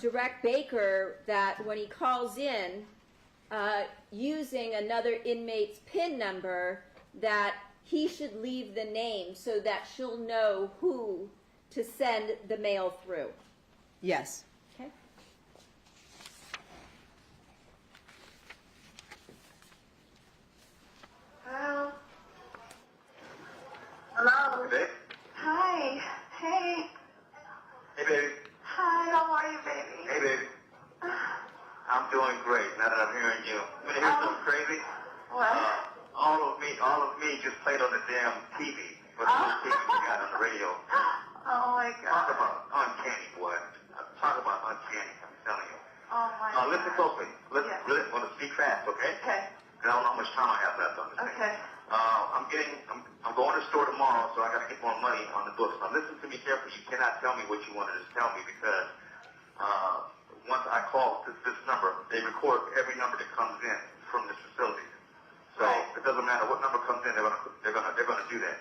direct Baker that when he calls in using another inmate's PIN number, that he should leave the name so that she'll know who to send the mail through? Yes. Okay. Hello. Hello? Hey, babe. Hi. Hey. Hey, baby. Hi, how are you, baby? Hey, baby. I'm doing great now that I'm hearing you. You want to hear something crazy? What? All of me just played on the damn TV. But the TV we got on the radio. Oh, my Talk God. about uncanny, boy. Talk about uncanny, I'm telling you. Oh, my God. Listen closely. Listen, Yes. really, want to speak fast, okay? Okay. 'Cause I don't know how much time I have left on this thing. Okay. I'm going to the store tomorrow, so I got to get more money on the books. Now listen to me carefully. You cannot tell me what you wanted to tell me because once I call this number, they record every number that comes in from this facility. So it doesn't matter what number comes in, they're gonna do that.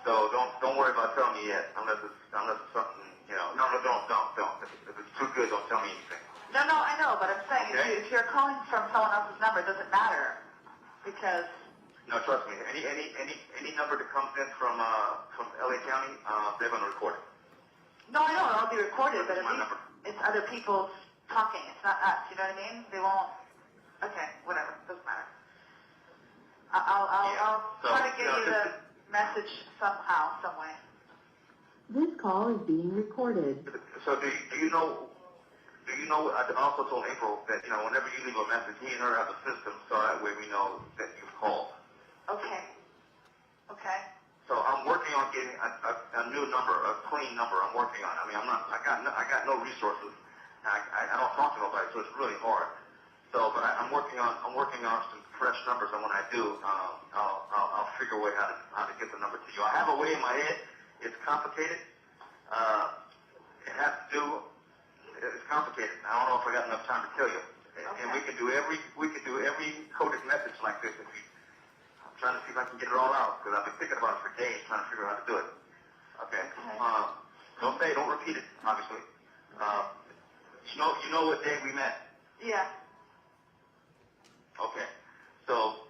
So don't worry about telling me yet, unless it's something, you know. No, don't. If it's too good, don't tell me anything. No, I know, but I'm saying Okay. if you're calling from someone else's number, it doesn't matter because. No, trust me. Any number that comes in from LA County, they're gonna record it. No, I know it'll all be recorded, but That's my number. it's other people talking. It's not us. You know what I mean? They won't. Okay, whatever. Doesn't matter. I'll So, try to get you the this- message somehow, some way. This call is being recorded. So do you know? I also told April that whenever you leave a message, he and her have a system, so that way we know that you've called. Okay. So I'm working on getting a new number, a clean number. I'm working on. I mean, I got no resources. I don't talk to nobody, so it's really hard. So, but I'm working on some fresh numbers, and when I do, I'll figure a way how to get the number to you. I have a way in my head. It's complicated. It has to do. It's complicated. I don't know if I got enough time to tell you. Okay. And we can do every coded message like this. I'm trying to see if I can get it all out because I've been thinking about it for days, trying to figure out how to do it. Don't repeat it, obviously. You know what day we met? Yeah. Okay. So,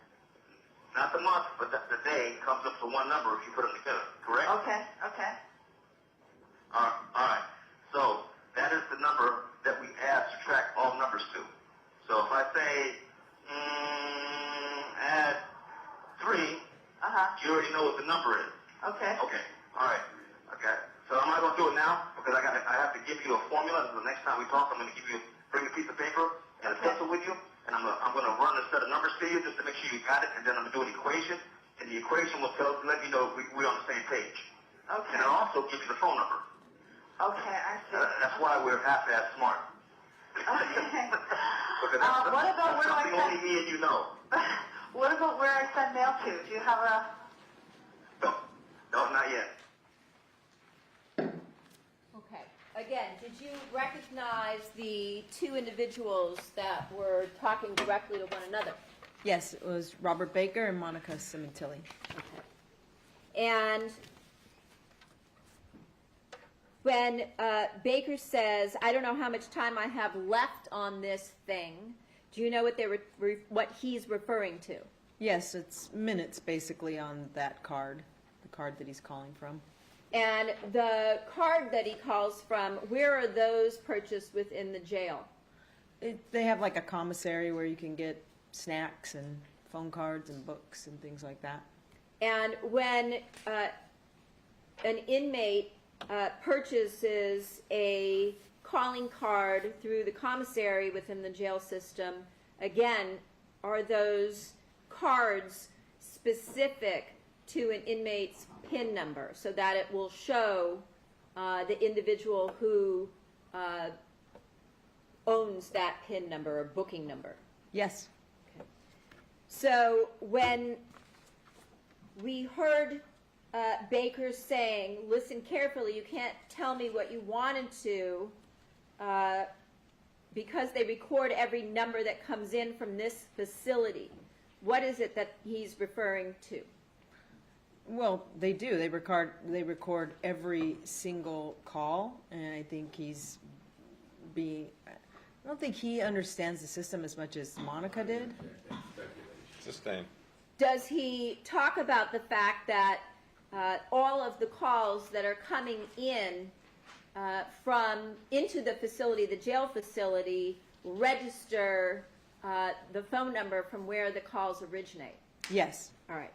not the month, but the day comes up to one number if you put them together, correct? Okay. Okay. All right. So, that is the number that we add, subtract all numbers to. So, if I say, add 3, you already know what the number is. Okay. Okay. All right. Okay. So I'm not going to do it now because I have to give you a formula. The next time we talk, I'm going to bring a piece of paper and a pencil with you, and I'm going to run a set of numbers to you just to make sure you got it, and then I'm going to do an equation, and the equation will let me know we're on the same page. Okay. And I'll also give you the phone number. Okay, I see. That's why we're half-ass smart. Okay. Because that's What about where something I only me and you know. What about where I send mail to? Do you have a... No, not yet. Okay. Again, did you recognize the two individuals that were talking directly to one another? Yes, it was Robert Baker and Monica Sementilli. Okay. And when Baker says, "I don't know how much time I have left on this thing," do you know what he's referring to? Yes, it's minutes basically on that card, the card that he's calling from. And the card that he calls from, where are those purchased within the jail? They have like a commissary where you can get snacks and phone cards and books and things like that. And when an inmate purchases a calling card through the commissary within the jail system, again, are those cards specific to an inmate's PIN number so that it will show the individual who owns that PIN number or booking number? Yes. Okay. So when we heard Baker saying, "Listen carefully, you can't tell me what you wanted to because they record every number that comes in from this facility," what is it that he's referring to? Well, they do. They record every single call, and I think I don't think he understands the system as much as Monica did. Sustained. Does he talk about the fact that all of the calls that are coming in into the facility, the jail facility, register the phone number from where the calls originate? Yes. All right.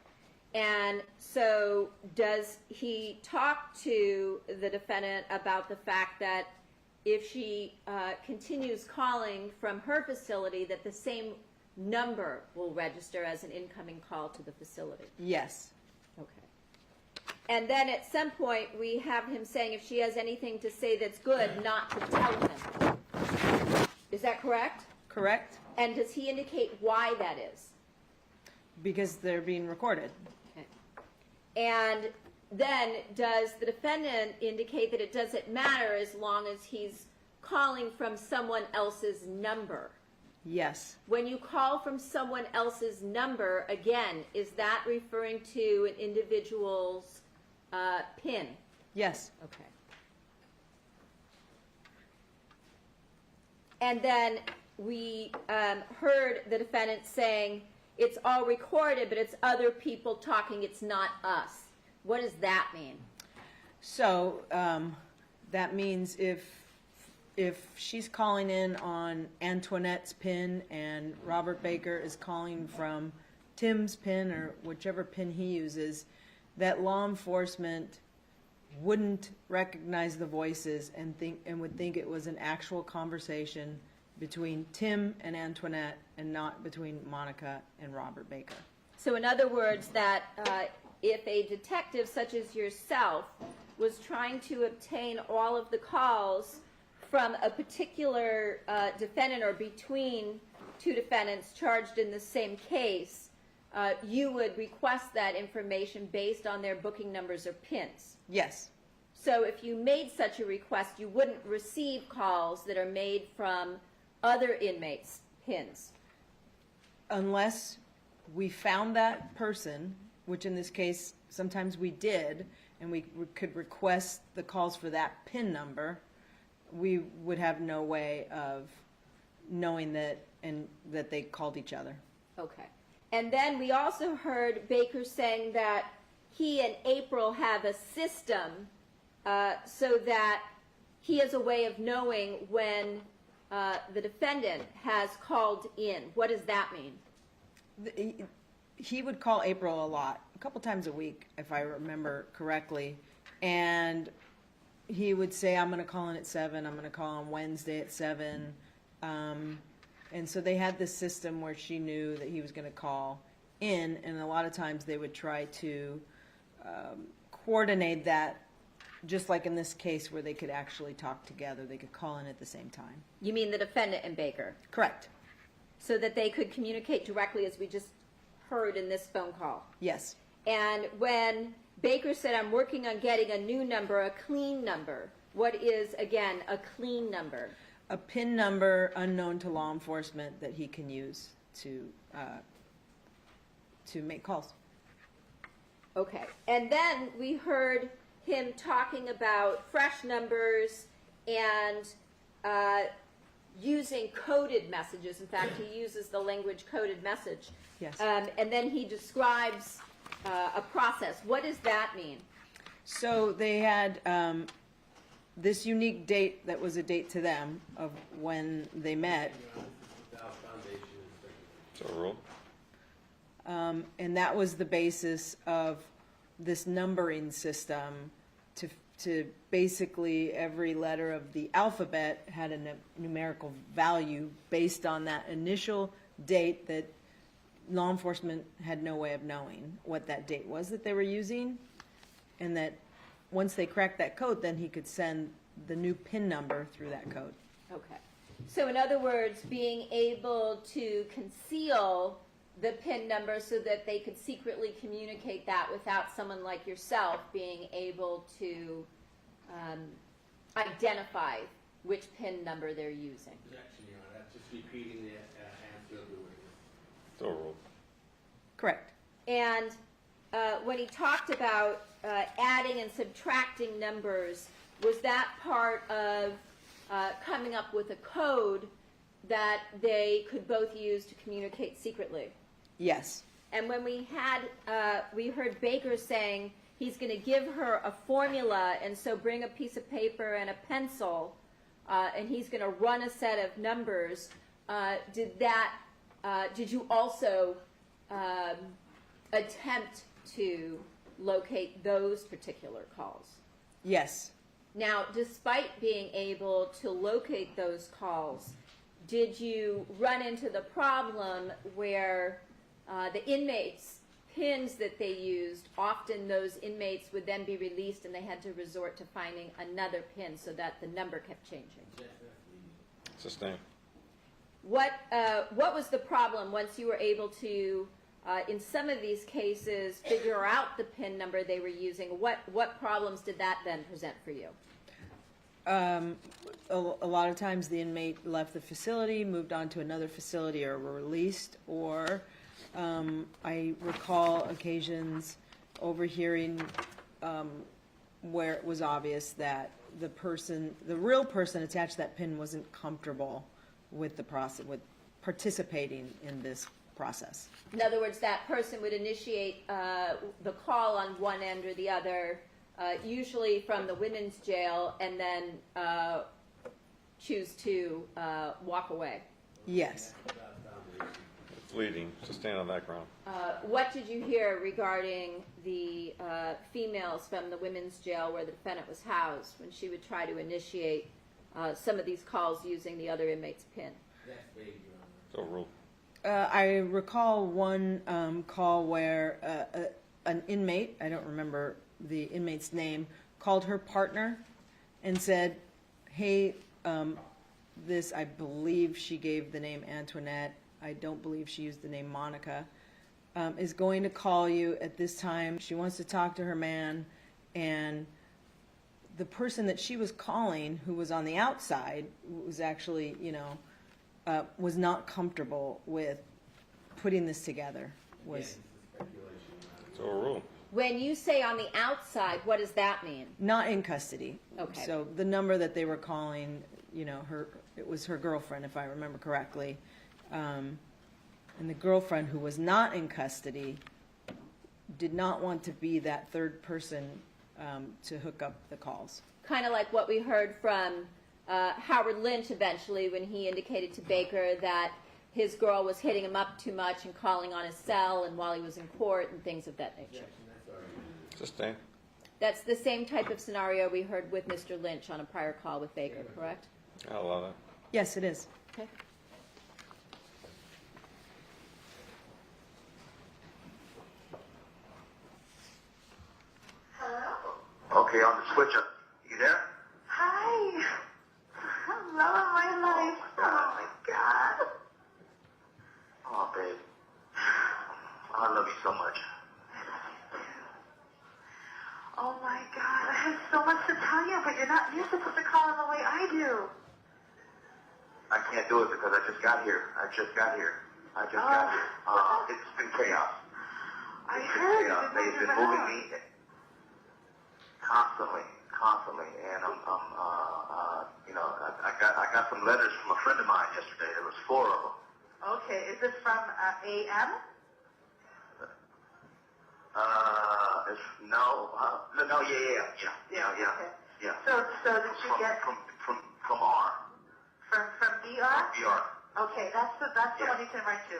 And so does he talk to the defendant about the fact that if she continues calling from her facility, that the same number will register as an incoming call to the facility? Yes. Okay. And then at some point we have him saying if she has anything to say that's good, not to tell him. Is that correct? Correct. And does he indicate why that is? Because they're being recorded. Okay. And then does the defendant indicate that it doesn't matter as long as he's calling from someone else's number? Yes. When you call from someone else's number, again, is that referring to an individual's PIN? Yes. Okay. And then we heard the defendant saying, it's all recorded, but it's other people talking, it's not us. What does that mean? So that means if she's calling in on Antoinette's PIN and Robert Baker is calling from Tim's PIN or whichever PIN he uses, that law enforcement wouldn't recognize the voices and would think it was an actual conversation between Tim and Antoinette and not between Monica and Robert Baker. So in other words, that if a detective such as yourself was trying to obtain all of the calls from a particular defendant or between two defendants charged in the same case, you would request that information based on their booking numbers or PINs. Yes. So if you made such a request, you wouldn't receive calls that are made from other inmates' PINs. Unless we found that person, which in this case sometimes we did, and we could request the calls for that PIN number, we would have no way of knowing that and that they called each other. Okay. And then we also heard Baker saying that he and April have a system so that he has a way of knowing when the defendant has called in. What does that mean? He would call April a lot, a couple times a week, if I remember correctly, and he would say, I'm going to call in at 7, I'm going to call on Wednesday at 7, and so they had this system where she knew that he was going to call in, and a lot of times they would try to coordinate that, just like in this case where they could actually talk together. They could call in at the same time. You mean the defendant and Baker? Correct. So that they could communicate directly, as we just heard in this phone call. Yes. And when Baker said, I'm working on getting a new number, a clean number, what is, again, a clean number? A PIN number unknown to law enforcement that he can use to make calls. Okay. And then we heard him talking about fresh numbers and using coded messages. In fact, he uses the language coded message. Yes. And then he describes a process. What does that mean? So they had this unique date that was a date to them of when they met. So rule. And that was the basis of this numbering system to basically every letter of the alphabet had a numerical value based on that initial date that law enforcement had no way of knowing what that date was that they were using, and that once they cracked that code, then he could send the new PIN number through that code. Okay. So in other words, being able to conceal the PIN number so that they could secretly communicate that without someone like yourself being able to identify which PIN number they're using. Objection, Your Honor. That's just repeating the answer of the witness. So rule. Correct. And when he talked about adding and subtracting numbers, was that part of coming up with a code that they could both use to communicate secretly? Yes. And when we heard Baker saying he's going to give her a formula, and so bring a piece of paper and a pencil, and he's going to run a set of numbers. Did you also attempt to locate those particular calls? Yes. Now, despite being able to locate those calls, did you run into the problem where the inmates' PINs that they used, often those inmates would then be released and they had to resort to finding another PIN so that the number kept changing? Sustain. What was the problem once you were able to, in some of these cases, figure out the PIN number they were using? What problems did that then present for you? A lot of times the inmate left the facility, moved on to another facility, or were released, or I recall occasions overhearing where it was obvious that the real person attached to that PIN wasn't comfortable with the process, with participating in this process. In other words, that person would initiate the call on one end or the other, usually from the women's jail, and then choose to walk away. Yes. Leading. Sustain on that ground. What did you hear regarding the females from the women's jail where the defendant was housed when she would try to initiate some of these calls using the other inmate's PIN? So rule. I recall one call where an inmate, I don't remember the inmate's name, called her partner and said, hey, this, I believe she gave the name Antoinette, I don't believe she used the name Monica, is going to call you at this time. She wants to talk to her man, and the person that she was calling, who was on the outside, was actually, was not comfortable with putting this together. So rule. When you say on the outside, what does that mean? Not in custody. Okay. So the number that they were calling, you know, it was her girlfriend, if I remember correctly. And the girlfriend, who was not in custody, did not want to be that third person to hook up the calls. Kind of like what we heard from Howard Lynch eventually when he indicated to Baker that his girl was hitting him up too much and calling on his cell and while he was in court and things of that nature. Sustained. That's the same type of scenario we heard with Mr. Lynch on a prior call with Baker, correct? I love that. Yes, it is. Okay. Okay, on the switch up. You there? Hi. Love of my life. Oh my God. Oh, babe. I love you so much. Oh my God. I have so much to tell you, but you're supposed to call him the way I do. I can't do it because I just got here. It's been chaos. I It's been heard chaos. you've They've been been moving moving around. me constantly, and I got some letters from a friend of mine yesterday. There was 4 of them. Okay, is this from AM? Yeah. So did you get from R? from BR? BR. Okay, that's the one you can write to.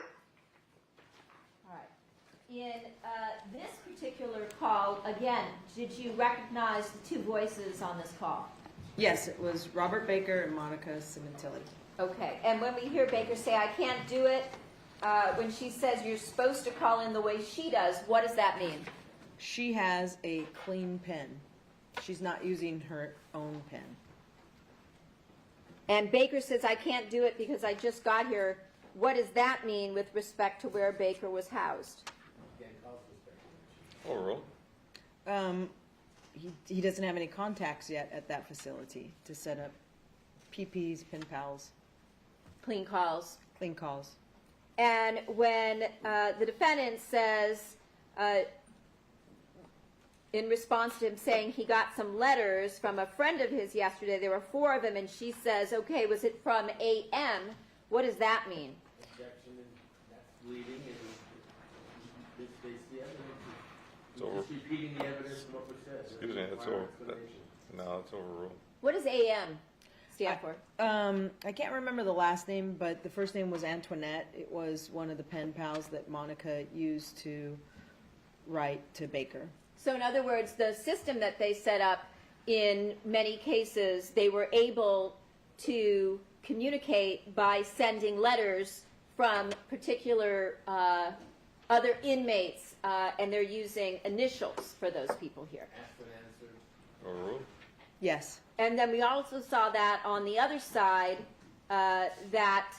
All right. In this particular call, again, did you recognize the two voices on this call? Yes, it was Robert Baker and Monica Sementilli. Okay. And when we hear Baker say, I can't do it, when she says you're supposed to call in the way she does, what does that mean? She has a clean pen. She's not using her own pen. And Baker says, I can't do it because I just got here. What does that mean with respect to where Baker was housed? Overruled. He doesn't have any contacts yet at that facility to set up PPs, pen pals, Clean calls. clean calls. And when the defendant says, in response to him saying he got some letters from a friend of his yesterday, there were 4 of them, and she says, okay, was it from AM? What does that mean? Objection, and that's leading, and this states the evidence. It's over. Just repeating the evidence from what was said. Excuse me, it's over. No, it's overruled. What does AM stand for? I can't remember the last name, but the first name was Antoinette. It was one of the pen pals that Monica used to write to Baker. So in other words, the system that they set up, in many cases, they were able to communicate by sending letters from particular other inmates, and they're using initials for those people here. Asked and answered. Overruled. Yes. And then we also saw that on the other side, that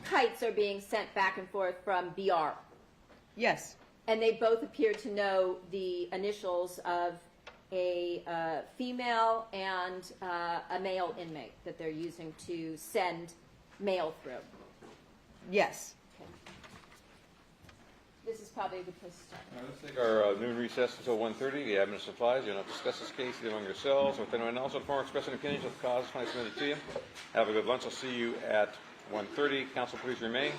kites are being sent back and forth from BR. Yes. And they both appear to know the initials of a female and a male inmate that they're using to send mail through. Yes. Okay. This is probably a good place to start. All right, let's take our noon recess until 1:30. The admin supplies. You'll not discuss this case either among yourselves or with anyone else. On the form expressing opinions of the cause when I submit it to you. Have a good lunch. I'll see you at 1:30. Council, please remain.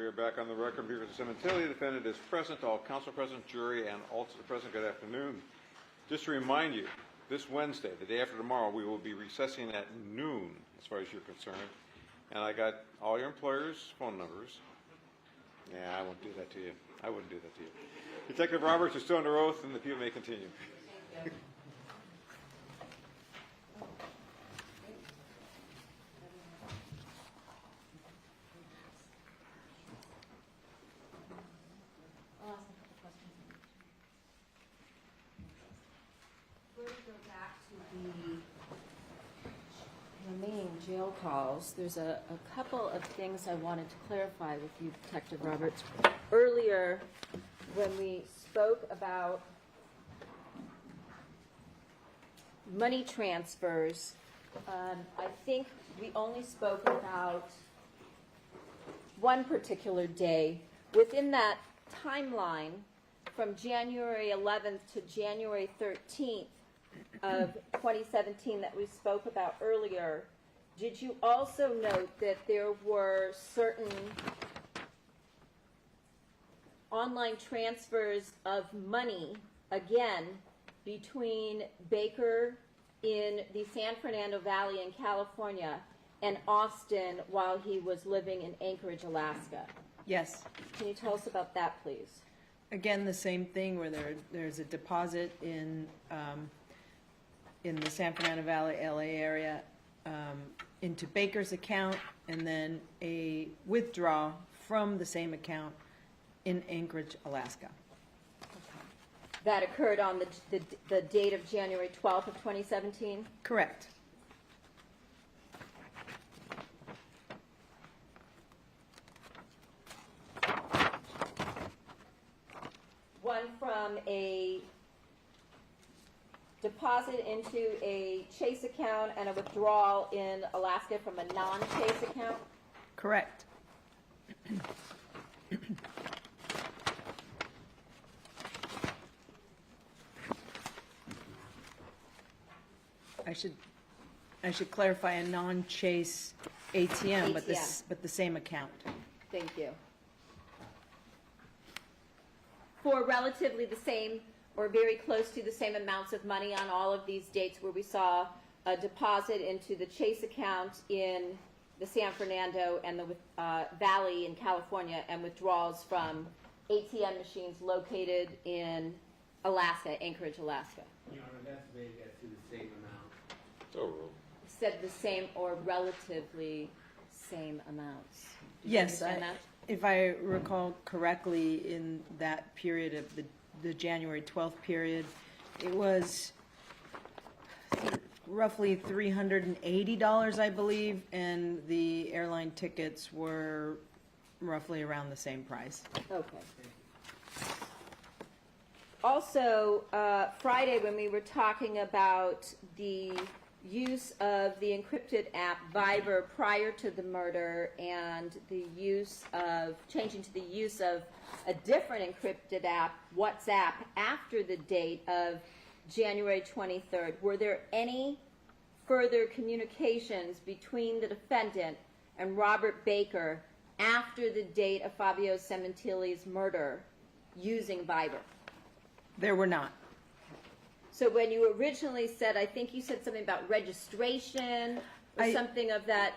are back on the record. Fabio Sementilli, defendant, is present. All counsel present, jury, and alternate present. Good afternoon. Just to remind you, this Wednesday, the day after tomorrow, we will be recessing at noon, as far as you're concerned. And I got all your employers' phone numbers. Yeah, I won't do that to you. I wouldn't do that to you. Detective Roberts is still under oath, and the appeal may continue. Thank you. I'll ask a couple questions. Before we go back to the remaining jail calls, there's a couple of things I wanted to clarify with you, Detective Roberts. Earlier, when we spoke about money transfers, I think we only spoke about one particular day. Within that timeline, from January 11th to January 13th of 2017 that we spoke about earlier, did you also note that there were certain online transfers of money, again, between Baker in the San Fernando Valley in California and Austin while he was living in Anchorage, Alaska? Yes. Can you tell us about that, please? Again, the same thing where there's a deposit in the San Fernando Valley, LA area, into Baker's account, and then a withdrawal from the same account in Anchorage, Alaska. That occurred on the date of January 12th of 2017? Correct. One from a deposit into a Chase account and a withdrawal in Alaska from a non-Chase account? Correct. I should clarify a non-Chase ATM, but the same account. Thank you. For relatively the same or very close to the same amounts of money on all of these dates where we saw a deposit into the Chase account in the San Fernando and the Valley in California, and withdrawals from ATM machines located in Alaska, Anchorage, Alaska. Your Honor, that's made that to the same amount. Said the same or relatively same amounts. Did you Yes, understand that? if I recall correctly, in that period of the January 12th period, it was roughly $380, I believe, and the airline tickets were roughly around the same price. Okay. Also, Friday, when we were talking about the use of the encrypted app Viber prior to the murder and the use of changing to the use of a different encrypted app, WhatsApp, after the date of January 23rd, were there any further communications between the defendant and Robert Baker after the date of Fabio Sementilli's murder using Viber? There were not. So when you originally said, I think you said something about registration or something of that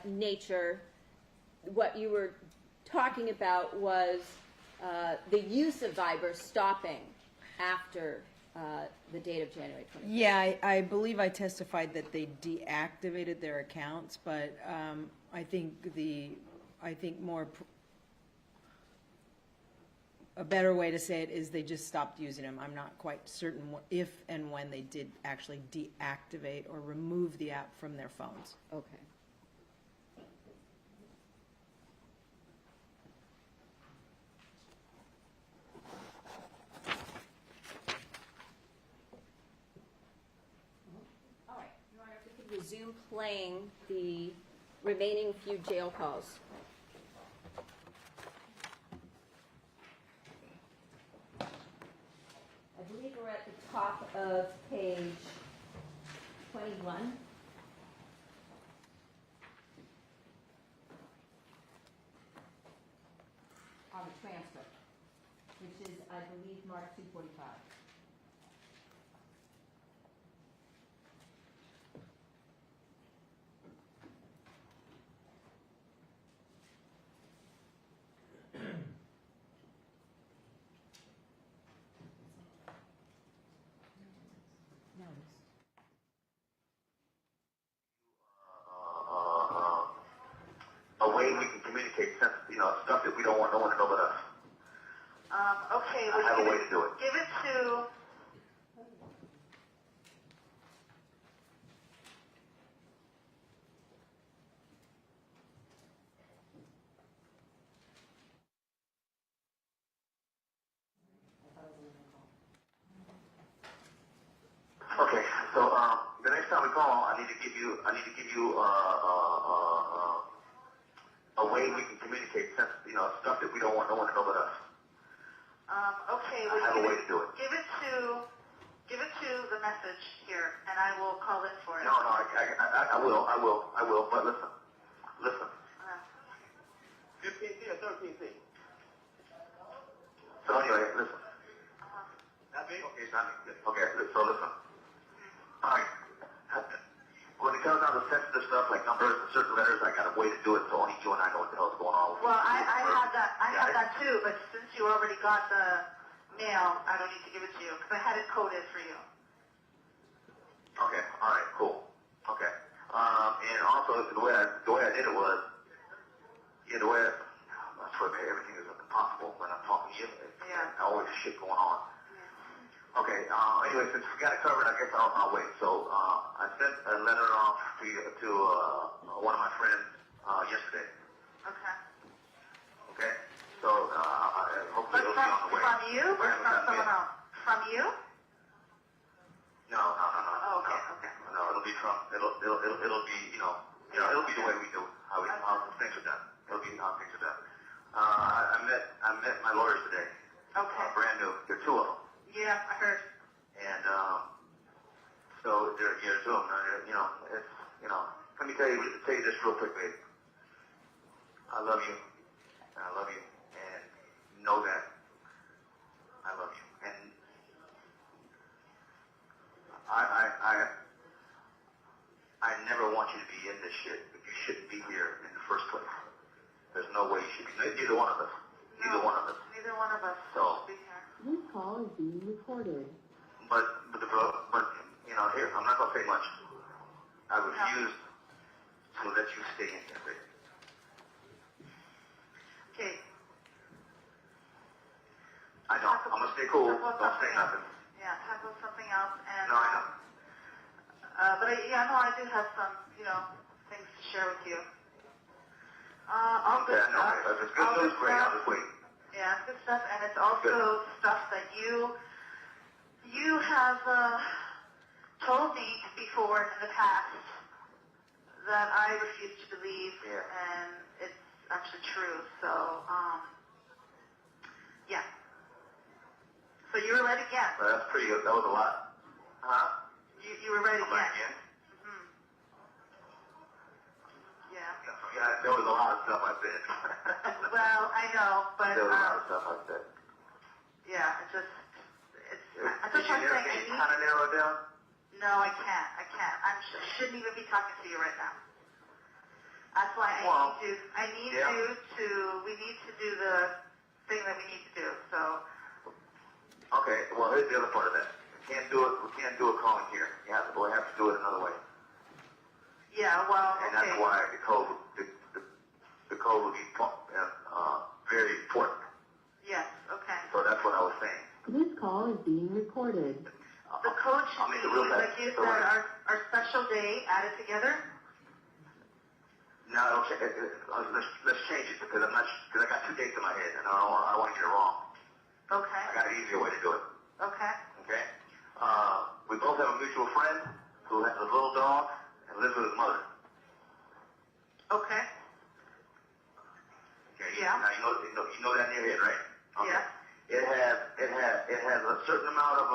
nature, what you were talking about was the use of Viber stopping after the date of January 20th. Yeah, I believe I testified that they deactivated their accounts, but I think a better way to say it is they just stopped using them. I'm not quite certain if and when they did actually deactivate or remove the app from their phones. Okay. All right, Your Honor, if we could resume playing the remaining few jail calls. I believe we're at the top of page 21. marked 245. A way we can communicate stuff that we don't want no one to know but us. Okay, I have a way to do it. Give it to. Okay, so the next time we call, I need to give you a way we can communicate stuff that we don't want no one to know but us. Okay, I have a way to do it. Give it to the message here, and I will call in for it. No, I will, but listen. 15C or 13C? So anyway, listen. That big? Okay, it's not me. Okay, so listen. Alright. When it comes down to sensitive stuff like numbers and certain letters, I got a way to do it so only you and I know what the hell's going on. Well, I have that too, but since you already got the mail, I don't need to give it to you, because I had it coded for you. Okay, alright, cool. Okay. And also, the way I did it was, I swear, man, everything is impossible when I'm talking to you. Yeah. Always shit going on. Okay, anyway, since we got it covered, I guess I'll wait. So, I sent a letter off to one of my friends, yesterday. Okay. Okay? So, hopefully it'll be on the way. From you or from someone else? From you? No. Oh, okay. No, it'll be it'll be, it'll be the way we do it, how things are done. It'll be how things are done. I met my lawyers today. Okay. Brand new. There are two of them. Yeah, I heard. And, so there are two of them. Let me tell you this real quick, baby. I love you. And I love you. And know that I love you. And I never want you to be in this shit if you shouldn't be here in the first place. There's no way you should be. Neither one of us. Neither one of us. Neither one of us So, should be here. This call is being recorded. But here, I'm not going to say much. I refuse to let you stay in here, baby. Okay. I know. I'm going to stay cool. Don't say nothing. Yeah, talk about something else. And, No, I know. but I do have some, things to share with you. All good Yeah, no, stuff. if it's good news, great. I'll just wait. Yeah, good stuff, and it's also stuff that you have told me before in the past that I refuse to believe, and it's actually true. So, yeah. So you were right again. But that's pretty good. That was a lot. Huh? You were right I'm again. right again? Mm-hmm. Yeah. Yeah, there was a lot of stuff I said. Well, I know, but There was a lot of stuff I said. yeah, it's Did just you kind of narrow it down? No, I can't. I shouldn't even be talking to you right now. That's why we need to do the thing that we need to do. So. Okay, well, here's the other part of that. We can't do a calling here. We have to do it another way. Yeah, well, And that's why the code will be very important. Yes, okay. So that's what I was saying. This call is being recorded. The code should be, like you said, our special day added together. No, let's change it because I got two dates in my head and I don't want to get it wrong. Okay. I got an easier way to do it. Okay. Okay? We both have a mutual friend who has a little dog and lives with his mother. Okay. Okay. Yeah. Now you know that in your head, right? Okay. Yeah. It has a certain amount of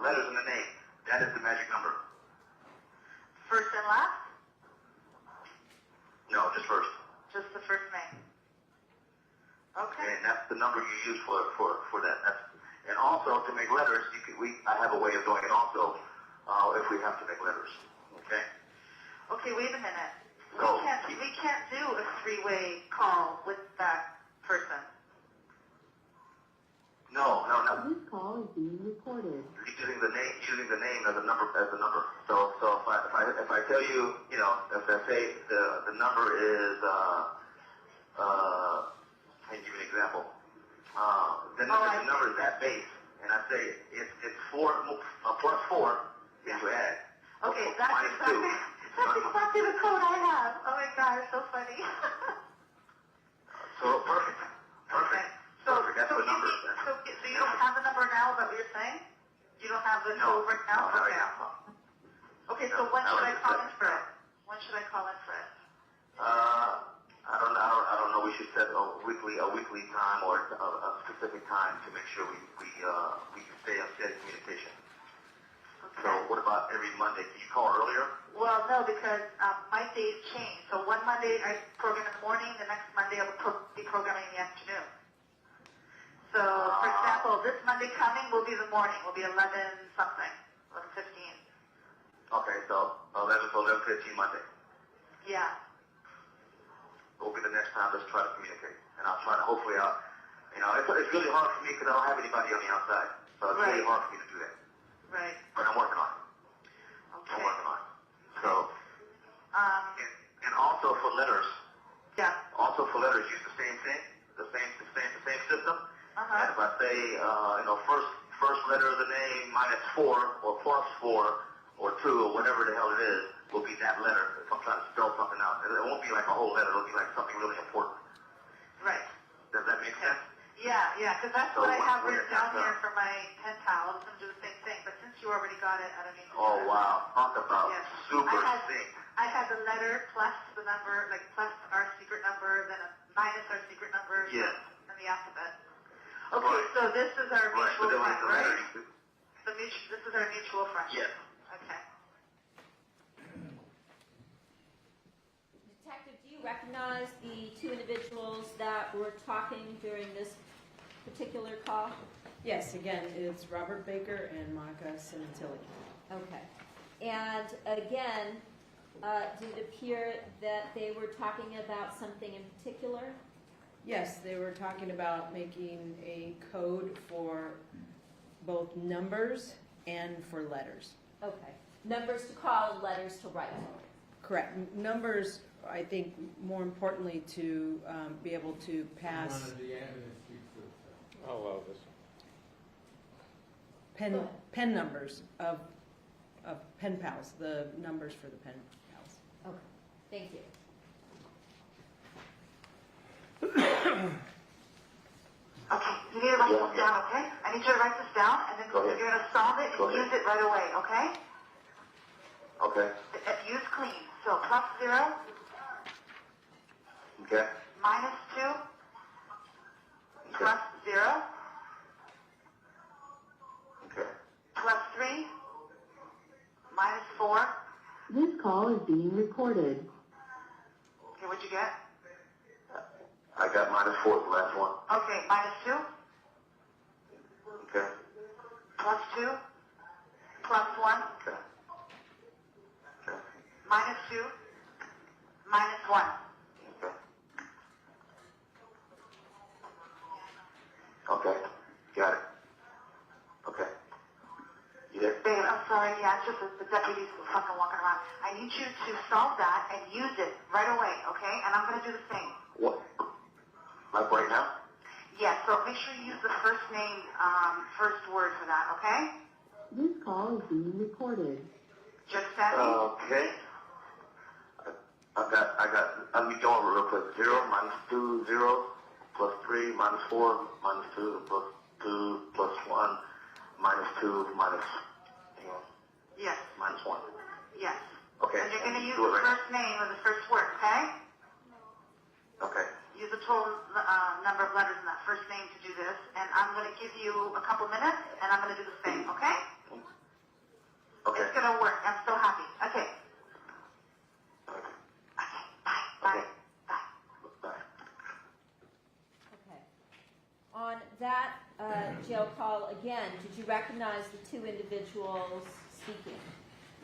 letters in the name. That is the magic number. First and last? No, just first. Just the first name. Okay. And that's the number you use for that. And also a way of doing it also, if we have to make letters. Okay? Okay, wait a minute. So, We can't do a three-way call with that person. no. This call is being recorded. Using the name as a number. So if I tell you, you know, if I say the number is can you give me an example? Then if the number is that base, and I say it's 4 plus 4, then you add. Okay, that's minus exactly the code I have. Oh my gosh, so funny. 2. So perfect. That's the number. So you don't have the number now, is that what you're saying? You don't have the code right now? No, Okay. Okay, so when should I call in for it? I don't know. We should set a weekly time or a specific time to make sure we can stay on steady communication. So what about every Monday? Can you call earlier? Well, no, because my days change. So one Monday I program in the morning, the next Monday I'll be programming in the afternoon. So, for example, this Monday coming will be the morning. Will be 11-something, 11:15. Okay, so 11 to 11:15 Monday. Yeah. Will be the next time. Let's try to communicate, and I'll try to. Hopefully, it's really hard for me because I don't have anybody on the outside, so it's really hard for me to do that. Right. But I'm working on it. Okay. I'm working on it. So, and also for letters. Yeah. Also for letters, use the same thing, the same system. And if I say, first letter of the name -4 or +4 or 2 or whatever the hell it is, will be that letter. If I'm trying to spell something out, it won't be like a whole letter. It'll be like something really important. Right. Does that make sense? Yeah, because that's what I have written down here for my pen pal. I was going to do the same thing, but since you already got it, I don't need to. Oh wow! Talk about super sync. I had the letter plus the number, like plus our secret number, then a minus our secret number, Yes. and the alphabet. Okay, so this is our mutual friend, right? This is our mutual friend. Yes. Okay. Detective, do you recognize the two individuals that were talking during this particular call? Yes, again, it's Robert Baker and Monica Sementilli. Okay. And again, did it appear that they were talking about something in particular? Yes, they were talking about making a code for both numbers and for letters. Okay. Numbers to call and letters to write. Correct. Numbers, I think, more importantly, to be able to pass I'll allow this. pen numbers of pen pals, the numbers for the pen pals. Okay. Thank you. Okay, you need to write this down, okay? I need you to write this down, and then you're going to solve it and use it right away, okay? Okay. Use clean. So +0, Okay. -2, +0, Okay. +3, -4. This call is being recorded. Okay, what'd you get? I got -4, the last one. Okay, -2, Okay. +2, +1, Okay. Okay. -2, -1. Okay. Okay. Got it. Okay. You there? Babe, I'm sorry, yeah, it's just that the deputies are fucking walking around. I need you to solve that and use it right away, okay? And I'm going to do the same. What? Like right now? Yeah, so make sure you use the first name, first word for that, okay? This call is being recorded. Just that name? Okay. Let me go over real quick. 0, -2, 0, +3, -4, -2, +2, +1, -2, Yes, -1. yes. Okay. And you're going to use do it the right now. first name or the first word, okay? Okay. Use the total number of letters in that first name to do this. And I'm going to give you a couple minutes, and I'm going to do the same, okay? Okay. It's going to work. I'm so happy. Okay. Okay. Okay, bye, bye, bye. Bye. Okay. On that jail call, again, did you recognize the two individuals speaking?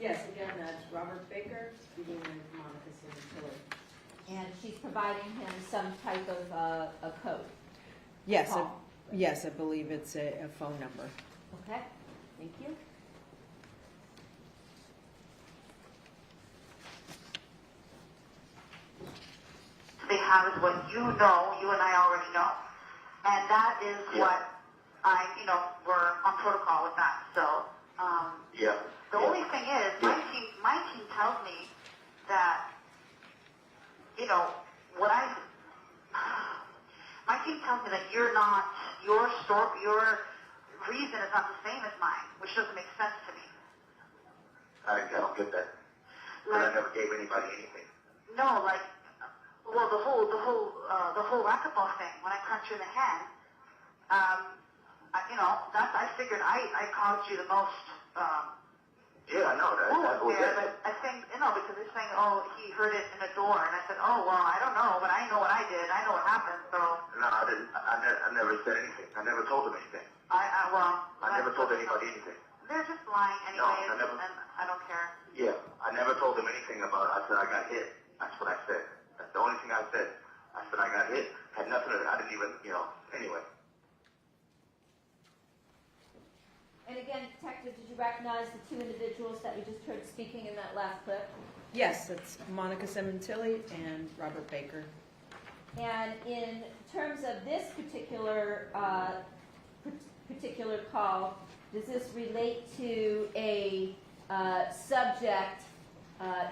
Yes, again, that's Robert Baker, speaking with Monica Sementilli. And she's providing him some type of a code. Yes, Call. yes, I believe it's a phone number. Okay, thank you. They have is what you know, you and I already know. And that is what we're on protocol with that. So, the only thing is, my team tells me that, my team tells me that your reason is not the same as mine, which doesn't make sense to me. I don't get that. But I never gave anybody anything. No, the whole racquetball thing, when I cracked you in the hand, I figured I caused you the most, Yeah, I know that. but I think, because they're saying, he heard it in the door, and I said, I don't know, but I know what I did, I know what happened, so. No, I didn't. I never said anything. I never told them anything. I never told anybody anything. They're just lying No, anyways, I never- and I don't care. Yeah, I never told them anything about it. I said I got hit. That's what I said. That's the only thing I said. I said I got hit. Had nothing to I didn't even, anyway. And again, Detective, did you recognize the two individuals that we just heard speaking in that last clip? Yes, it's Monica Sementilli and Robert Baker. And in terms of this particular call, does this relate to a subject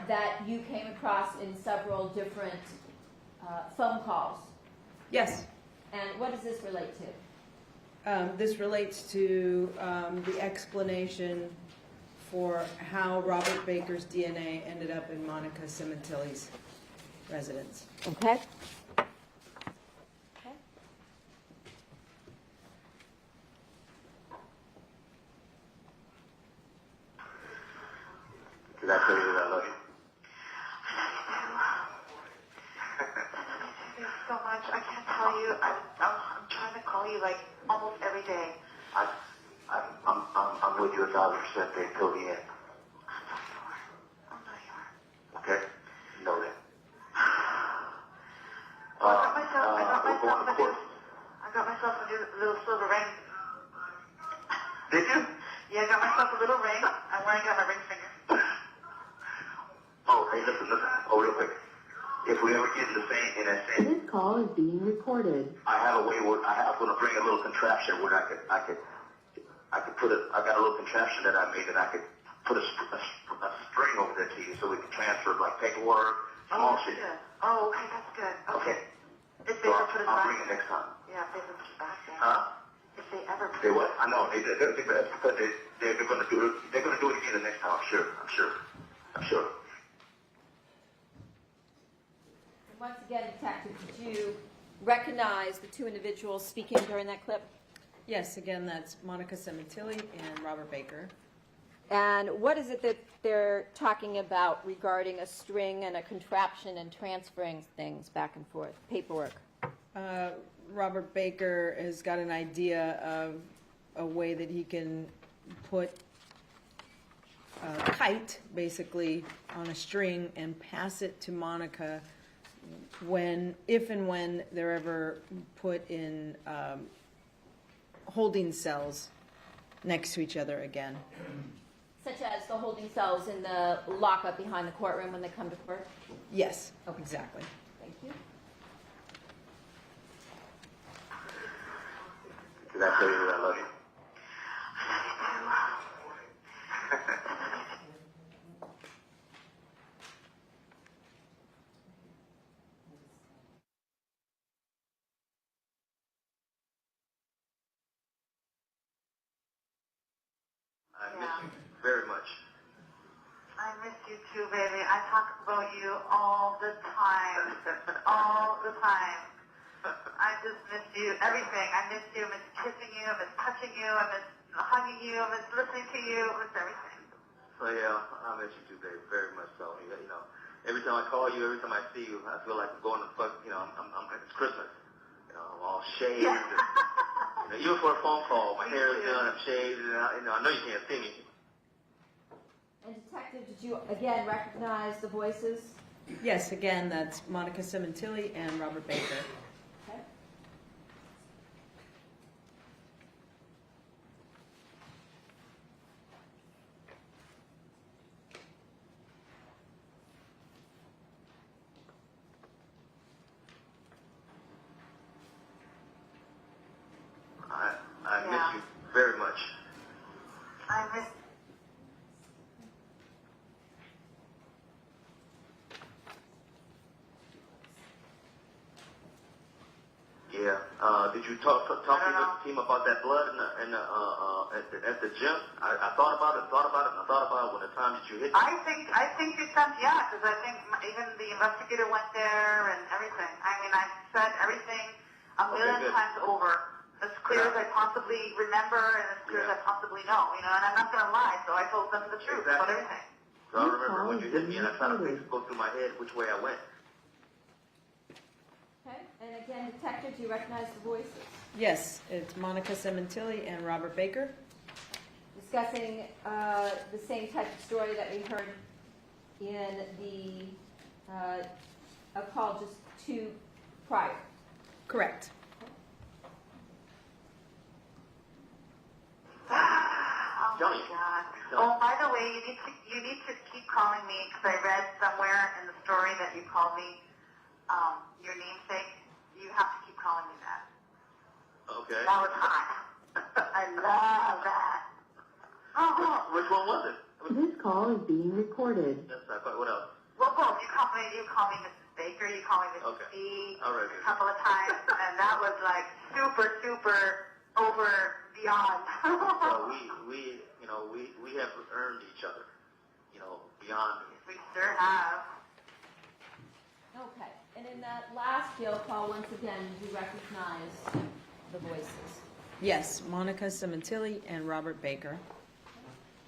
that you came across in several different phone calls? Yes. And what does this relate to? This relates to the explanation for how Robert Baker's DNA ended up in Monica Sementilli's residence. Okay. Did I tell you that I love you? Thank you so much. I can't tell you. I'm trying to call you like almost every day. I'm with you 1,000% there till the end. I know you are. Okay? Know that. I got myself a new little silver ring. Did you? Yeah, I got myself a little ring. I'm wearing it on my ring finger. Oh, hey, listen. Oh, real quick. If we ever get in that same, This call is being recorded. I have a way where I'm going to bring a little contraption where I could put I got a little contraption that I made that I could put a string over there to you so we can transfer like paperwork, small shit. Good. Oh, okay, that's good. Okay. If So they ever put it I'll back. bring it next time. Yeah, if they ever put it back there. Huh? If they ever put They it what? I know. They're going to do it again the next time. I'm sure. And once again, Detective, did you recognize the two individuals speaking during that clip? Yes, again, that's Monica Sementilli and Robert Baker. And what is it that they're talking about regarding a string and a contraption and transferring things back and forth, paperwork? Robert Baker has got an idea of a way that he can put a kite, basically, on a string and pass it to Monica if and when they're ever put in holding cells next to each other again. Such as the holding cells in the lockup behind the courtroom when they come to court? Yes, exactly. Thank you. Did I tell you that I love you? I miss you very much. I miss you too, baby. I talk about you all the time. All the time. I just miss you. Everything. I miss you. I miss kissing you. I miss touching you. I miss hugging you. I miss listening to you. I miss everything. So yeah, I miss you too, baby. Very much so. Every time I call you, every time I see you, I feel like I'm going to fuck. It's Christmas. I'm all shaved. And, Even for a phone call, my hair is done, I'm shaved, and I know you can't see me. And Detective, did you again recognize the voices? Yes, again, that's Monica Sementilli and Robert Baker. Okay. I miss you very much. I miss. Yeah. Did you talk to the team about that blood at the gym? I thought about it, when the time that you hit me. I think you sent, yeah, because I think even the investigator went there and everything. I mean, I said everything a million times over, as clear as I possibly remember and as clear as I possibly know, and I'm not going to lie, so I told them the truth about everything. So I remember when you hit me and I tried to go through my head which way I went. Okay. And again, Detective, do you recognize the voices? Yes, it's Monica Sementilli and Robert Baker. Discussing the same type of story that we heard in a call just two prior. Correct. Oh my God. Oh, by the way, you need to keep calling me because I read somewhere in the story that you called me your namesake. You have to keep calling me that. Okay. That was hot. I love that. Oh, Which one was it? This call is being recorded. Yes, what else? well, both. You call me Mrs. Baker. You call me Mrs. Okay. B All right. a couple of times, and that was like super, super over beyond. So we have earned each other, beyond. We sure have. Okay. And in that last jail call, once again, did you recognize the voices? Yes, Monica Sementilli and Robert Baker.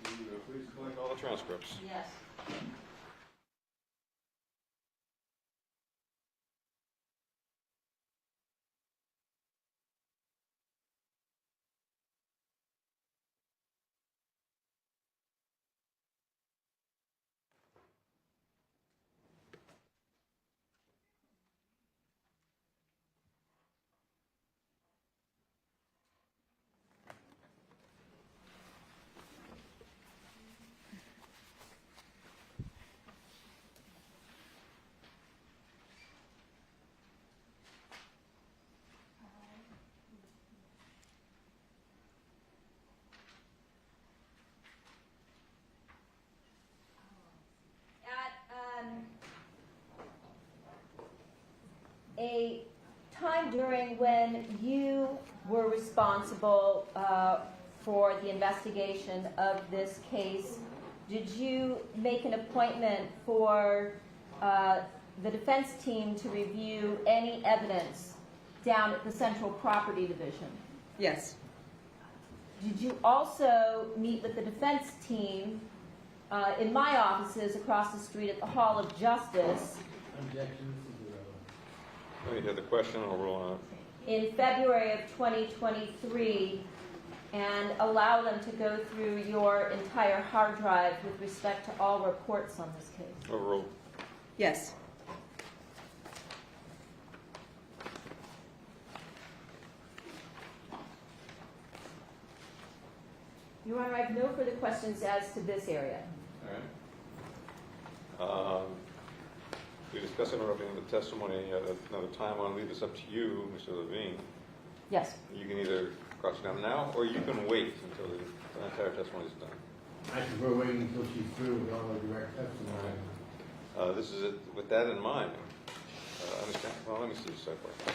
Please collect all the transcripts. Yes. A time during when you were responsible for the investigation of this case, did you make an appointment for the defense team to review any evidence down at the Central Property Division? Yes. Did you also meet with the defense team in my offices across the street at the Hall of Justice Let me hear the question, I'll rule on it. in February of 2023 and allow them to go through your entire hard drive with respect to all reports on this case? Overruled. Yes. Your Honor, I have no further questions as to this area. All right. We discussed interrupting the testimony at another time. I'll leave this up to you, Mr. Levine. Yes. You can either cross it down now, or you can wait until the entire testimony is done. I prefer waiting until she's through with all the direct testimony. This is it, with that in mind. Understand? Well, let me see so far.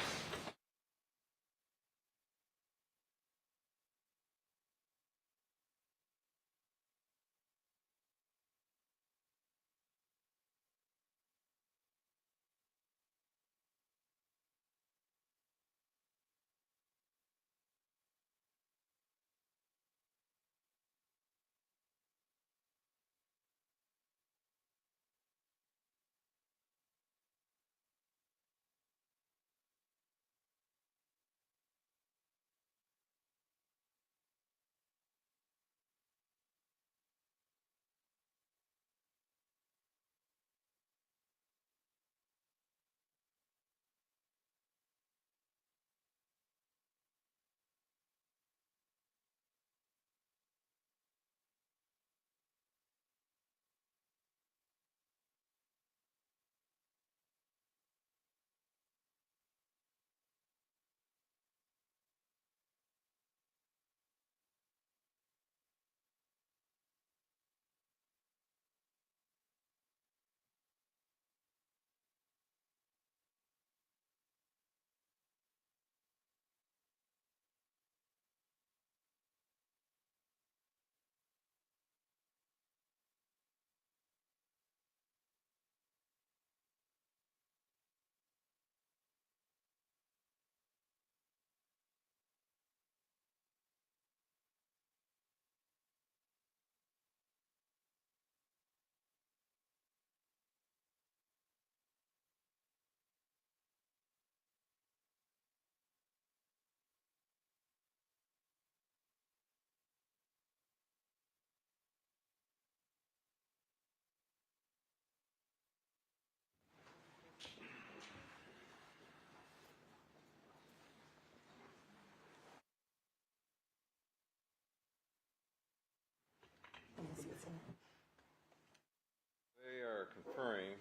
conferring.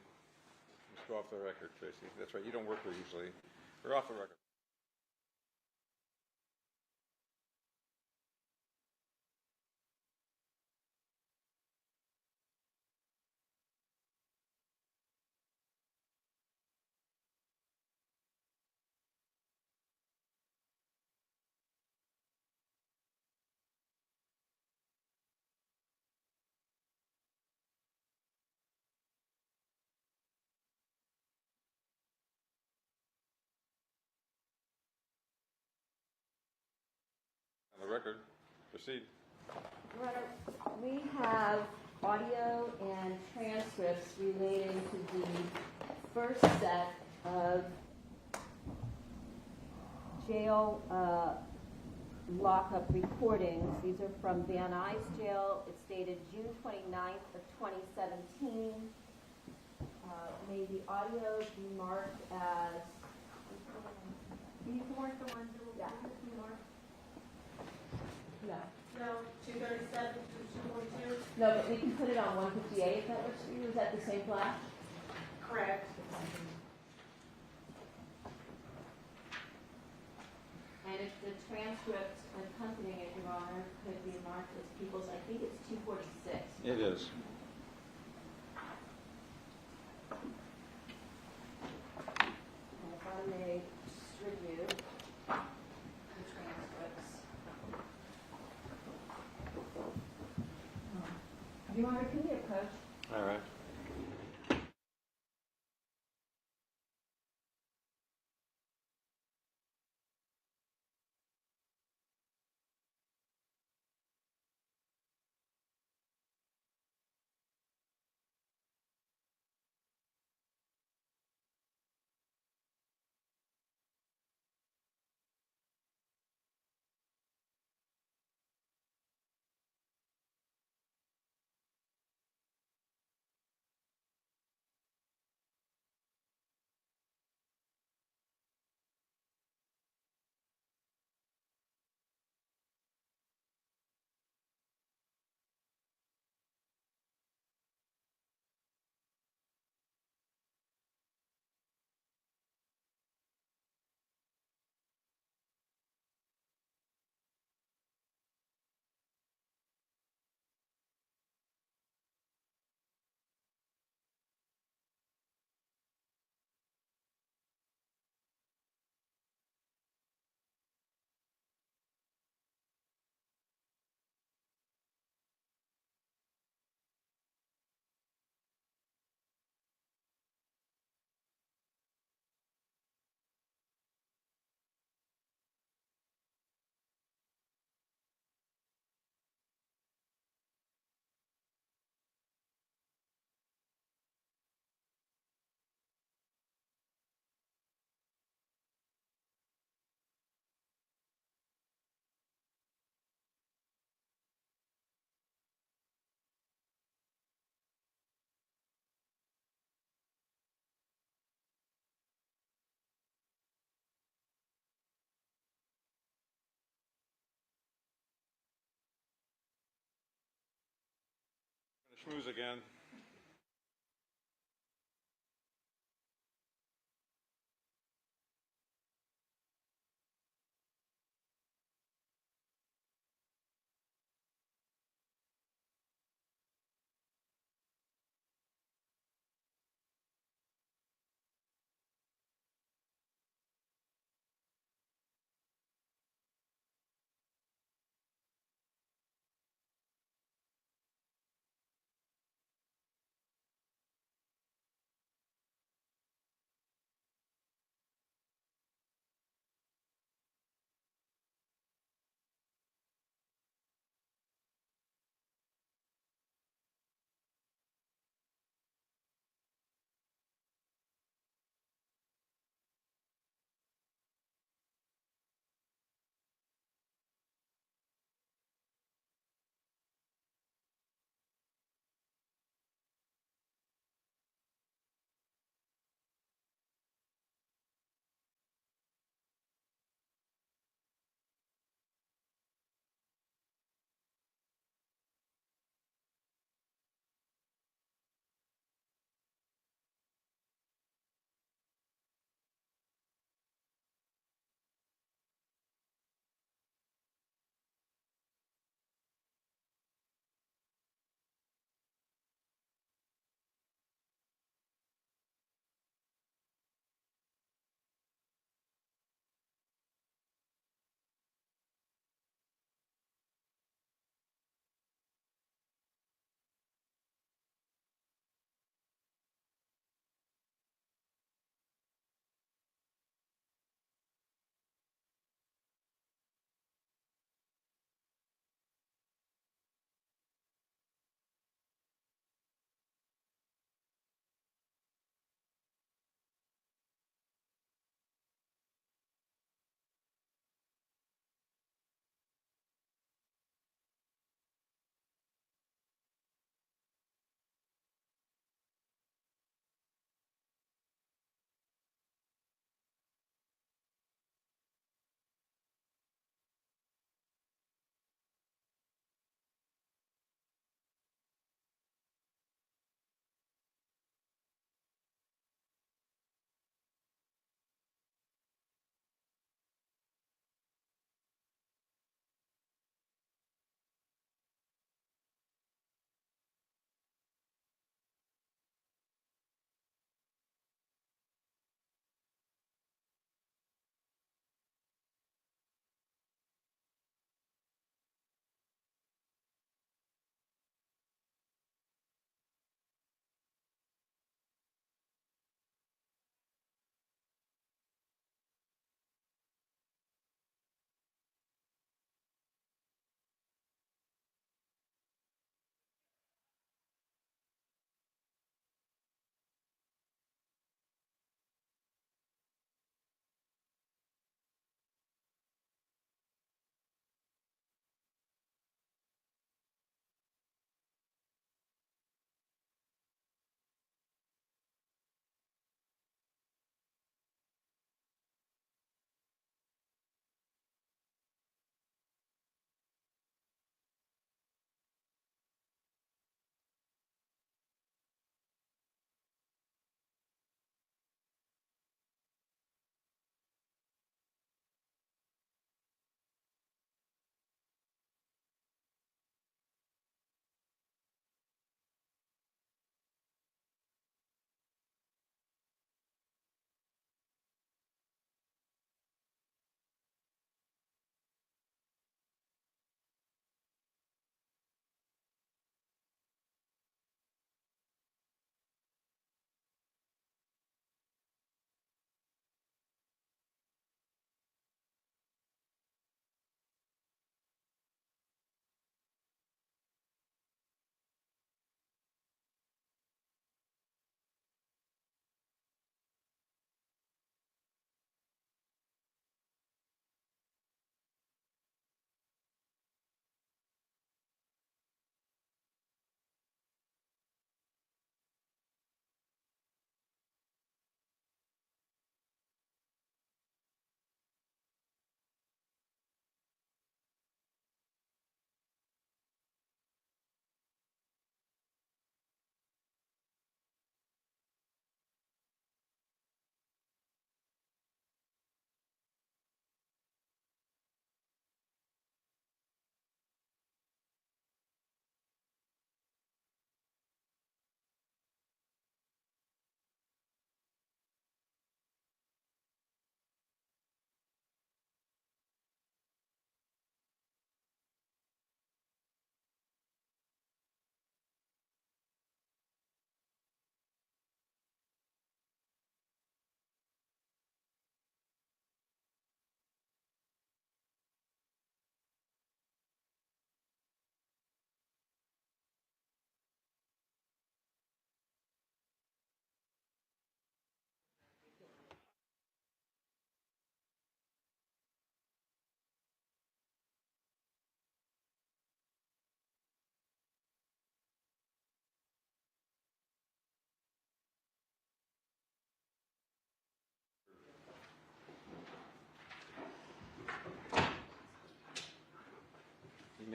Let's go off the record, Tracy. That's right, you don't work here usually. We're off the record. On the record, proceed. Your Honor, we have audio and transcripts relating to the first set of jail lockup recordings. These are from Van Nuys Jail. It's dated June 29th of 2017. May the audio be marked as... You can mark the ones that will be marked. No. No, 237 to 242? No, but we can put it on 158 if that works for you. Is that the same flash? Correct. And if the transcript accompanying it, Your Honor, could be marked as people's, I think it's 246. It is. And if I may distribute the transcripts. Your Honor, can we approach? All right. Schmooze again.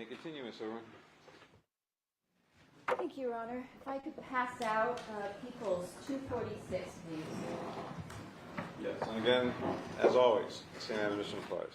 may continue, Ms. Irwin. Thank you, Your Honor. If I could pass out People's 246, please. Yes. And again, as always, the same admonition applies.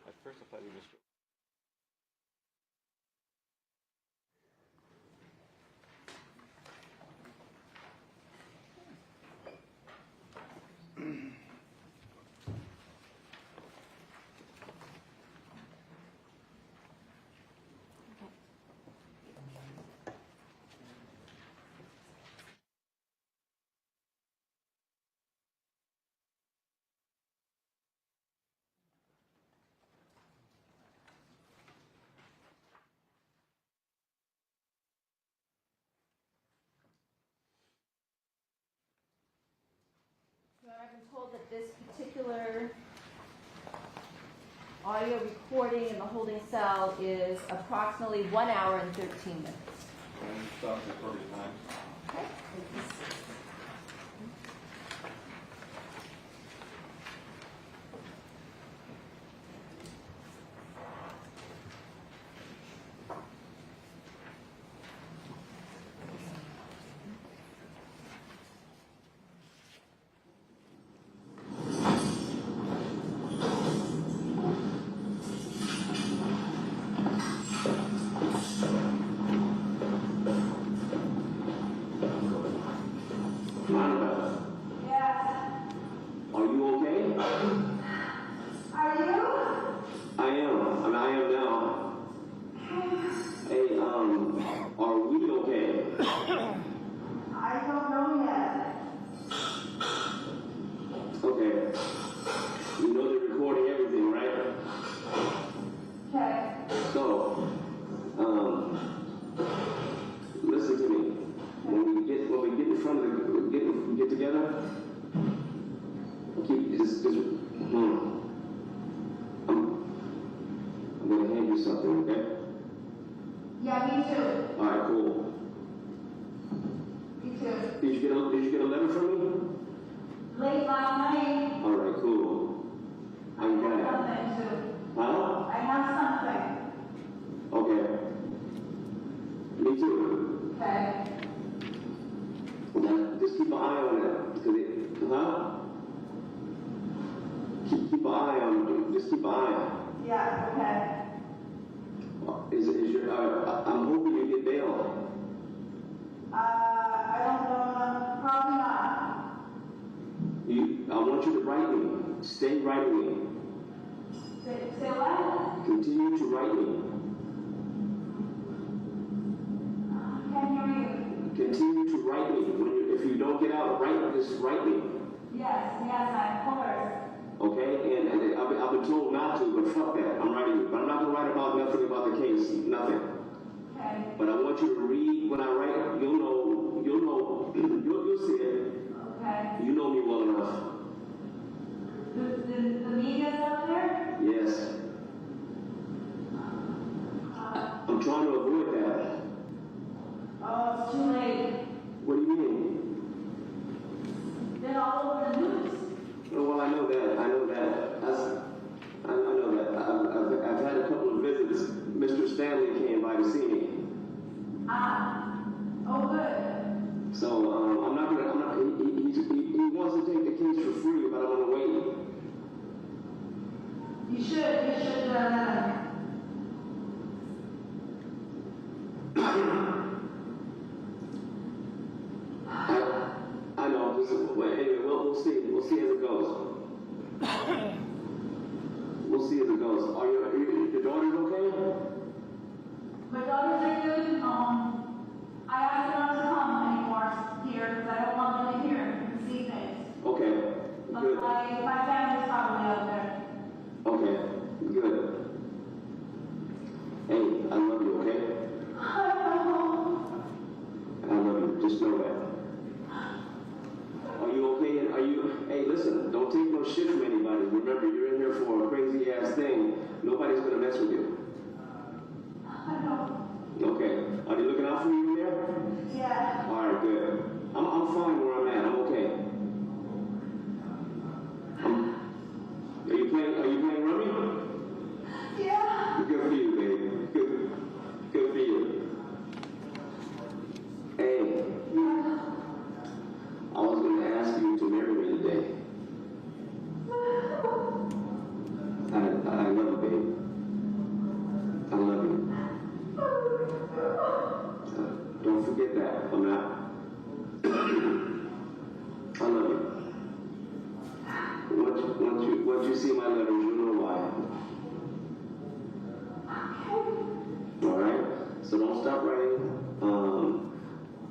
At first, I thought you missed it. I've been told that this particular audio recording in the holding cell is approximately 1 hour and 13 minutes. And stop the recording time. Okay. I asked her not to come anymore here because I don't want them to hear and see things. Okay. start writing.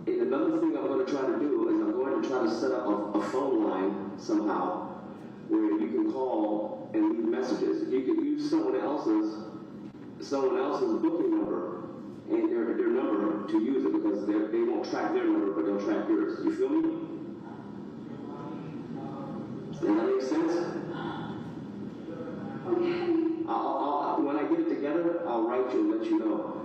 And another thing I'm going to try to do is I'm going to try to set up a phone line somehow where you can call and leave messages. You can use someone else's booking number and their number to use it because they won't track their number, but they'll track yours. You feel me? Does that make sense? I'll, when I get it together, I'll write you and let you know.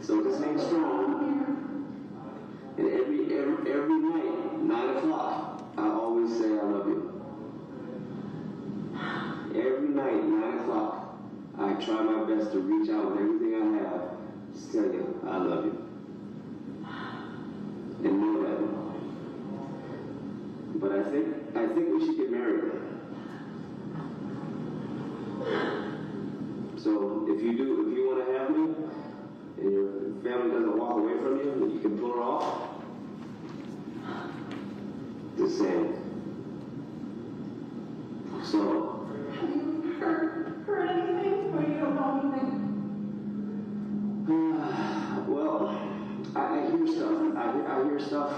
So just hang strong. And every night, 9 o'clock, I always say I love you. Every night, 9 o'clock, I try my best to reach out with everything I have, just tell you I love you. And know that. But I think we should get married. So if you want to have me, and your family doesn't walk away from you, then you can pull her off. Just saying. So. Have you heard anything, or you don't know anything? Well, I hear stuff. I hear stuff,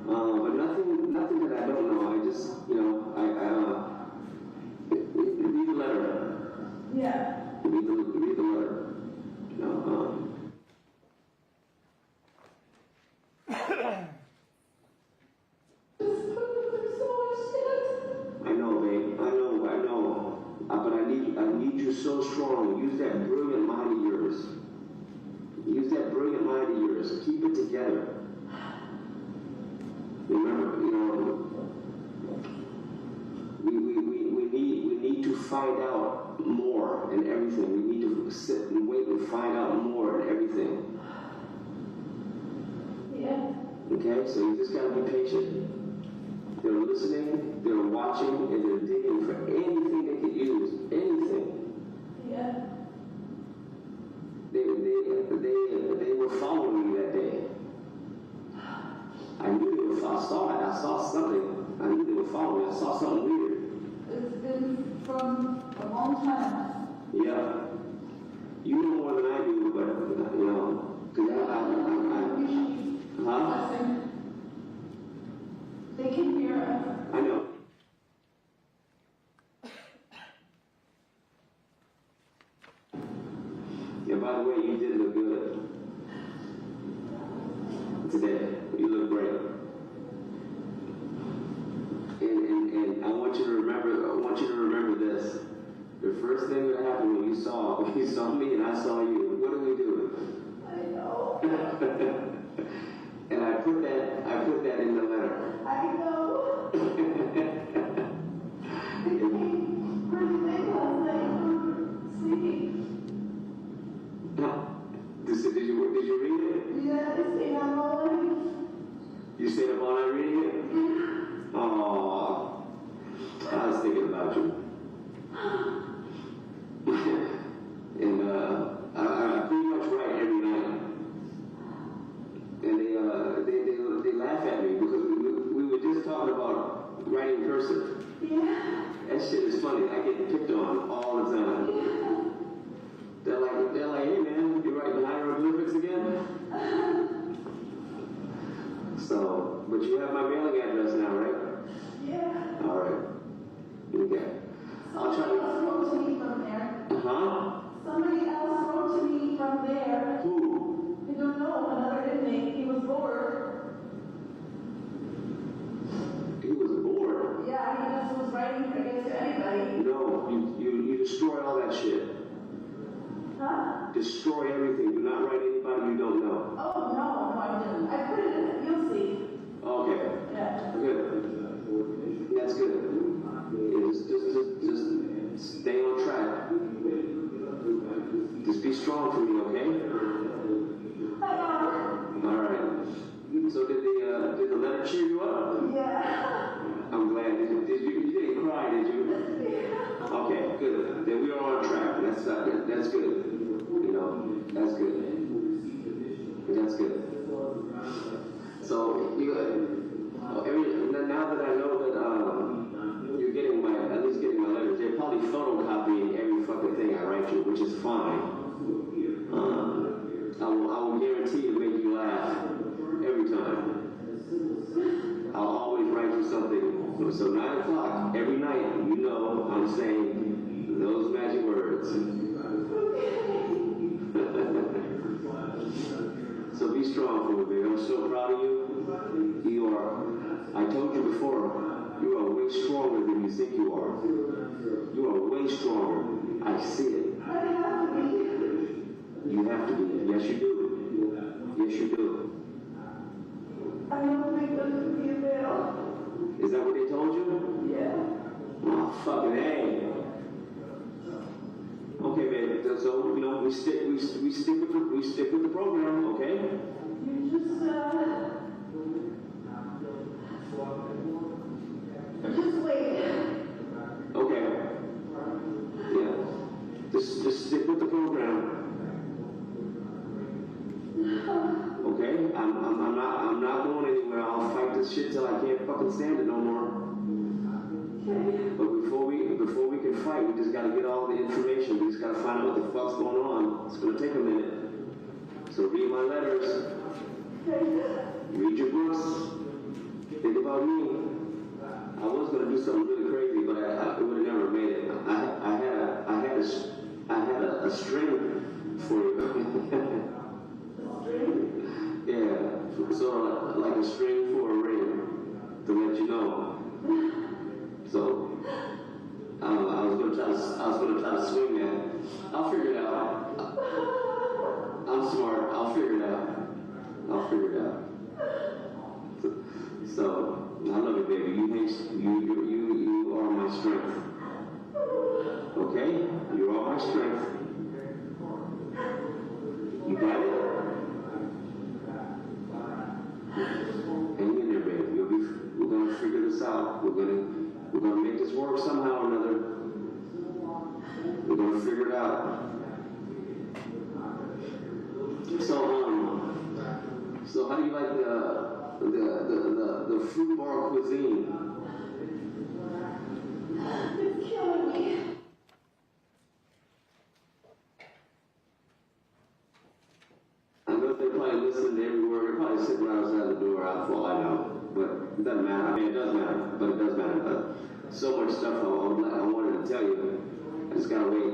but nothing that I don't know. I just, read the letter. Yeah. Read the letter. I know, babe. I know. But I need you so strong. Use that brilliant mind of yours. Use that brilliant mind of yours. Keep it together. Remember, we need to find out more in everything. We need to sit and wait and find out more in everything. Yeah. Okay, so you just gotta be patient. They're listening, they're watching, and they're digging for anything they could use. Anything. Yeah. They were following me that day. I knew they were. I saw it. I saw something. I knew they were following me. I saw something weird. It's been from a long time. Yeah. You know more than I do, but because huh? They can hear us. I know. Yeah, by the way, you did look good today. You look great. And I want you to remember this. The first thing that happened when you saw me and I saw you, what did we do? I know. And I put that in the letter. I know. They came first thing last night from sleeping. Did you read it? Yeah, they stayed up all night. You stayed up all night reading it? Yeah. Aww. I was thinking about you. And I pretty much write every night. And they laugh at me because we were just talking about writing cursive. Yeah. That shit is funny. I get picked on all the time. Yeah. They're like, hey man, you writing hieroglyphics again? So, but you have my mailing address now, right? Yeah. All right. Okay. I'll try Somebody to. else wrote to me from there. Huh? Somebody else wrote to me from there. Who? I don't know, another inmate. He was bored. He was bored. Yeah, he just was writing against anybody. No, you destroy all that shit. Huh? Destroy everything. Do not write anybody you don't know. Oh, no, I didn't. I put it in, you'll see. Okay. Yeah. Good. That's good. Yeah, just stay on track. Just be strong for me, okay? All right. So did the letter cheer you up? Yeah. I'm glad. You didn't cry, did you? Okay, good. Then we are on track. That's good. That's good. That's good. So now that I know that you're at least getting my letters, they're So 9 o'clock every night, you know I'm saying those magic words. So be strong for me, baby. I'm so proud of you. You are, I told you before, you are way stronger than you think you are. You are way stronger. I see it. You have to be. Yes, you do. Yes, you do. I don't think this would be available. Is that what they told you? Yeah. Oh, fucking A. Okay, baby. So, you know, we stick with the program, okay? You just wait. Okay. Yeah. Just stick with the program. Okay? I'm not going anywhere. I'll fight this shit till I can't fucking stand it no more. But before we can fight, we just gotta get all the information. We just gotta find out what the fuck's going on. It's gonna take a minute. So read my letters. Read your books. Think about me. I was gonna do something really crazy, but I would have never made it. I had a string for you. Yeah, so like a string for a ring to let you know. So I was gonna try to swing that. I'll figure it out. I'm smart. I'll figure it out. So I love you, baby. You are my strength. Okay? You are my strength. You got it? Hang in there, baby. We're gonna figure this out. We're gonna make this work somehow or another. We're gonna figure it out. So how do you like the fruit bar cuisine? It's killing me. I know they're probably listening to every word. They're probably sitting right outside the door. For all I know, but it doesn't matter. I mean, it does matter, but it does matter. But so much stuff I wanted to tell you. I just gotta wait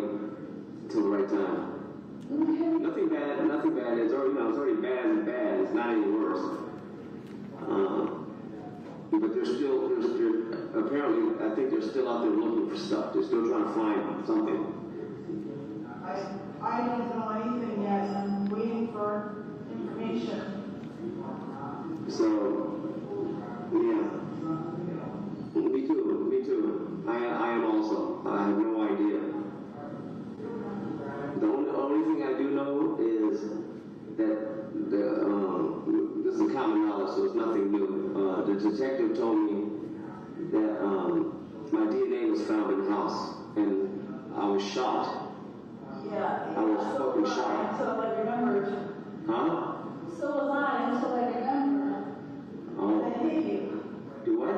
till the right time. Nothing bad. It's already bad and bad. It's not any worse. But there's apparently, I think they're still out there looking for stuff. They're still trying to find something. I don't know anything yet. I'm waiting for information. So, yeah. Me too. I am also. I have no idea. The only thing I do know is that this is common knowledge, so it's nothing new. The detective told me that my DNA was found in the house, and I was shocked. Yeah. I was fucking shocked. Until I remembered. Huh? So was I until I remembered. Oh. That I hit you. Do what?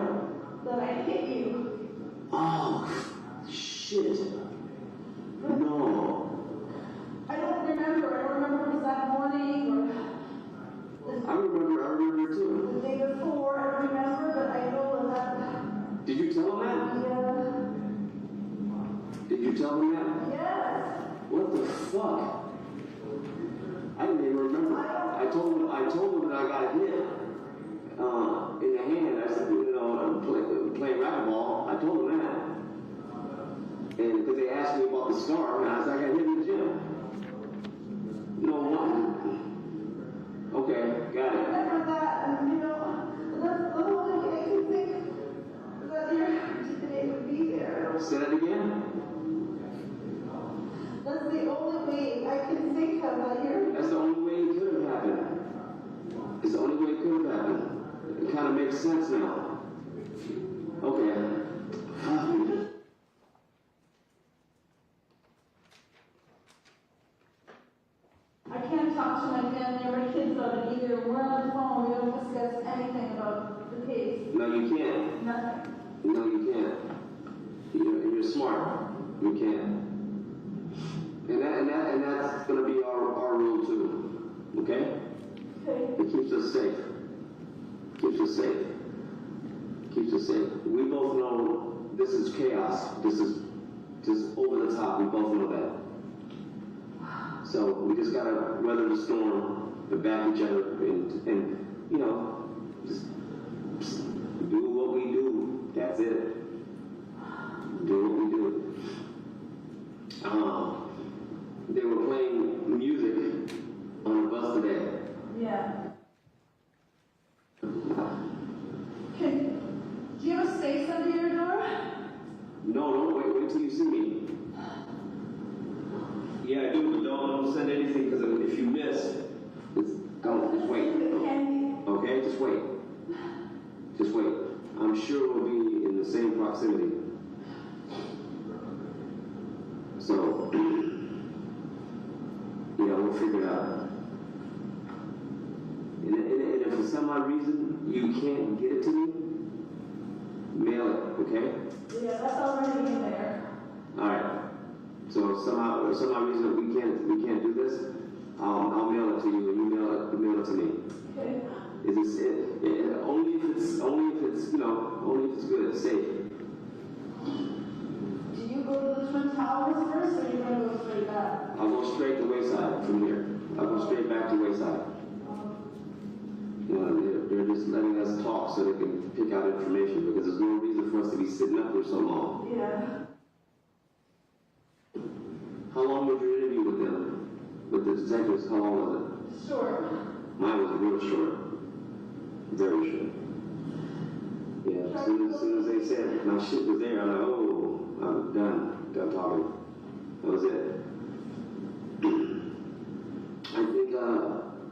That I hit you. Oh, shit. No. I don't remember. I don't remember if it was that morning or I remember too. the day before. I don't remember, but I know that. Did you tell him that? Yeah. Did you tell him that? Yes. What the fuck? I didn't even remember. I told him that I got a hit in the hand. I said, playing racquetball. I told him that. And because they asked me about the scar, and I said, I got hit in the gym. No one. Okay, got it. I remember that, and that's the only way I can think that your today would be there. Say that again? That's the only way I can think of that you're. That's the only way it could have happened. It's the only way it could have happened. It kind of makes sense now. Okay. I can't talk to my family or my kids about it either. We're on the phone. We don't discuss anything about the case. No, you can't. Nothing. No, you can't. You're smart. You can't. And that's going to be our rule too. Okay? Okay. It keeps us safe. Keeps keeps us safe. We both know this is chaos. This is just over the top. We both know that. So we just gotta weather the storm and back each other and you know, just do what we do. That's it. Do what we do. They were playing music on the bus today. Yeah. Do you have a safe under your door? No, wait till you see me. Yeah, I do, but don't send anything, because if you miss, just wait. Okay, just wait. Just wait. I'm sure we'll be in the same proximity. So, yeah, we'll figure it out. And if for some odd reason you can't get it to me, mail it, okay? Yeah, that's already in there. All right. So if somehow reason we can't do this, I'll mail it to you, and you mail it to me. Okay. Is this it? Only if it's good, safe. Do you go to the Twin Towers first, or are you gonna go straight back? I'll go straight to Wayside from here. I'll go straight back to Wayside. You know, they're just letting us talk so they can pick out information, because there's no reason for us to be sitting up for so long. Yeah. How long was your interview with them? With the detectives, how long was it? Short. Mine was real short. Very short. Yeah, as soon as they said my shit was there, I'm like, oh, I'm done talking. That was it. I think,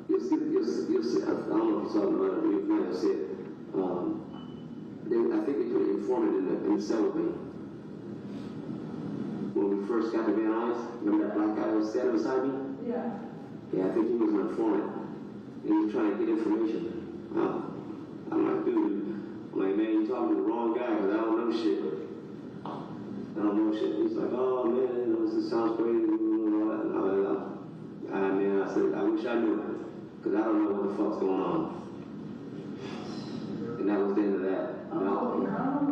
you'll see, I don't know if you saw the letter, but you might have seen it. I think they put an informant in the cell with me. When we first got to Van Nuys, remember that black guy that was standing beside me? Yeah. Yeah, I think he was an informant. He was trying to get information. I'm like, dude, man, you talking to the wrong guy, because I don't know shit. I don't know shit. He's like, oh, man, this sounds crazy. Man, I said, I wish I knew, because I don't know what the fuck's going on. And that was the end of that. I don't know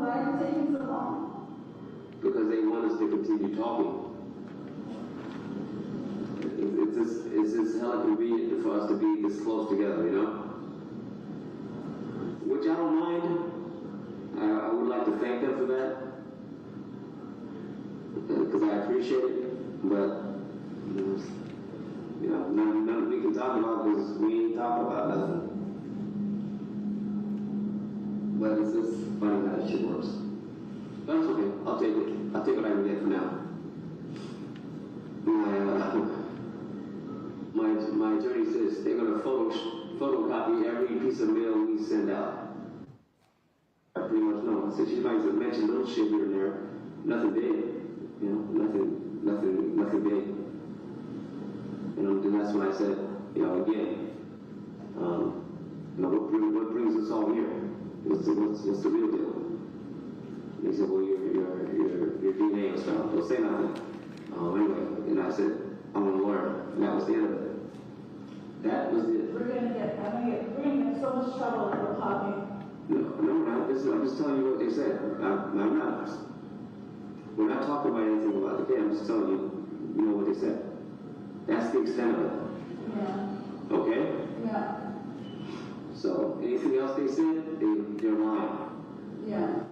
why it's taking so long. Because they want us to continue talking. It's just hella convenient for us to be this close together, you know? Which I don't mind. I would like to thank them for that. Because I appreciate it. But, you know, none we can talk about, because we ain't talking about nothing. But it's just funny how that shit works. But it's okay. I'll take it. I'll take what I can get for now. My attorney says they're going to photocopy every piece of mail we send out. I pretty much know. I said she might have mentioned little shit here and there. Nothing big. You know, nothing big. And that's when I said, you know, again, you know, what brings us all here? What's the real deal? And he said, well, your DNA was found. Don't say nothing. Anyway, and I said, I'm a lawyer, and that was the end of it. That was it. We're gonna get so much trouble if we're talking. No, I'm just telling you what they said. I'm not. We're not talking about anything about the case. I'm just telling you know what they said. That's the extent of it. Yeah. Okay? Yeah. So, anything else they said, they're lying. Yeah.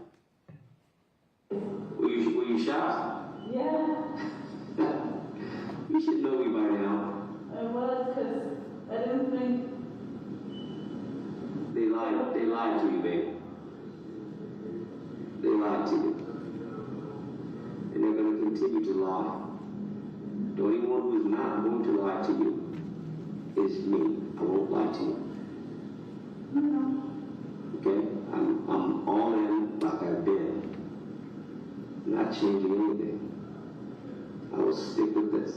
Were you shocked? Yeah. You should know me by now. I was, because I didn't think. They lied to you, babe. They lied to you. And they're going to continue to lie. The only one who's not going to lie to you is me. I won't lie to you. Okay? I'm all in like I've been. Not changing anything. I will stick with this.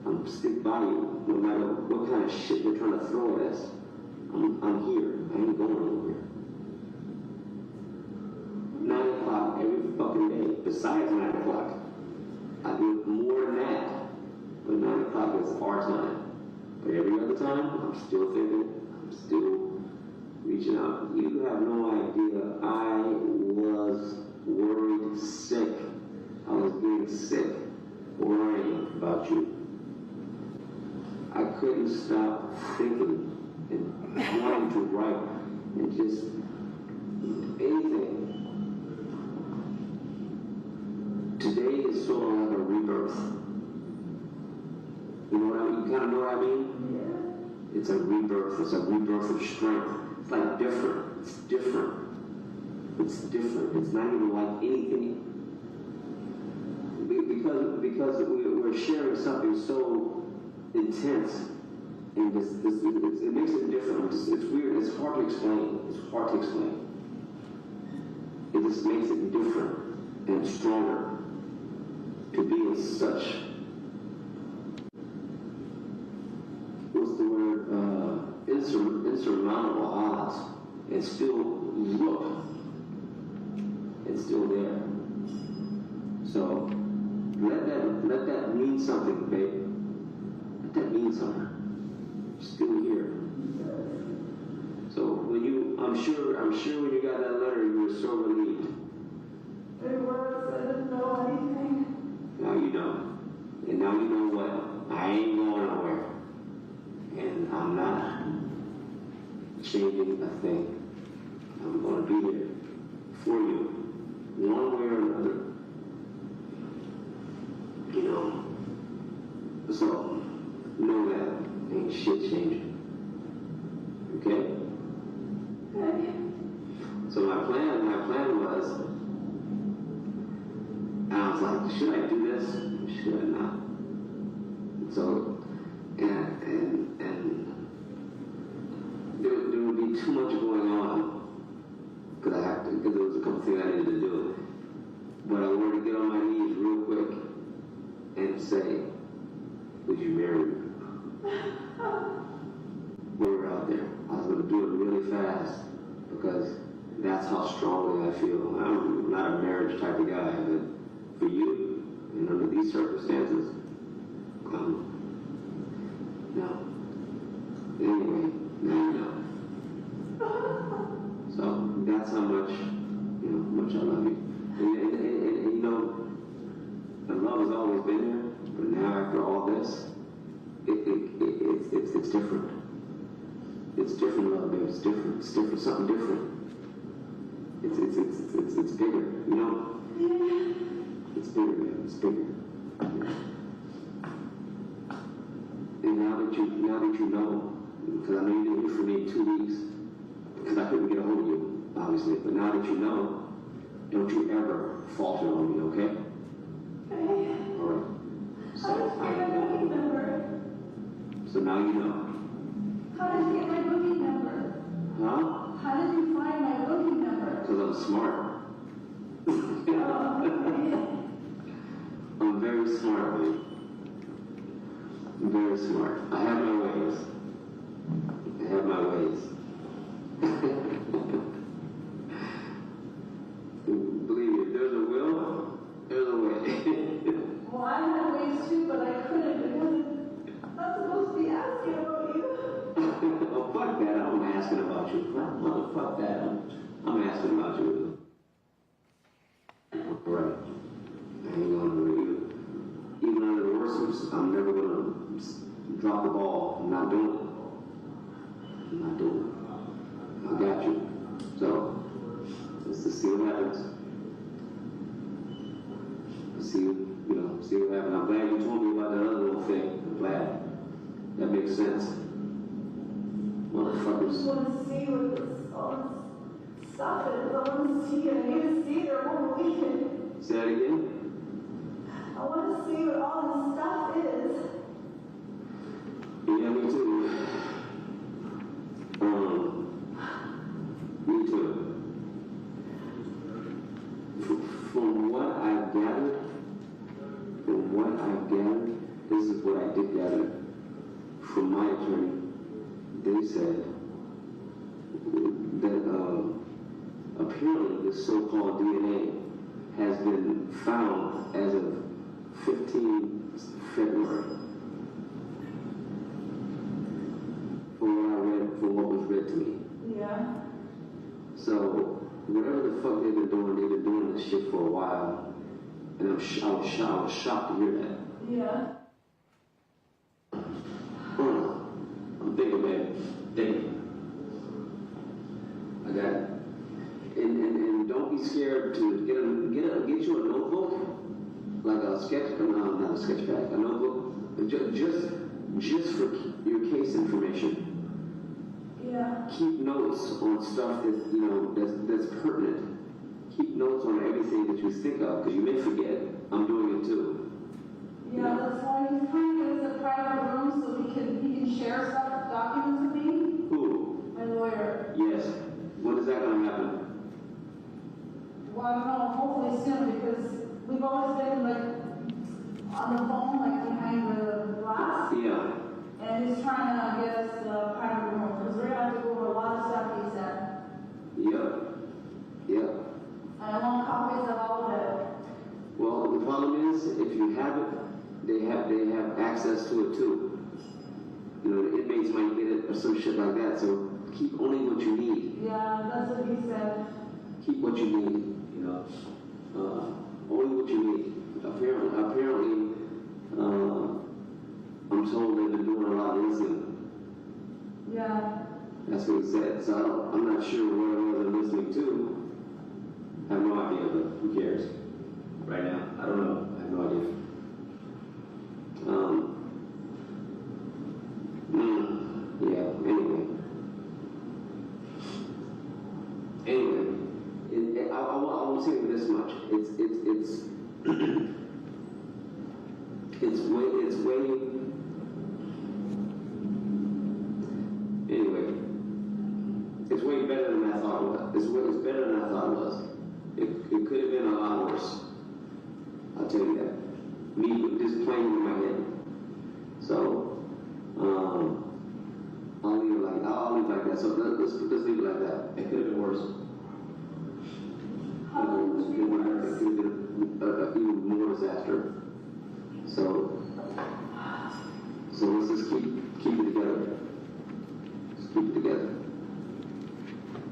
I'm stick by you, no matter what kind of shit they're trying to throw at us. I'm here. I ain't going anywhere. 9 o'clock every fucking day. Besides 9 o'clock. I do more than that. But 9 o'clock is our time. But every other time, I'm still thinking, I'm still reaching out. You have no idea. I couldn't stop thinking and wanting to write and just anything. Today is sort of like a rebirth. You know what I mean? You kind of know what I mean? Yeah. It's a rebirth. It's a rebirth of strength. It's like different. It's different. It's different. It's not even like anything. Because we're sharing something so intense, and it makes it different. It's weird. It's hard to explain. It's hard to explain. It just makes it different and stronger to be in such, what's the word, insurmountable odds, and still look, it's still there. So let that mean something, babe. Let that mean something. Still here. So when I'm sure when you got that letter, you were so relieved. It was, I didn't know anything. Now you know. And now you know what? I ain't going nowhere. And I'm not changing a thing. I'm going to be here for you, one way or another. You know? So, know that ain't shit changing. Okay? Okay. So my plan was, I was like, should I do this? Should I not? So, and there would be too much going on because there was a couple things I needed to do. But I wanted to get on my knees real quick and say, would you marry me? We were out there. I was going to do it really fast because that's how strongly I feel. I'm not a marriage type of guy, but for you, and under these circumstances, no. Anyway, now you know. So that's how much, much I love you. And you know, the love has always been there, but now after all this, it's different. It's different love, baby. It's different. It's different. Something different. It's bigger. You know. It's bigger, man. It's bigger. And now that you know, because I know you didn't hear from me in 2 weeks, because I couldn't get a hold of you, obviously. But now that you know, don't you ever falter on me, okay? Okay. All right. How did you get my booking number? So now you know. How did you get my booking number? Huh? How did you find my booking number? Because I'm smart. Oh, okay. I'm very smart, man. I'm very smart. I have my ways. I have my ways. Believe me, if there's a will, there's a way. Well, I had ways too, but I couldn't because I'm not supposed to be asking about you. Oh, fuck that. I'm asking about you. Fuck that. I'm asking about you. Right. I ain't going to you. Even under the worst, I'm never going to drop the ball. I'm not doing it. I'm not doing it. I got you. So, let's just see what happens. See what happens. I'm glad you told me about that other little thing. I'm glad. That makes sense. Motherfuckers. I just want to see what this all this stuff is. I want to see it. I need to see it or I won't believe it. Say that again? I want to see what all this stuff is. Yeah, me too. Me too. From what I've gathered, this is what I did gather from my attorney. They said that apparently this so-called DNA has been found as of 15 February. From what was read to me. Yeah. So whatever the fuck they've been doing this shit for a while, and I was shocked to hear that. Yeah. be scared to get you a notebook, like a sketch, no, not a sketch pad, a notebook, just for your case information. Yeah. Keep notes on stuff that's pertinent. Keep notes on everything that you think of, because you may forget. I'm doing it too. Yeah, that's why he's trying to get us a private room so he can share stuff, documents with me. Who? My lawyer. Yes. When is that going to happen? Well, I don't know, hopefully soon, because we've always been like on the phone, like behind the glass. Yeah. And he's trying to get us a private room, because we're going to have to go over a lot of stuff he said. Yep. And I want copies of all of it. Well, the problem is, if you have it, they have access to it too. You know, the inmates might get it or some shit like that. So keep only what you need. Yeah, that's what he said. Keep what you need. You know, only what you need. Apparently, I'm told they've been doing a lot of listening. Yeah. That's what he said. So I'm not sure what they're listening to. I have no idea, but who cares? Right now, I don't know. I have no idea. Yeah. Anyway, I won't say this much. It's way. Anyway, it's way better than I thought it was. It's better than I thought it was. It could have been a lot worse. I'll tell you that. Me with this playing in my head. So, I'll leave it like that. So let's leave it like that. It could have been worse. It could have been even more disaster. So let's just keep it together. Just keep it together.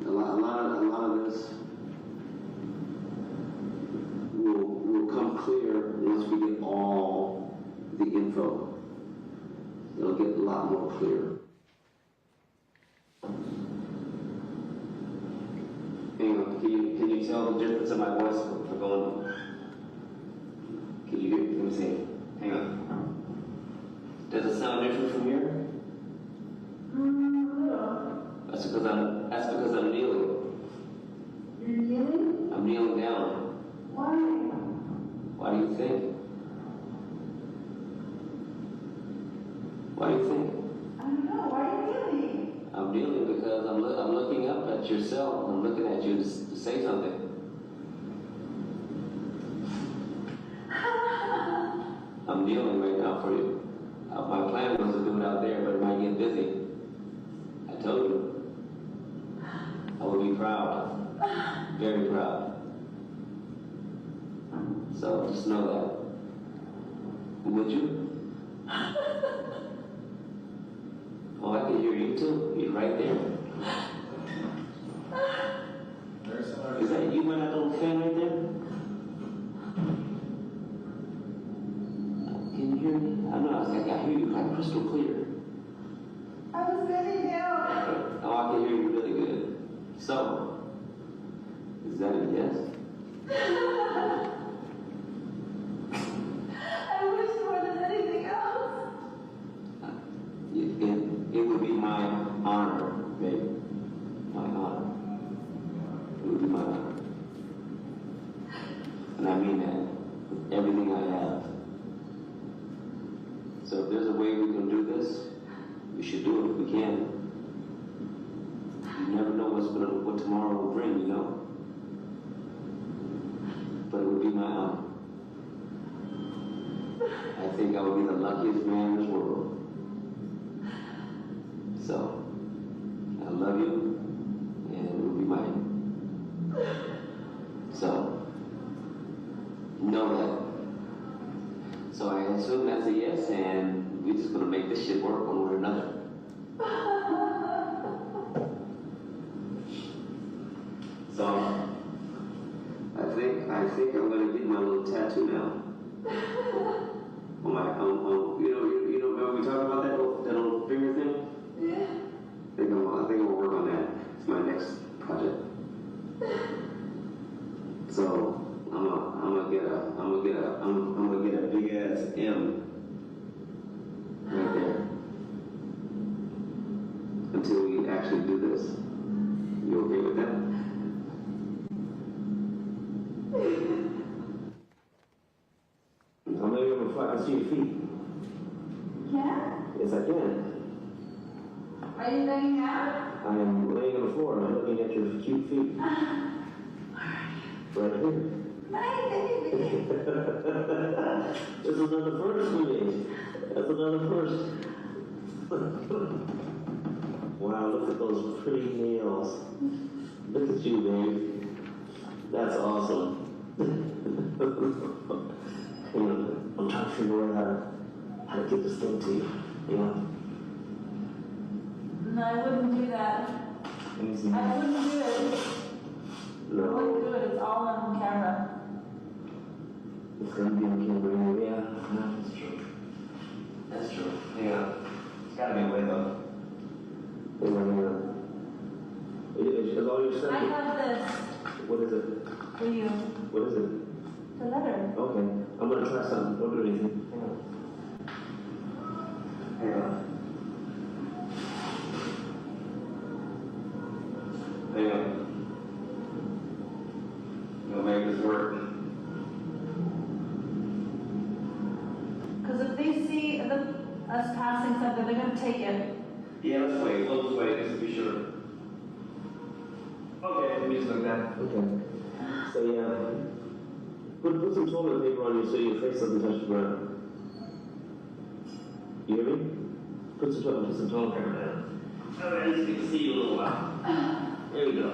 A lot of this will come clear once we get all the info. It'll get a lot more clear. Hang on, can you tell the difference in my voice for going? Can you hear? Let me see. Hang on. Does it sound different from here? That's because I'm kneeling. You're kneeling? I'm kneeling down. Why? Why do you think? Why do you think? I don't know. Why are you kneeling? I'm kneeling because I'm looking up at your cell. I'm looking at you to say something. I'm kneeling right now for you. My plan was to do it out there, but it might get busy. I told you. I will be proud. Very proud. So just know that. Would you? Oh, I can hear you too. You're right there. Is that you and that little fan right there? Can you hear me? I know, I hear you like crystal clear. I was sitting down. Oh, I can hear you really good. So, is that a yes? I wish more than anything else. It would be my honor, baby. My honor. It would be my honor. And I mean that with everything I have. So if there's a way we can do this, we should do it if we can. You never know what tomorrow will bring, you know? But it would be my honor. I think I would be the luckiest man in this world. So, I love you, and it would be mine. So, know that. So I assume that's a yes, and we're just gonna make this shit work one way or another. So, I think I'm gonna get my little tattoo now. On my, you know, remember we talked about that little finger thing? Yeah. I think I'm gonna work on that. It's my next project. So I'm gonna get a big ass M right there until we actually do this. You okay with that? I'm laying on the floor. I can see your feet. Yeah? Yes, I can. Are you laying out? I am laying on the floor and I'm looking at your cute feet. Right here. My baby. This is another first for me. That's another first. Wow, look at those pretty nails. Look at you, babe. That's awesome. You know, I'm trying to figure out how to get this thing to you. You know? No, I wouldn't do that. I wouldn't do it. I No. wouldn't do it. It's all on camera. It's gonna be on camera. Yeah, that's true. That's true. Yeah. It's gotta be a way though. Yeah. Is all your stuff? I have this What is it? for you. What is it? The letter. Okay. I'm gonna try something. Don't do anything. Hang on. Hang on. Hang on. You'll make this work. Because if they see us passing something, they're going to take it. Yeah, let's wait. We'll just wait just to be sure. Okay, let me just look that. Okay. So yeah. Put some toilet paper on you so your face doesn't touch the ground. You hear me? Put some toilet paper down. Alright, I just get to see you a little while. There we go.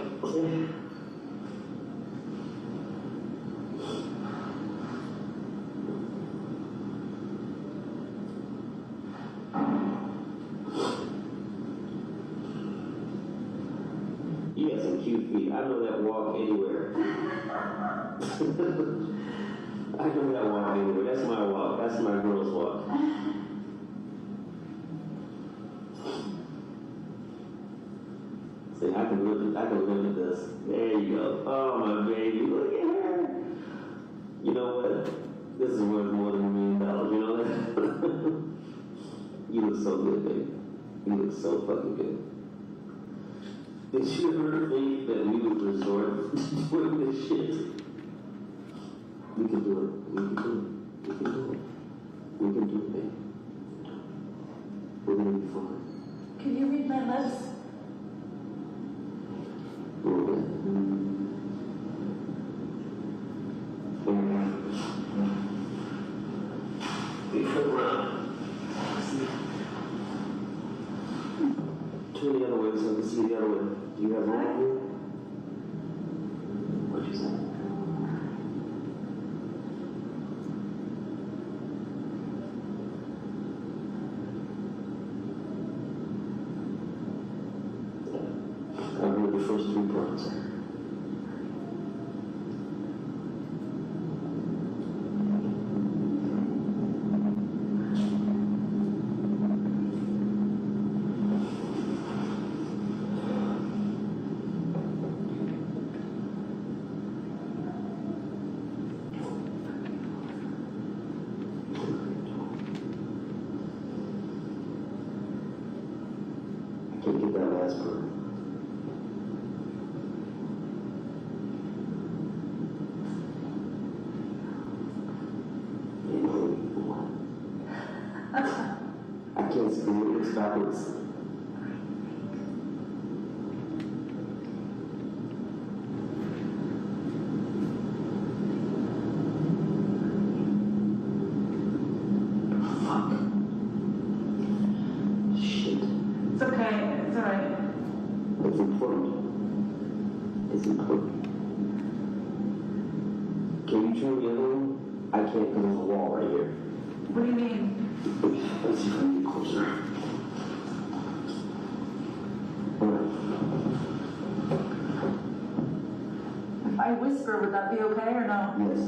You got some cute feet. I know that walk anywhere. I know that walk anywhere. That's my walk. That's my girl's walk. See, I can live with this. There you go. Oh, my baby. Look at her. You know what? This is worth more than $1 million. You know that? You look so good, baby. You look so fucking good. Did you ever think that we would resort to doing this shit? We can do it. We can do it. We can do it. We can do it, baby. We're gonna be fine. Can you read my lips? A little bit. We flip around. Turn the other way so I can see the other way. Do you have room here? What'd you say? I read the first 3 parts. I can't get that last part. I can't see it looks backwards. Fuck. Shit. It's okay. It's all right. It's important. It's important. Can you turn the other one? I can't because there's a wall right here. What do you mean? Let's see if I can get closer. Alright. If I whisper, would that be okay or no? Yes.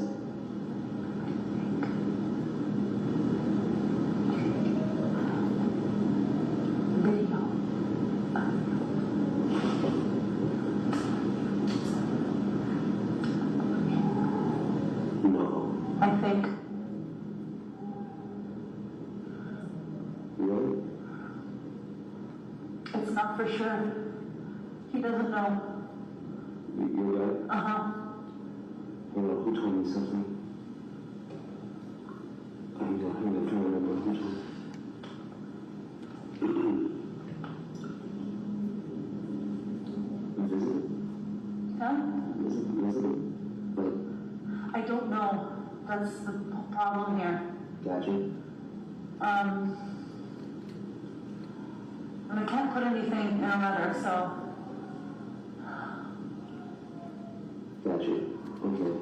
Video. not for sure. He doesn't know. You're right? Uh-huh. Hold on, who told me something? I'm trying to remember who told me. Visit? Huh? Visit? Like, I don't know. That's the problem here. gotcha. And I can't put anything in a letter, so. Gotcha. Okay.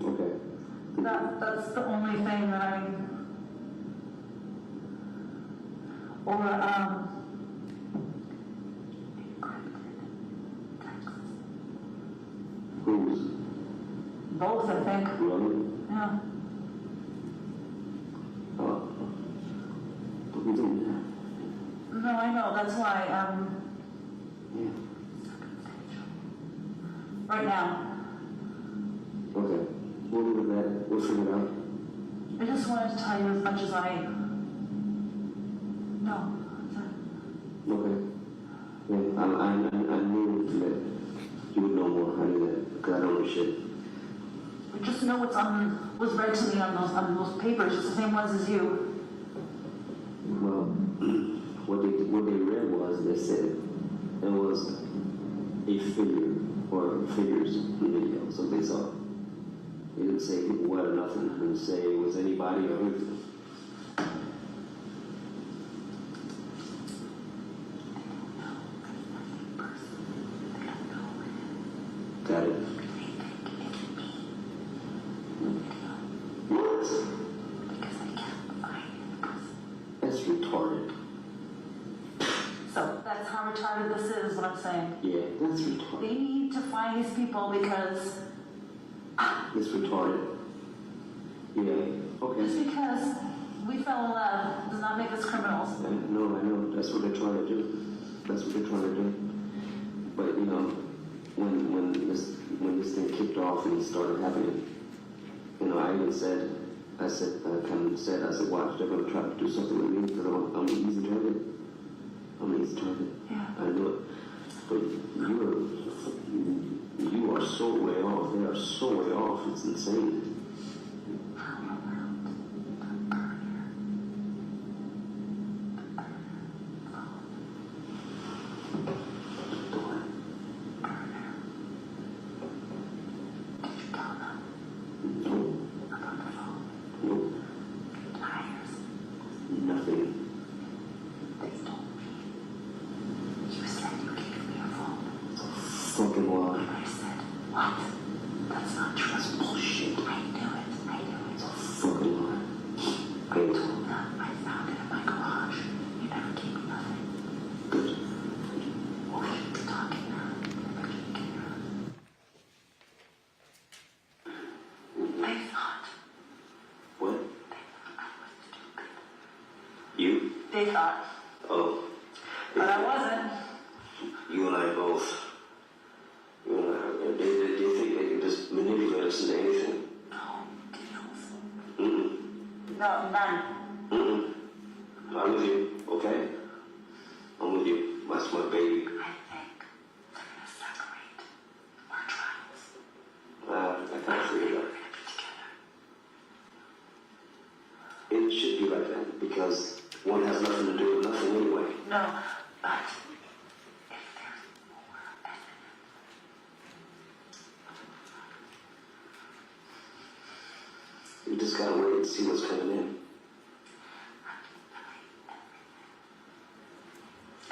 Okay. That's the only thing that I. Or, Who's? both, I think. Really? Yeah. What we doing? No, I know, that's why, Yeah. right now. Okay. We'll leave it at that. We'll figure it out. I just wanted to tell you as much as I know. Okay. Yeah, I knew that you would know more. I knew that because I don't know shit. I just know was read to me on those papers, just the same ones as you. Well, what they read was they said it was a figure or figures in the video, so they saw. They didn't say people what or nothing. They didn't say it was anybody or anything. Got it. What? That's retarded. So that's how retarded this is, what I'm saying. Yeah, that's retarded. They need to find these people because, It's retarded. Yeah, okay. just because we fell in love does not make us criminals. I know. That's what they're trying to do. That's what they're trying to do. But you know, when this thing kicked off and it started happening, you know, I even said, I said, watch, they're gonna try to do something with me because I'm an easy target. I'm an easy target. Yeah. I knew it. But you are so way off. They are so way off. It's insane. Nope. Nothing. You said you gave me a phone. Fucking lie. I said, what? That's not true. That's bullshit. I knew it. Fucking lie. I told them I found it in my garage. You never gave me nothing. Good. Well, we should be talking now. They thought What? I was stupid. You? They thought, Oh. but I wasn't. You and I both. You and I, they think they can just manipulate us into anything. No deals. Mm-mm. No, none. Mm-mm. I'm with you, okay? I'm with you. That's my baby. I think they're gonna separate our trials. I kind of figured that. It should be like that because one has nothing to do with nothing anyway. No, but if there's more evidence, We just gotta wait and see what's coming in.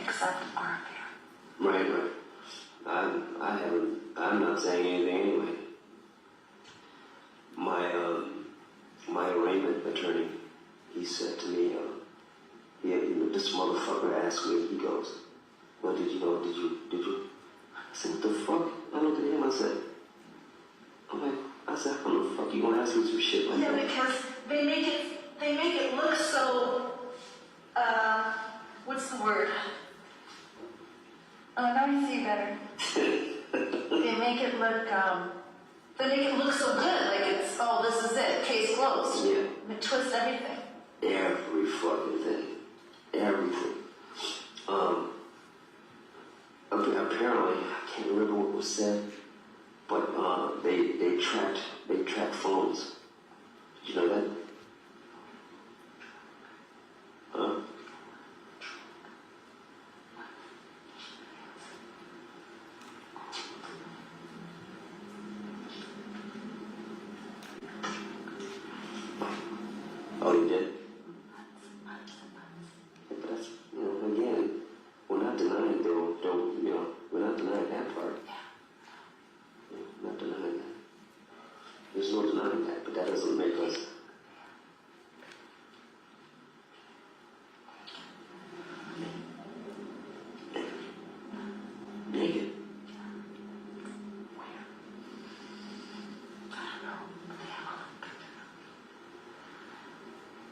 except our affair. Right. I'm not saying anything anyway. My arraignment attorney, he said to me, this motherfucker asked me, he goes, well, did you? I said, what the fuck? I looked at him, I said, how the fuck you gonna ask me some shit like Yeah, that? because they make it look so, what's the word? Oh, now I see better. They make it look, They make it look so good, like it's, oh, this is it, case closed. Yeah. It twists everything. Every fucking thing. Everything. Apparently, I can't remember what was said, but they tracked phones. Did you know that? Huh? Oh, you did? But that's, again, we're not denying we're not denying that part. Not denying that. There's no denying that, but that doesn't make us. Naked.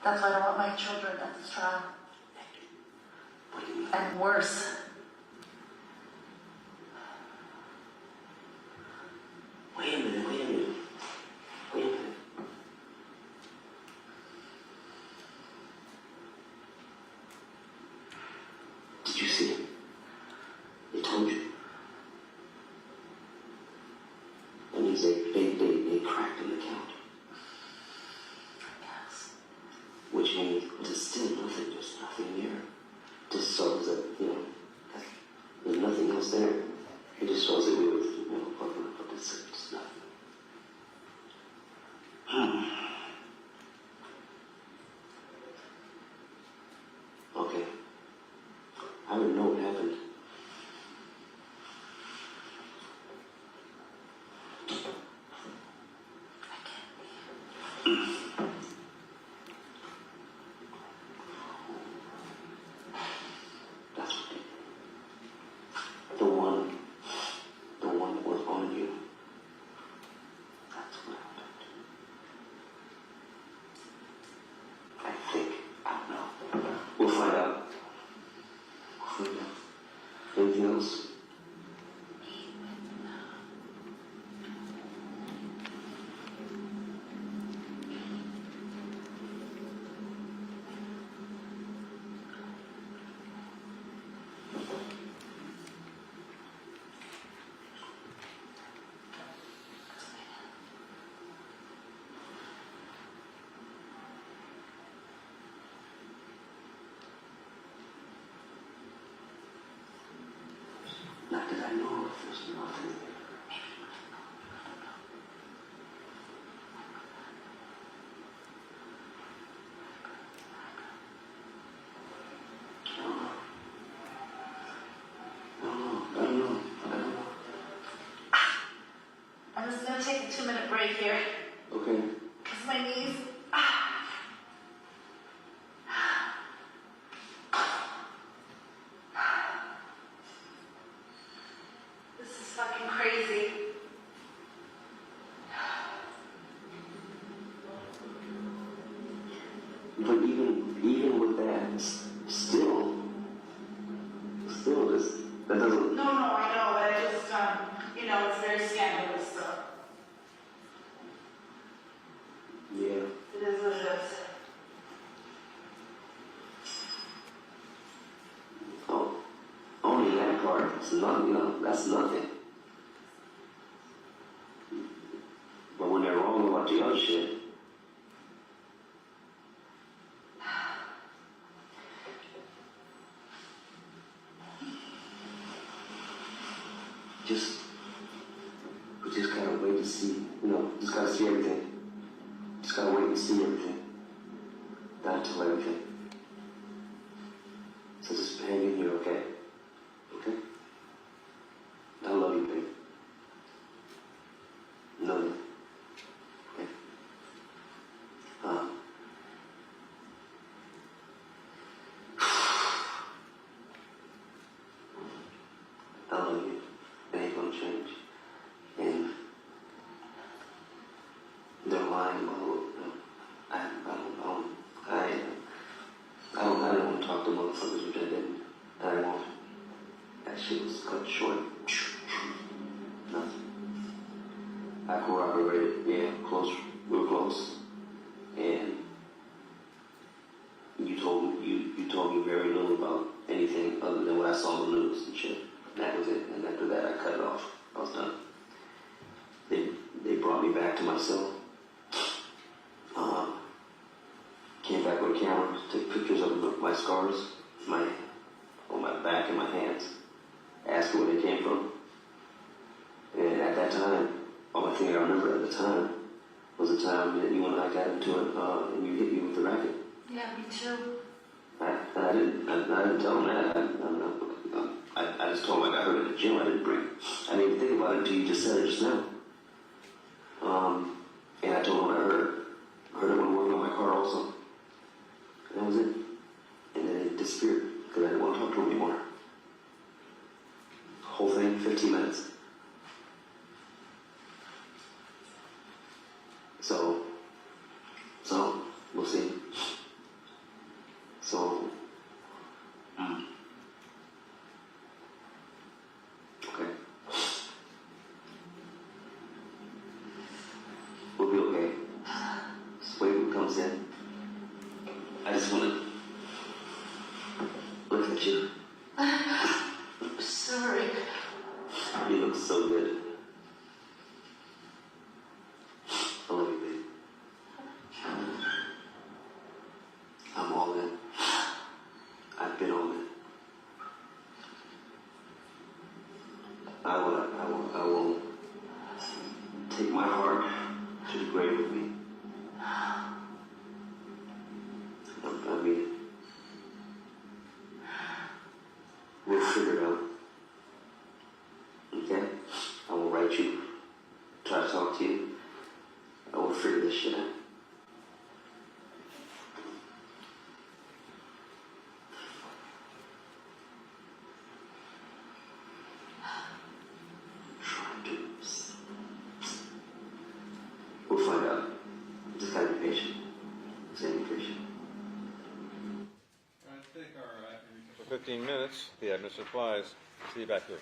That's why I don't want my children at this trial. And worse. Wait a minute. Did you see it? They told you. That means they cracked an account. Yes. Which means there's still nothing, there's nothing there. Just shows that, there's nothing else there. It just shows that we were, fucking up, but it's nothing. Okay. I already know what happened. That's what they did. The one that was on you. That's what happened. I think. I don't know. We'll find out. Anything else? Not that I know of, there's nothing there. I don't know. I'm just gonna take a 2-minute break here. Okay. Because my knees. This is fucking crazy. But even with that, still this, that doesn't. No, I know, but I just, it's very scandalous, so. Yeah. It is what it is. Oh, only that part. It's not, that's nothing. But when they're wrong about the other shit, we just gotta wait to see, just gotta see everything. Just gotta wait and see everything. Not tell everything. So just hang in here, okay? Okay? I love you, babe. Love you. Okay? I love you. It ain't gonna change. And they're lying about I don't want to talk to motherfuckers which I didn't. I won't. That shit was cut short. Nothing. I corroborate tolerated. Yeah, close. We were close. And you told me very little about anything other than what I saw on the news and shit. And that was it. And after that, I cut it off. I was done. They brought me back to myself. Came back with a camera, took pictures of my scars, on my back and my hands. Asked where they came from. And at that time, only thing I remember at the time was the time that you and I got into it, and you hit me with the racket. Yeah, me too. I didn't tell him that. I just told him I got hurt at the gym. I didn't even think about it until you just said it just now. And I told him I heard him when working on my car also. And that was it. And then it disappeared because I didn't want to talk to him anymore. Whole thing, 15 minutes. So we'll see. So, okay. We'll be okay. Just wait when it comes in. I just want to look at you. Sorry. You look so good. I love you, babe. I'm all in. I've been all in. I will take my heart to the grave with me. I mean it. We'll figure it out. Okay? I will write you, try to talk to you. I will figure this shit out. We'll find out. Just gotta be patient. Stay patient. All right, let's take our after recess for 15 minutes. The admin supplies. See you back here.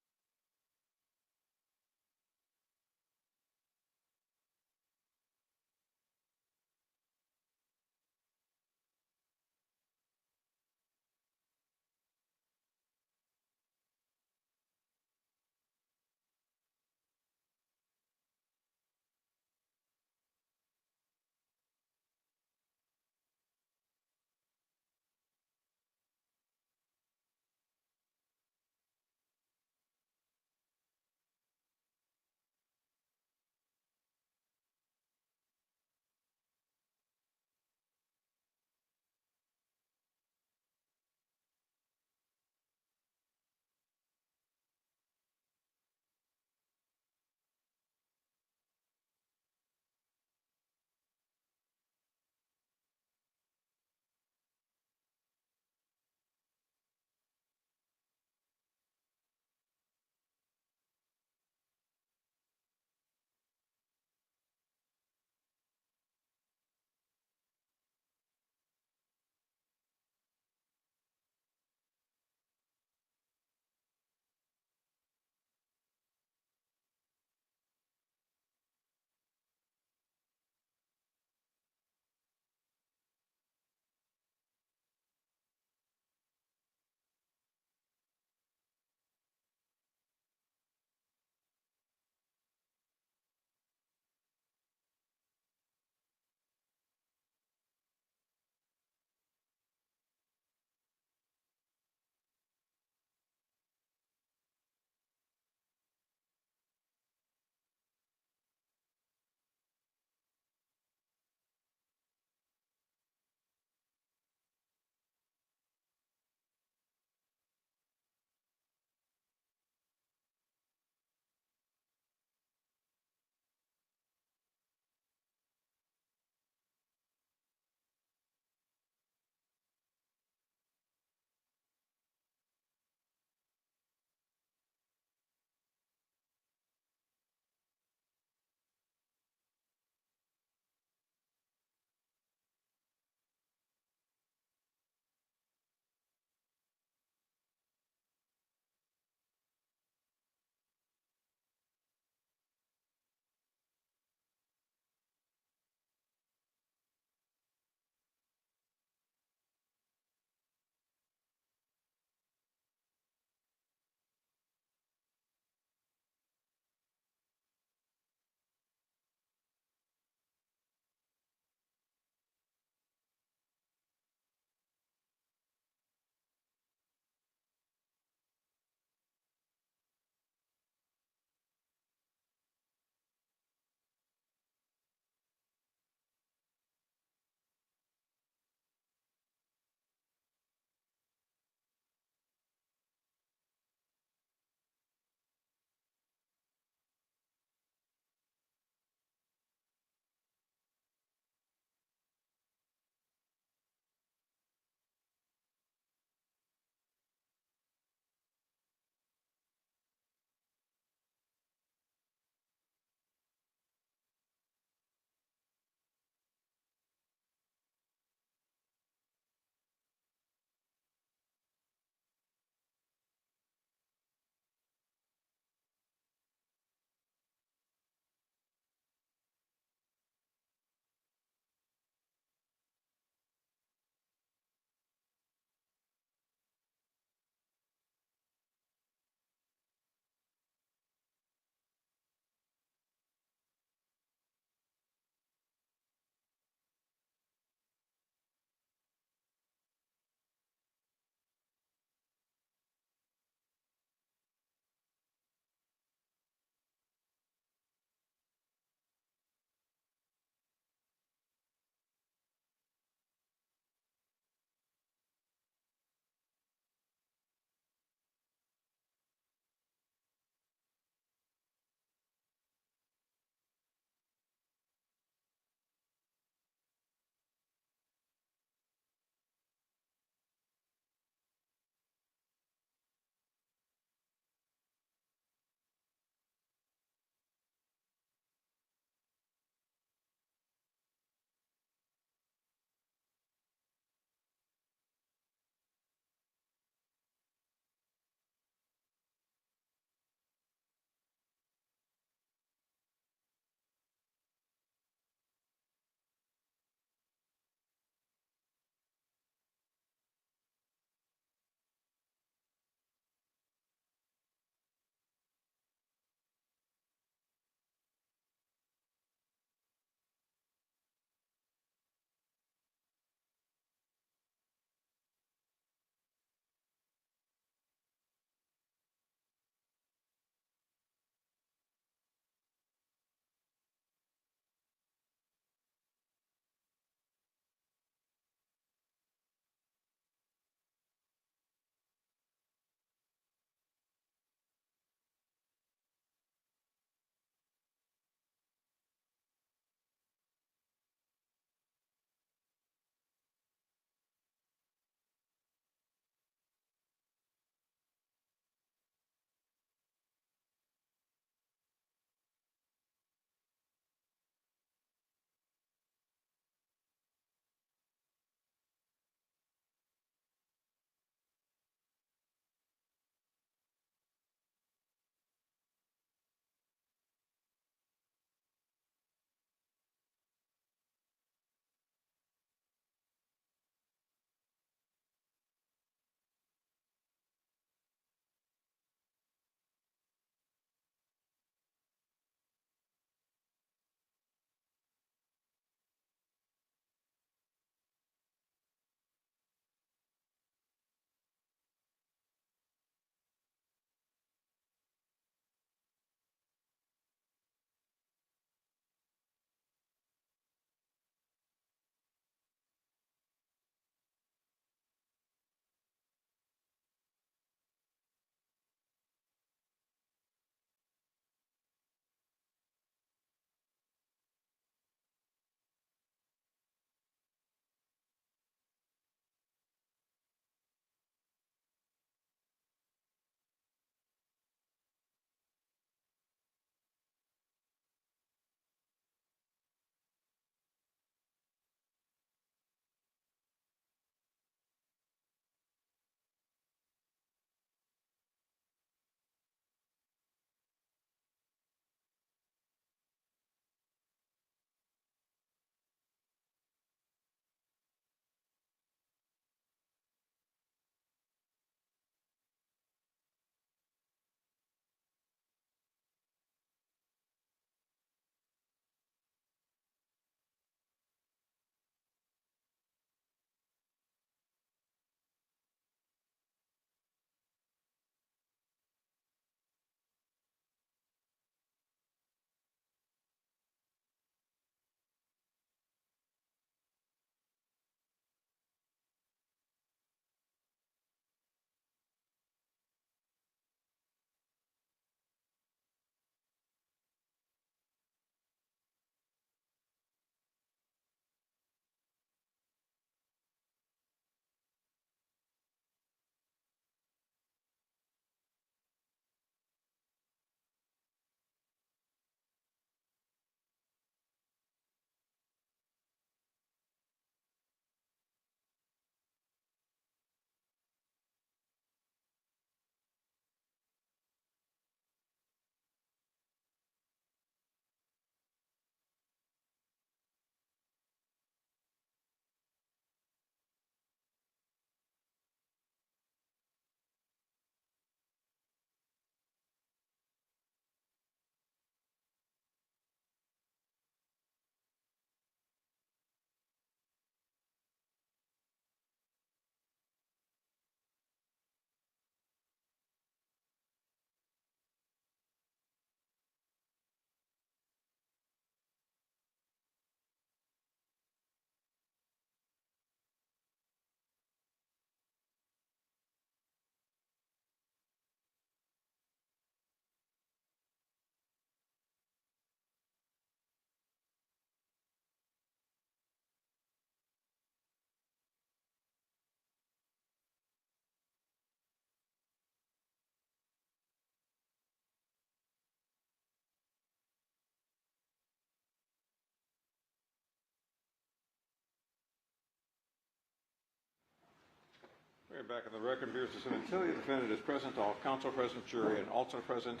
Okay, back on the record, Fabio Sementilli, the defendant is present, all counsel present, jury and alternate present.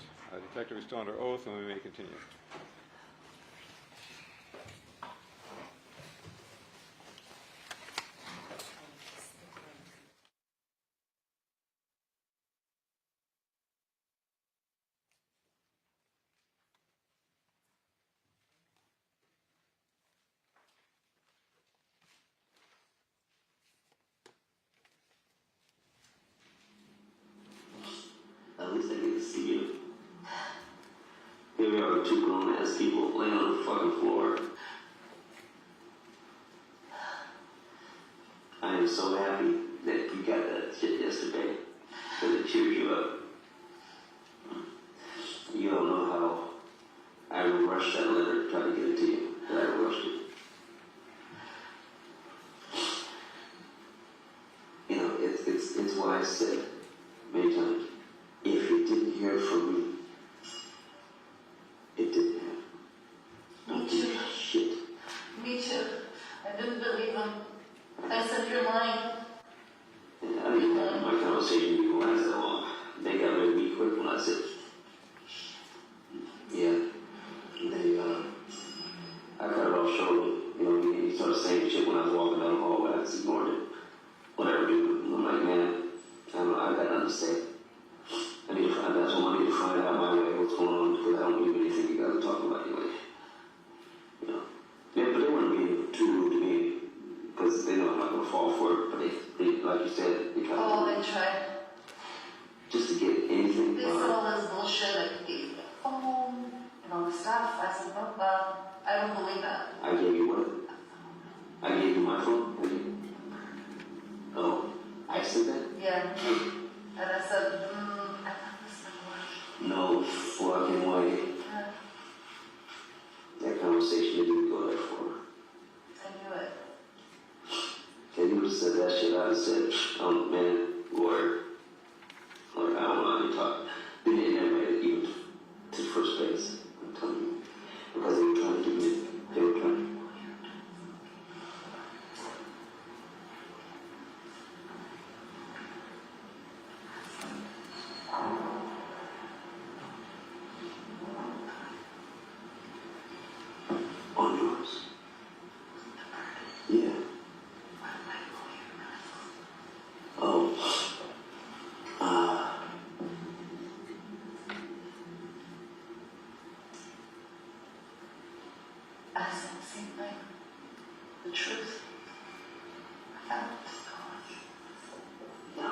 Detective is still under oath, and we may continue. At least I get to see you. Here we are, two grown-ass people laying on the fucking floor. I am so happy that you got that shit yesterday, because it cheered you up. You don't know how I rushed that letter to try to get it to you, but I rushed it. You know, it's what I said many times. If you didn't hear from me, it didn't happen. Me too. Shit. Me too. I didn't believe him. I said, you're lying. I mean, my conversation didn't last that long. They got rid of me quick when I said, yeah. I cut it off shortly. You know, he started saying shit when I was walking down the hallway. I just ignored it. Whatever, dude. I'm like, man, I don't know, I got nothing to say. I need to find out, so I need to find out my way what's going on, because I don't believe anything you guys are talking about anyway. You know? Yeah, but they weren't being too rude to me, because they know I'm not going to fall for it, but they like you said, they tried They tried. just to get anything. They said all this bullshit, like, gave you a phone and all this stuff. I said, no, I don't believe that. I gave you what? I gave you my phone? Oh, I said that? Yeah. And I said, I thought this would work. No fucking way. Yeah, That conversation didn't go that far. I knew it. If you would have said that shit, I'd have said, man, Lord, I don't know how to talk. They never made it even to first base, I'm telling you. Because they were trying to do it. They were trying. On yours? Yeah. Oh. I said the same thing. The truth. I found it. No.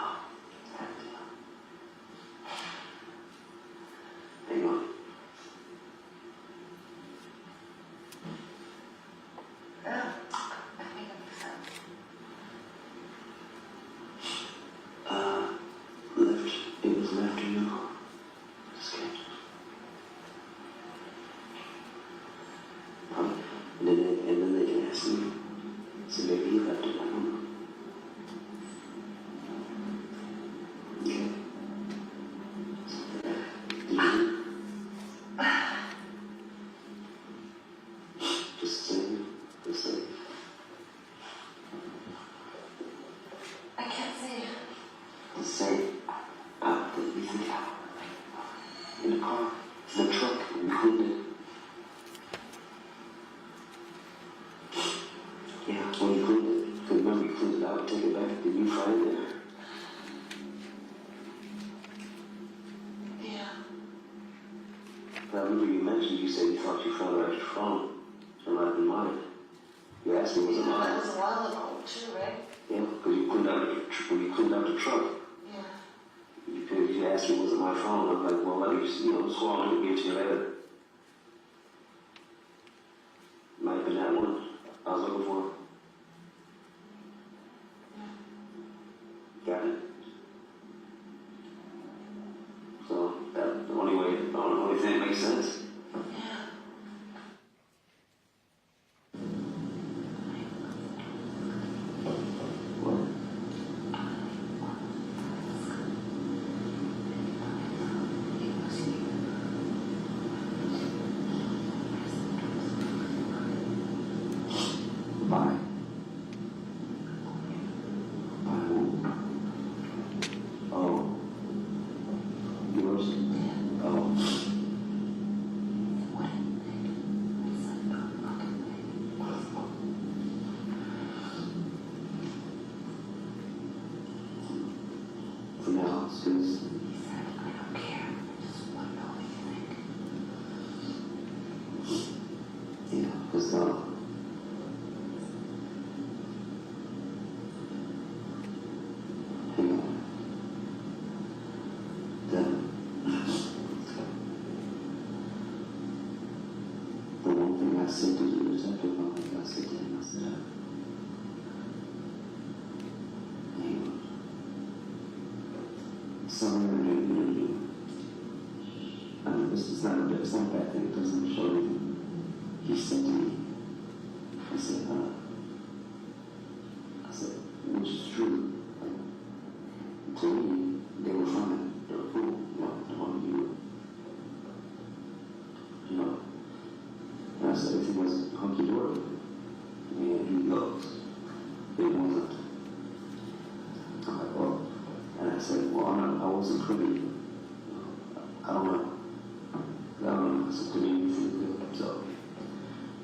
Hang on. Yeah, I think it makes sense. It was after you escaped. And then they can ask me, so maybe you left it, I don't know. Okay. Just saying, the same. I can't say. The same. Out that we think out. In the car, in the truck, included. Yeah, when you cleaned it, because remember you cleaned it out, take it back, then you find it there. Yeah. But I remember you mentioned, you said you thought you found an extra phone, and I didn't mind it. You asked me, was it That mine? was a while ago, too, right? Yeah, because you cleaned out when you cleaned out the truck. Yeah. You asked me, was it my phone? I'm like, well, let me, score on it, get to you later. Might have been that one I was looking for. Got it. So, that's the only thing that makes sense. Yeah. Bye. Bye. now, it's because he said, I don't care. I just want to know what you think. Yeah, because hang on. Then, the one thing I said to you is after one thing I said to him, I said, hang on. Somewhere in you. I mean, it's not a bad thing, it doesn't show anything. He said to me, I said, which is true. To me, they were fine. They were cool. You know, the one you know. And I said, everything was hunky-dory. And he goes, it wasn't. I'm like, well, and I said, well, I wasn't privy. I don't know. I said, to me, you feel good. So,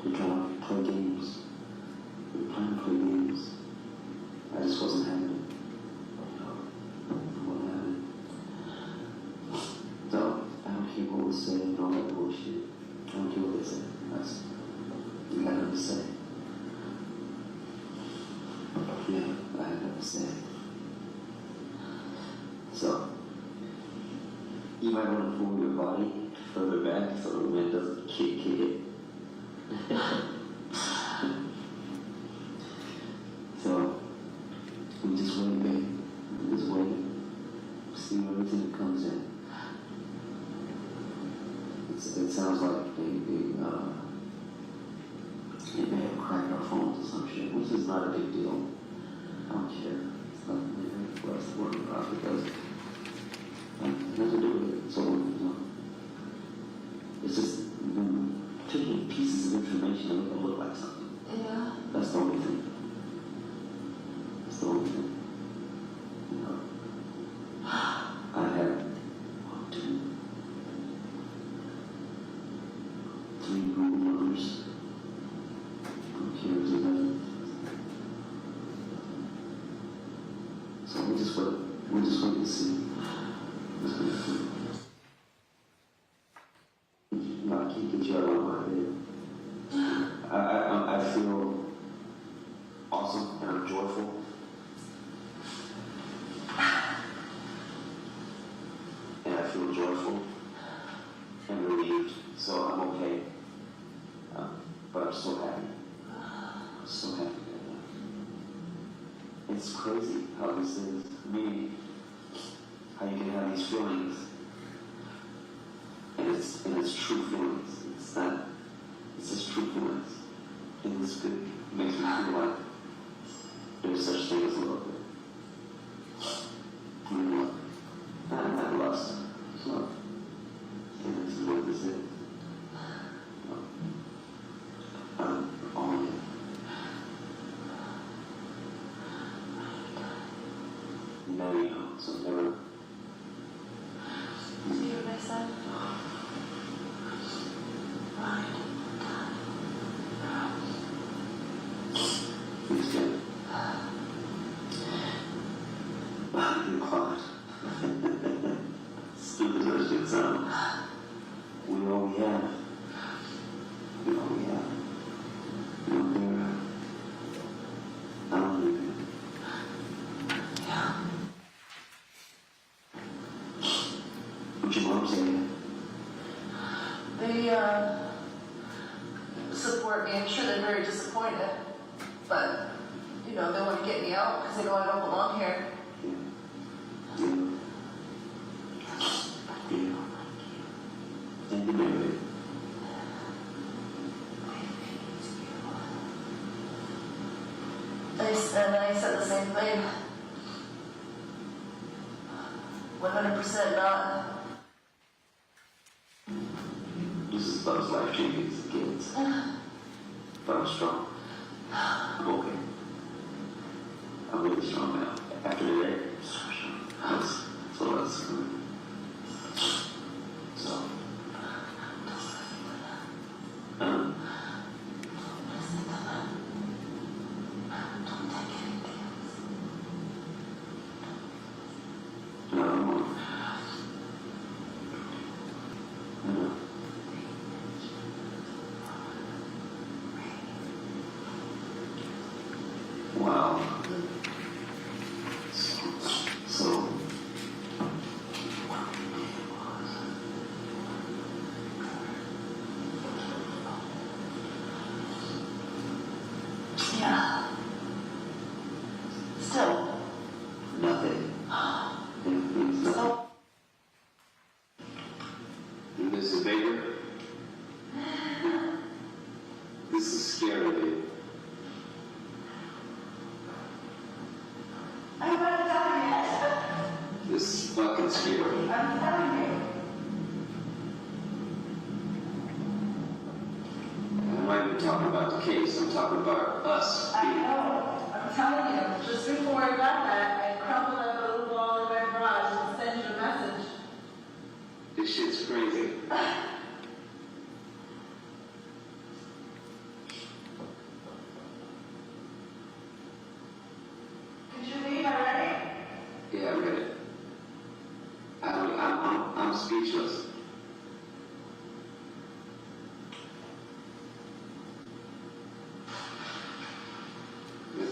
we're trying to play games. We're trying to play games. I just wasn't having it. Wasn't having it. So, I don't care what was said and all that bullshit. I don't care what they said. That's, you got nothing to say. Yeah, I had nothing to say. So, you might want to pull your body further back so the wind doesn't kick it. So, we just wait, babe. We just wait. See where everything comes in. It sounds like they may have cracked our phones or some shit, which is not a big deal. I don't care. It's not what else to worry about because it has nothing to do with it. So, it's just taking pieces of information and make it look like something. Yeah. That's the only thing. That's the only thing. You know, I had 1, 2, 3 Google numbers. Who cares about it? So we'll just wait and see. Just wait and see. No, I can't get you out of my head. I feel awesome and I'm joyful. And I feel joyful and relieved, so I'm okay. But I'm so happy. I'm so happy. It's crazy how this is. Me, how you can have these feelings. And it's true feelings. It's just true feelings. And it's good. It makes me feel like there's such thing as love. Not lust. It's love. And this is what this is. I'm all in. Now you know, so never. Do you hear what I said? It's good. You're quiet. Stupid as that shit sounds. We all we have. We all we have. You don't care. I don't need it. Yeah. What's your mom saying? They support me. I'm sure they're very disappointed, but they want to get me out because they know I don't belong here. Yeah. And you know it. I said the same thing. 100% not. This is about as life-changing as it gets. But I'm strong. I'm okay. I'm really strong now. After today, that's all that's for me. So, no, Wow. So Yeah. Still. nothing. So, Mrs. Baker, this is scary. I'm not done yet. This is fucking scary. I'm telling you. I'm not even talking about the case, I'm talking about us. I know. I'm telling you. Just before I got that, I crumpled up a little ball in my garage and sent you a message. This shit's crazy. Did you read already? Yeah, I read it. I'm speechless.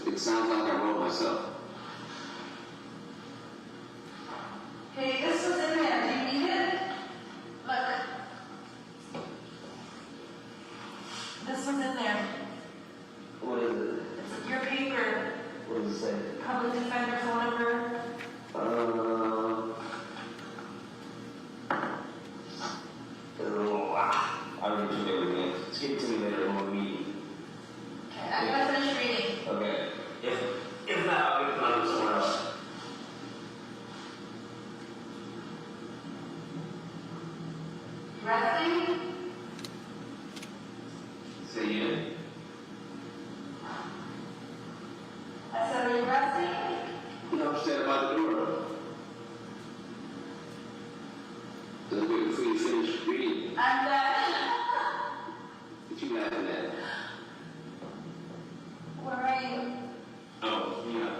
It sounds like I wrote myself. Hey, this was in there. Do you read it? Look. This was in there. What is it? It's your paper. What does it say? Public defender phone number. I'll read it again. Just give it to me later in the meeting. Okay, I'm gonna finish reading. Okay. If not, I'll get it on somewhere else. Resting. Say it. I said, are you resting? You know, stand by the door. Just wait before you finish reading. I'm done. What you laughing at? Where are you? Oh, yeah.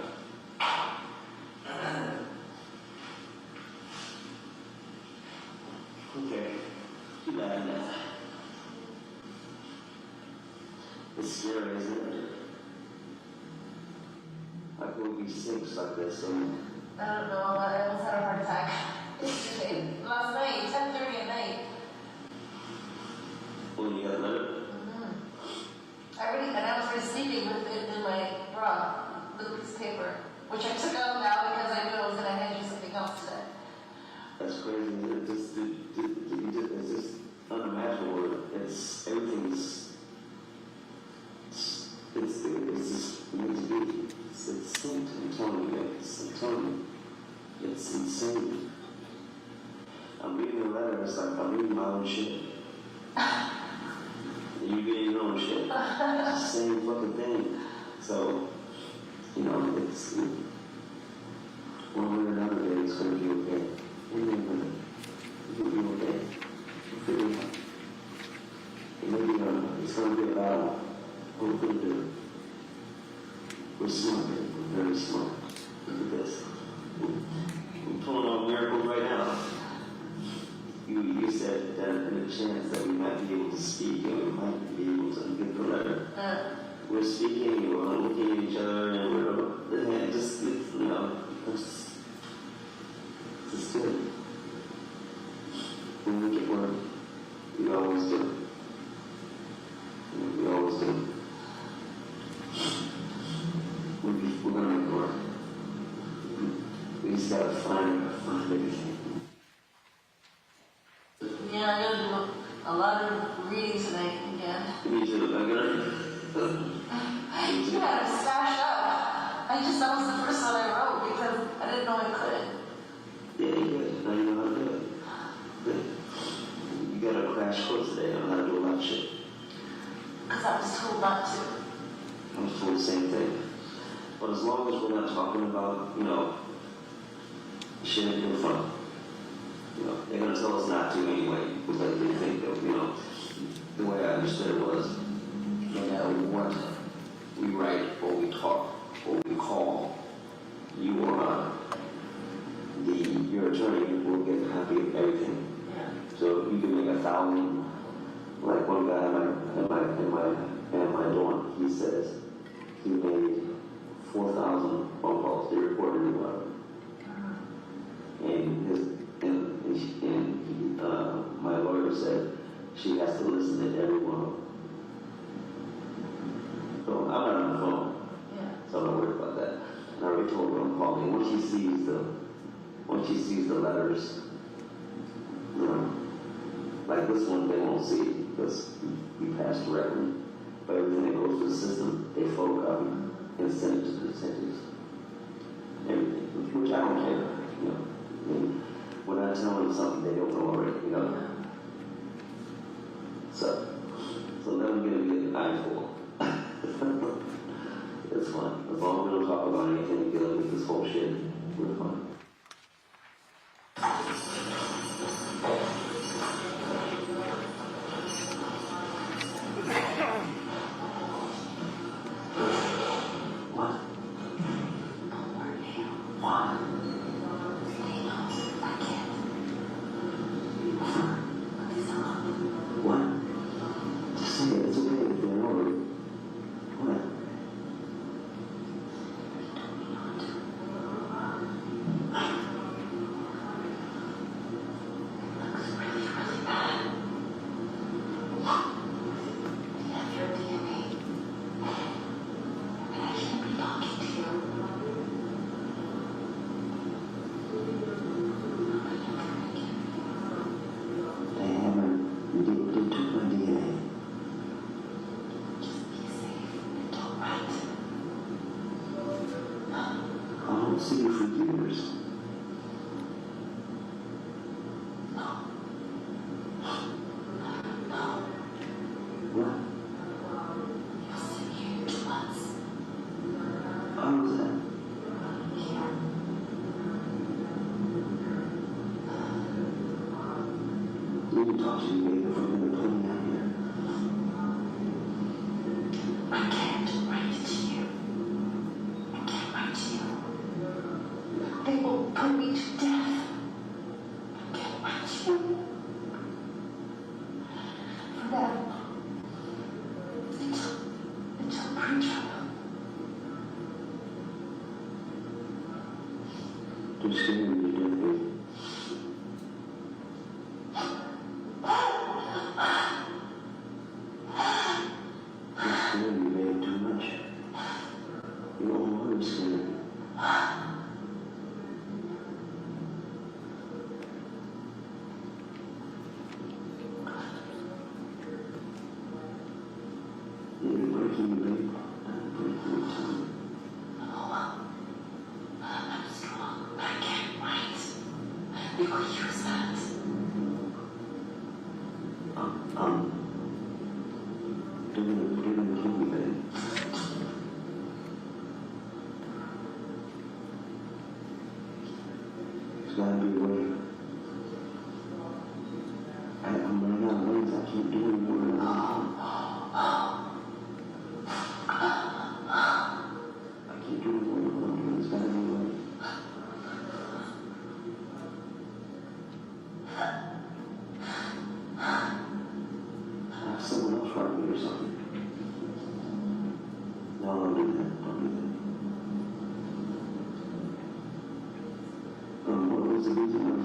Okay. You laughing at? It's scary, isn't it? I could be sick like this, and I don't know. I almost had a heart attack. Yesterday, last night, 10:30 at night. when you got a letter. And I was already sleeping with it in my bra, with a piece of paper, which I took out now because I knew I was going to hand you something else today. That's crazy. It's just unimaginable. It's everything's. It's just meant to be. It's I'm telling you, it's insane. I'm reading the letter. It's like I'm reading my own shit. You reading your own shit. It's the same fucking thing. So, you know, it's one way or another day it's gonna be okay. You'll be okay. You'll figure it out. Maybe it's gonna be a battle. What we're gonna do. We're smart. We're very smart. Look at this. We're pulling off miracles right now. You said that in a chance that we might be able to speak and we might be able to get the letter. We're speaking, we're looking at each other, and we're just, you know, it's good. When we get work, we always do. We always do. We're gonna make it work. We just gotta find everything. Yeah, I gotta do a lot of reading tonight again. Me too, I'm gonna. You had to stash up. That was the first one I wrote because I didn't know I could. Yeah, you good. Now you know how to do it. Good. You got a crash course today on how to do a lot of shit. Because I was told not to. I was told the same thing. But as long as we're not talking about, you know, shit in front. You know, they're gonna tell us not to anyway, because they think that, you know, the way I understood it was, no matter what we write or we talk or we call, you or your attorney will get a copy of everything. Yeah. So you can make 1,000, like one guy in my dorm, he says he made call me. Once she sees the letters, like this one they won't see because we passed directly. But everything that goes to the system, they photocopy and send it to the detectives. Everything, which I don't care. I mean, when I tell them something they don't know already, So let them get an eyeful. It's fun. As long as we don't talk about anything dealing with this whole shit, we're fine. See you for years. What? You'll sit here 2 months. How was that? Here. You can talk to me later if we're going to put me out here. I can't write to you. I can't write to you. They will put me to death. I can't watch you. For that, until pre-trial. Just stay with me, David. Just stay with me, babe, too much. You don't want to stay with me. I'm strong, but I can't write. They will use that. They're gonna kill me, babe. There's gotta be a way. I'm running out of ways. I can't do anymore than that.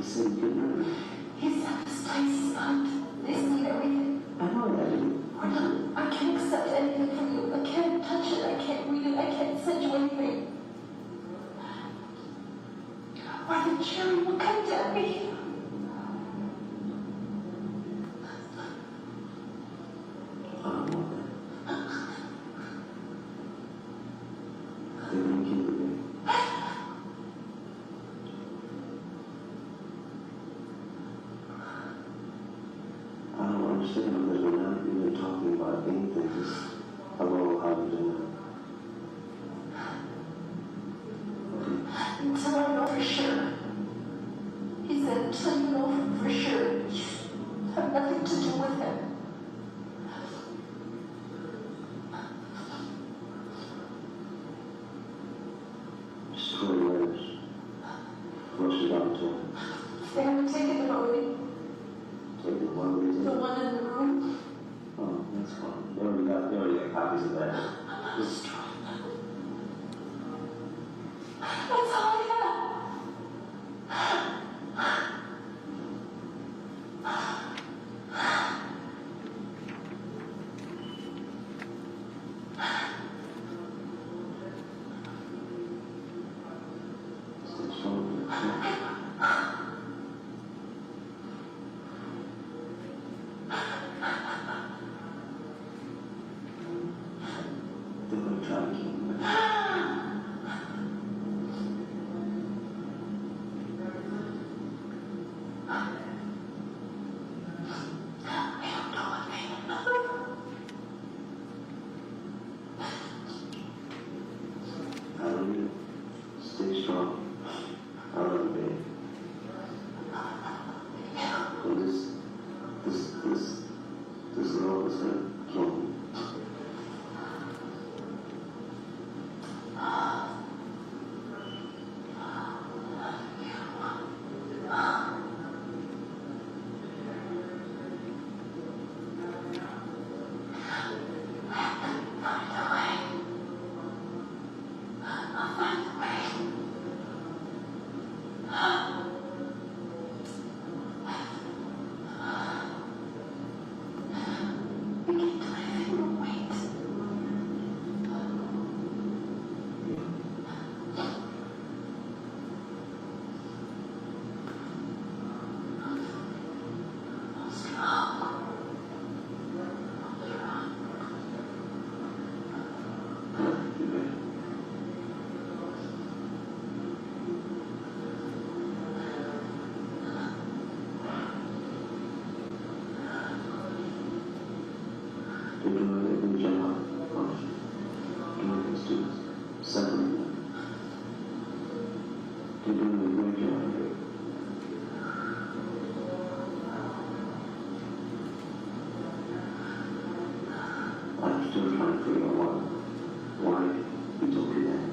He said he couldn't hurt me. He said this place is fucked. They need everything. I know that. I can't accept anything from you. I can't touch it. I can't read it. I can't send you anything. Or the jury will condemn me. I don't want that. They're gonna kill me. Because we're not even talking about anything, just hello, how you doing? Okay. Until I know for sure. He said, until you know for sure, you have nothing to do with him. Just 20 minutes. Flush it out to him. They haven't taken the voting. The one in the room? Oh, that's fine. They already got copies of that. Just... That's all I have. They're gonna try to kill me. Hallelujah. Stay strong. I love you, babe. And this girl is gonna kill me. They're doing a good job of doing the students, separating them. They're doing a great job here. I'm still trying to figure out why he told me that.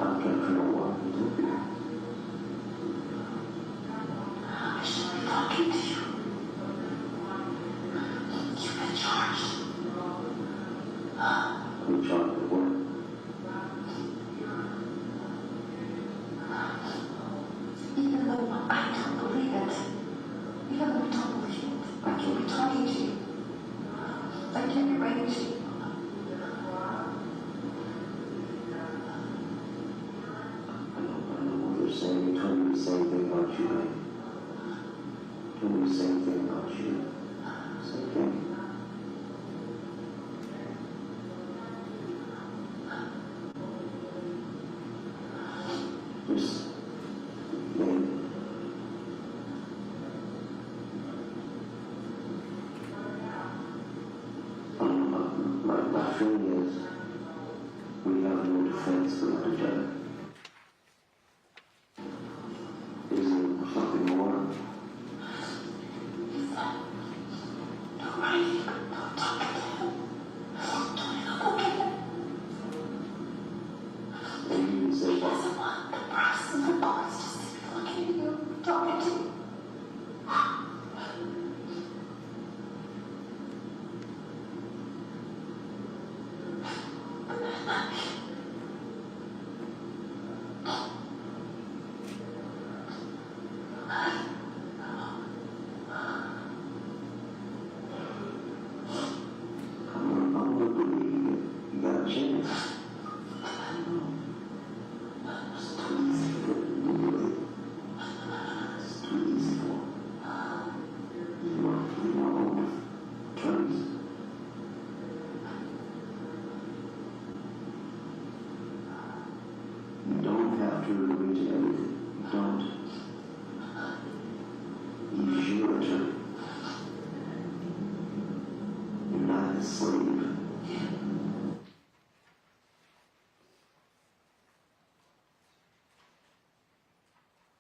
I'm trying to figure out why he told me that. I should be talking to you. You've been charged. I'm charged with what? Even though I don't believe it, even though I don't believe it, I can't be talking to you. I can't be writing to you. I know what they're saying. They're telling me the same thing about you, right? Telling me the same thing about you. Same thing. Just, man. My feeling is we have no defense without each other. Is there something more? Don't write. Don't talk to him. Don't look at him. And you can say He what? doesn't want the press and the boys to see me looking at you, talking to you. I'm gonna believe you got a chance. It's too easy for you to do it. It's too easy for you are own attorneys. You don't have to agree to everything. You don't. He's your attorney. You're not his slave.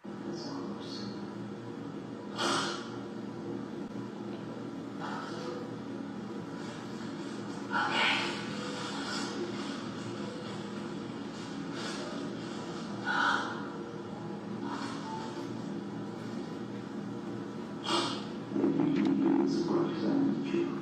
That's all I'm saying. Maybe you can do this as much as I need you.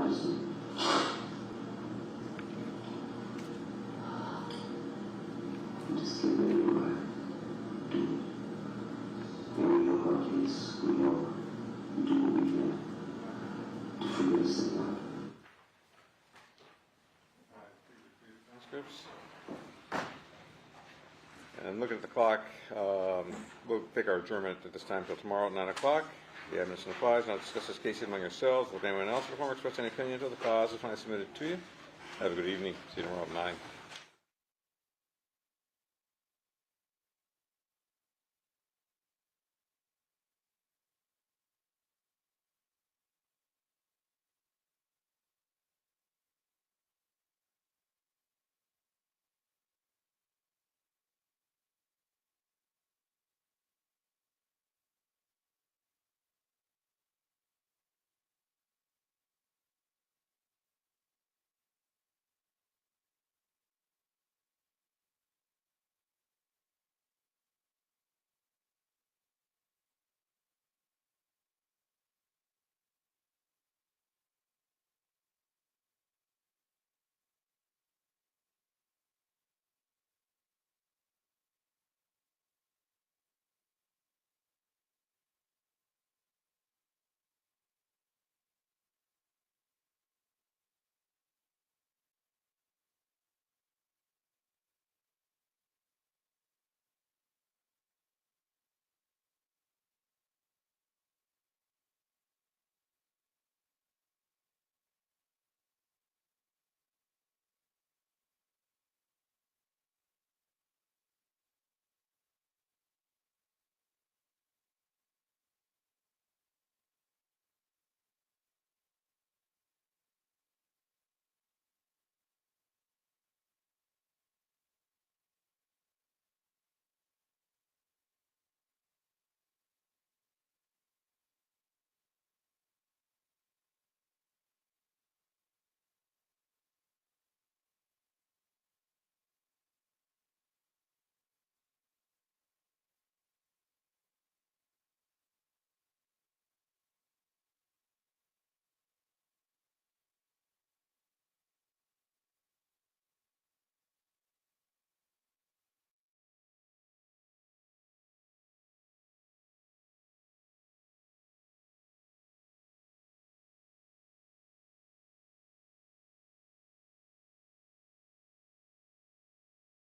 obviously. I'm just getting ready to do. And we help our case. We help do what we can to figure this thing out. Transcripts. And looking at the clock, we'll take our adjournment at this time till tomorrow at 9 o'clock. The evidence and applies. Now discuss this case among yourselves. Will anyone else before express any opinions of the cause if I submitted to you? Have a good evening. See you tomorrow at 9.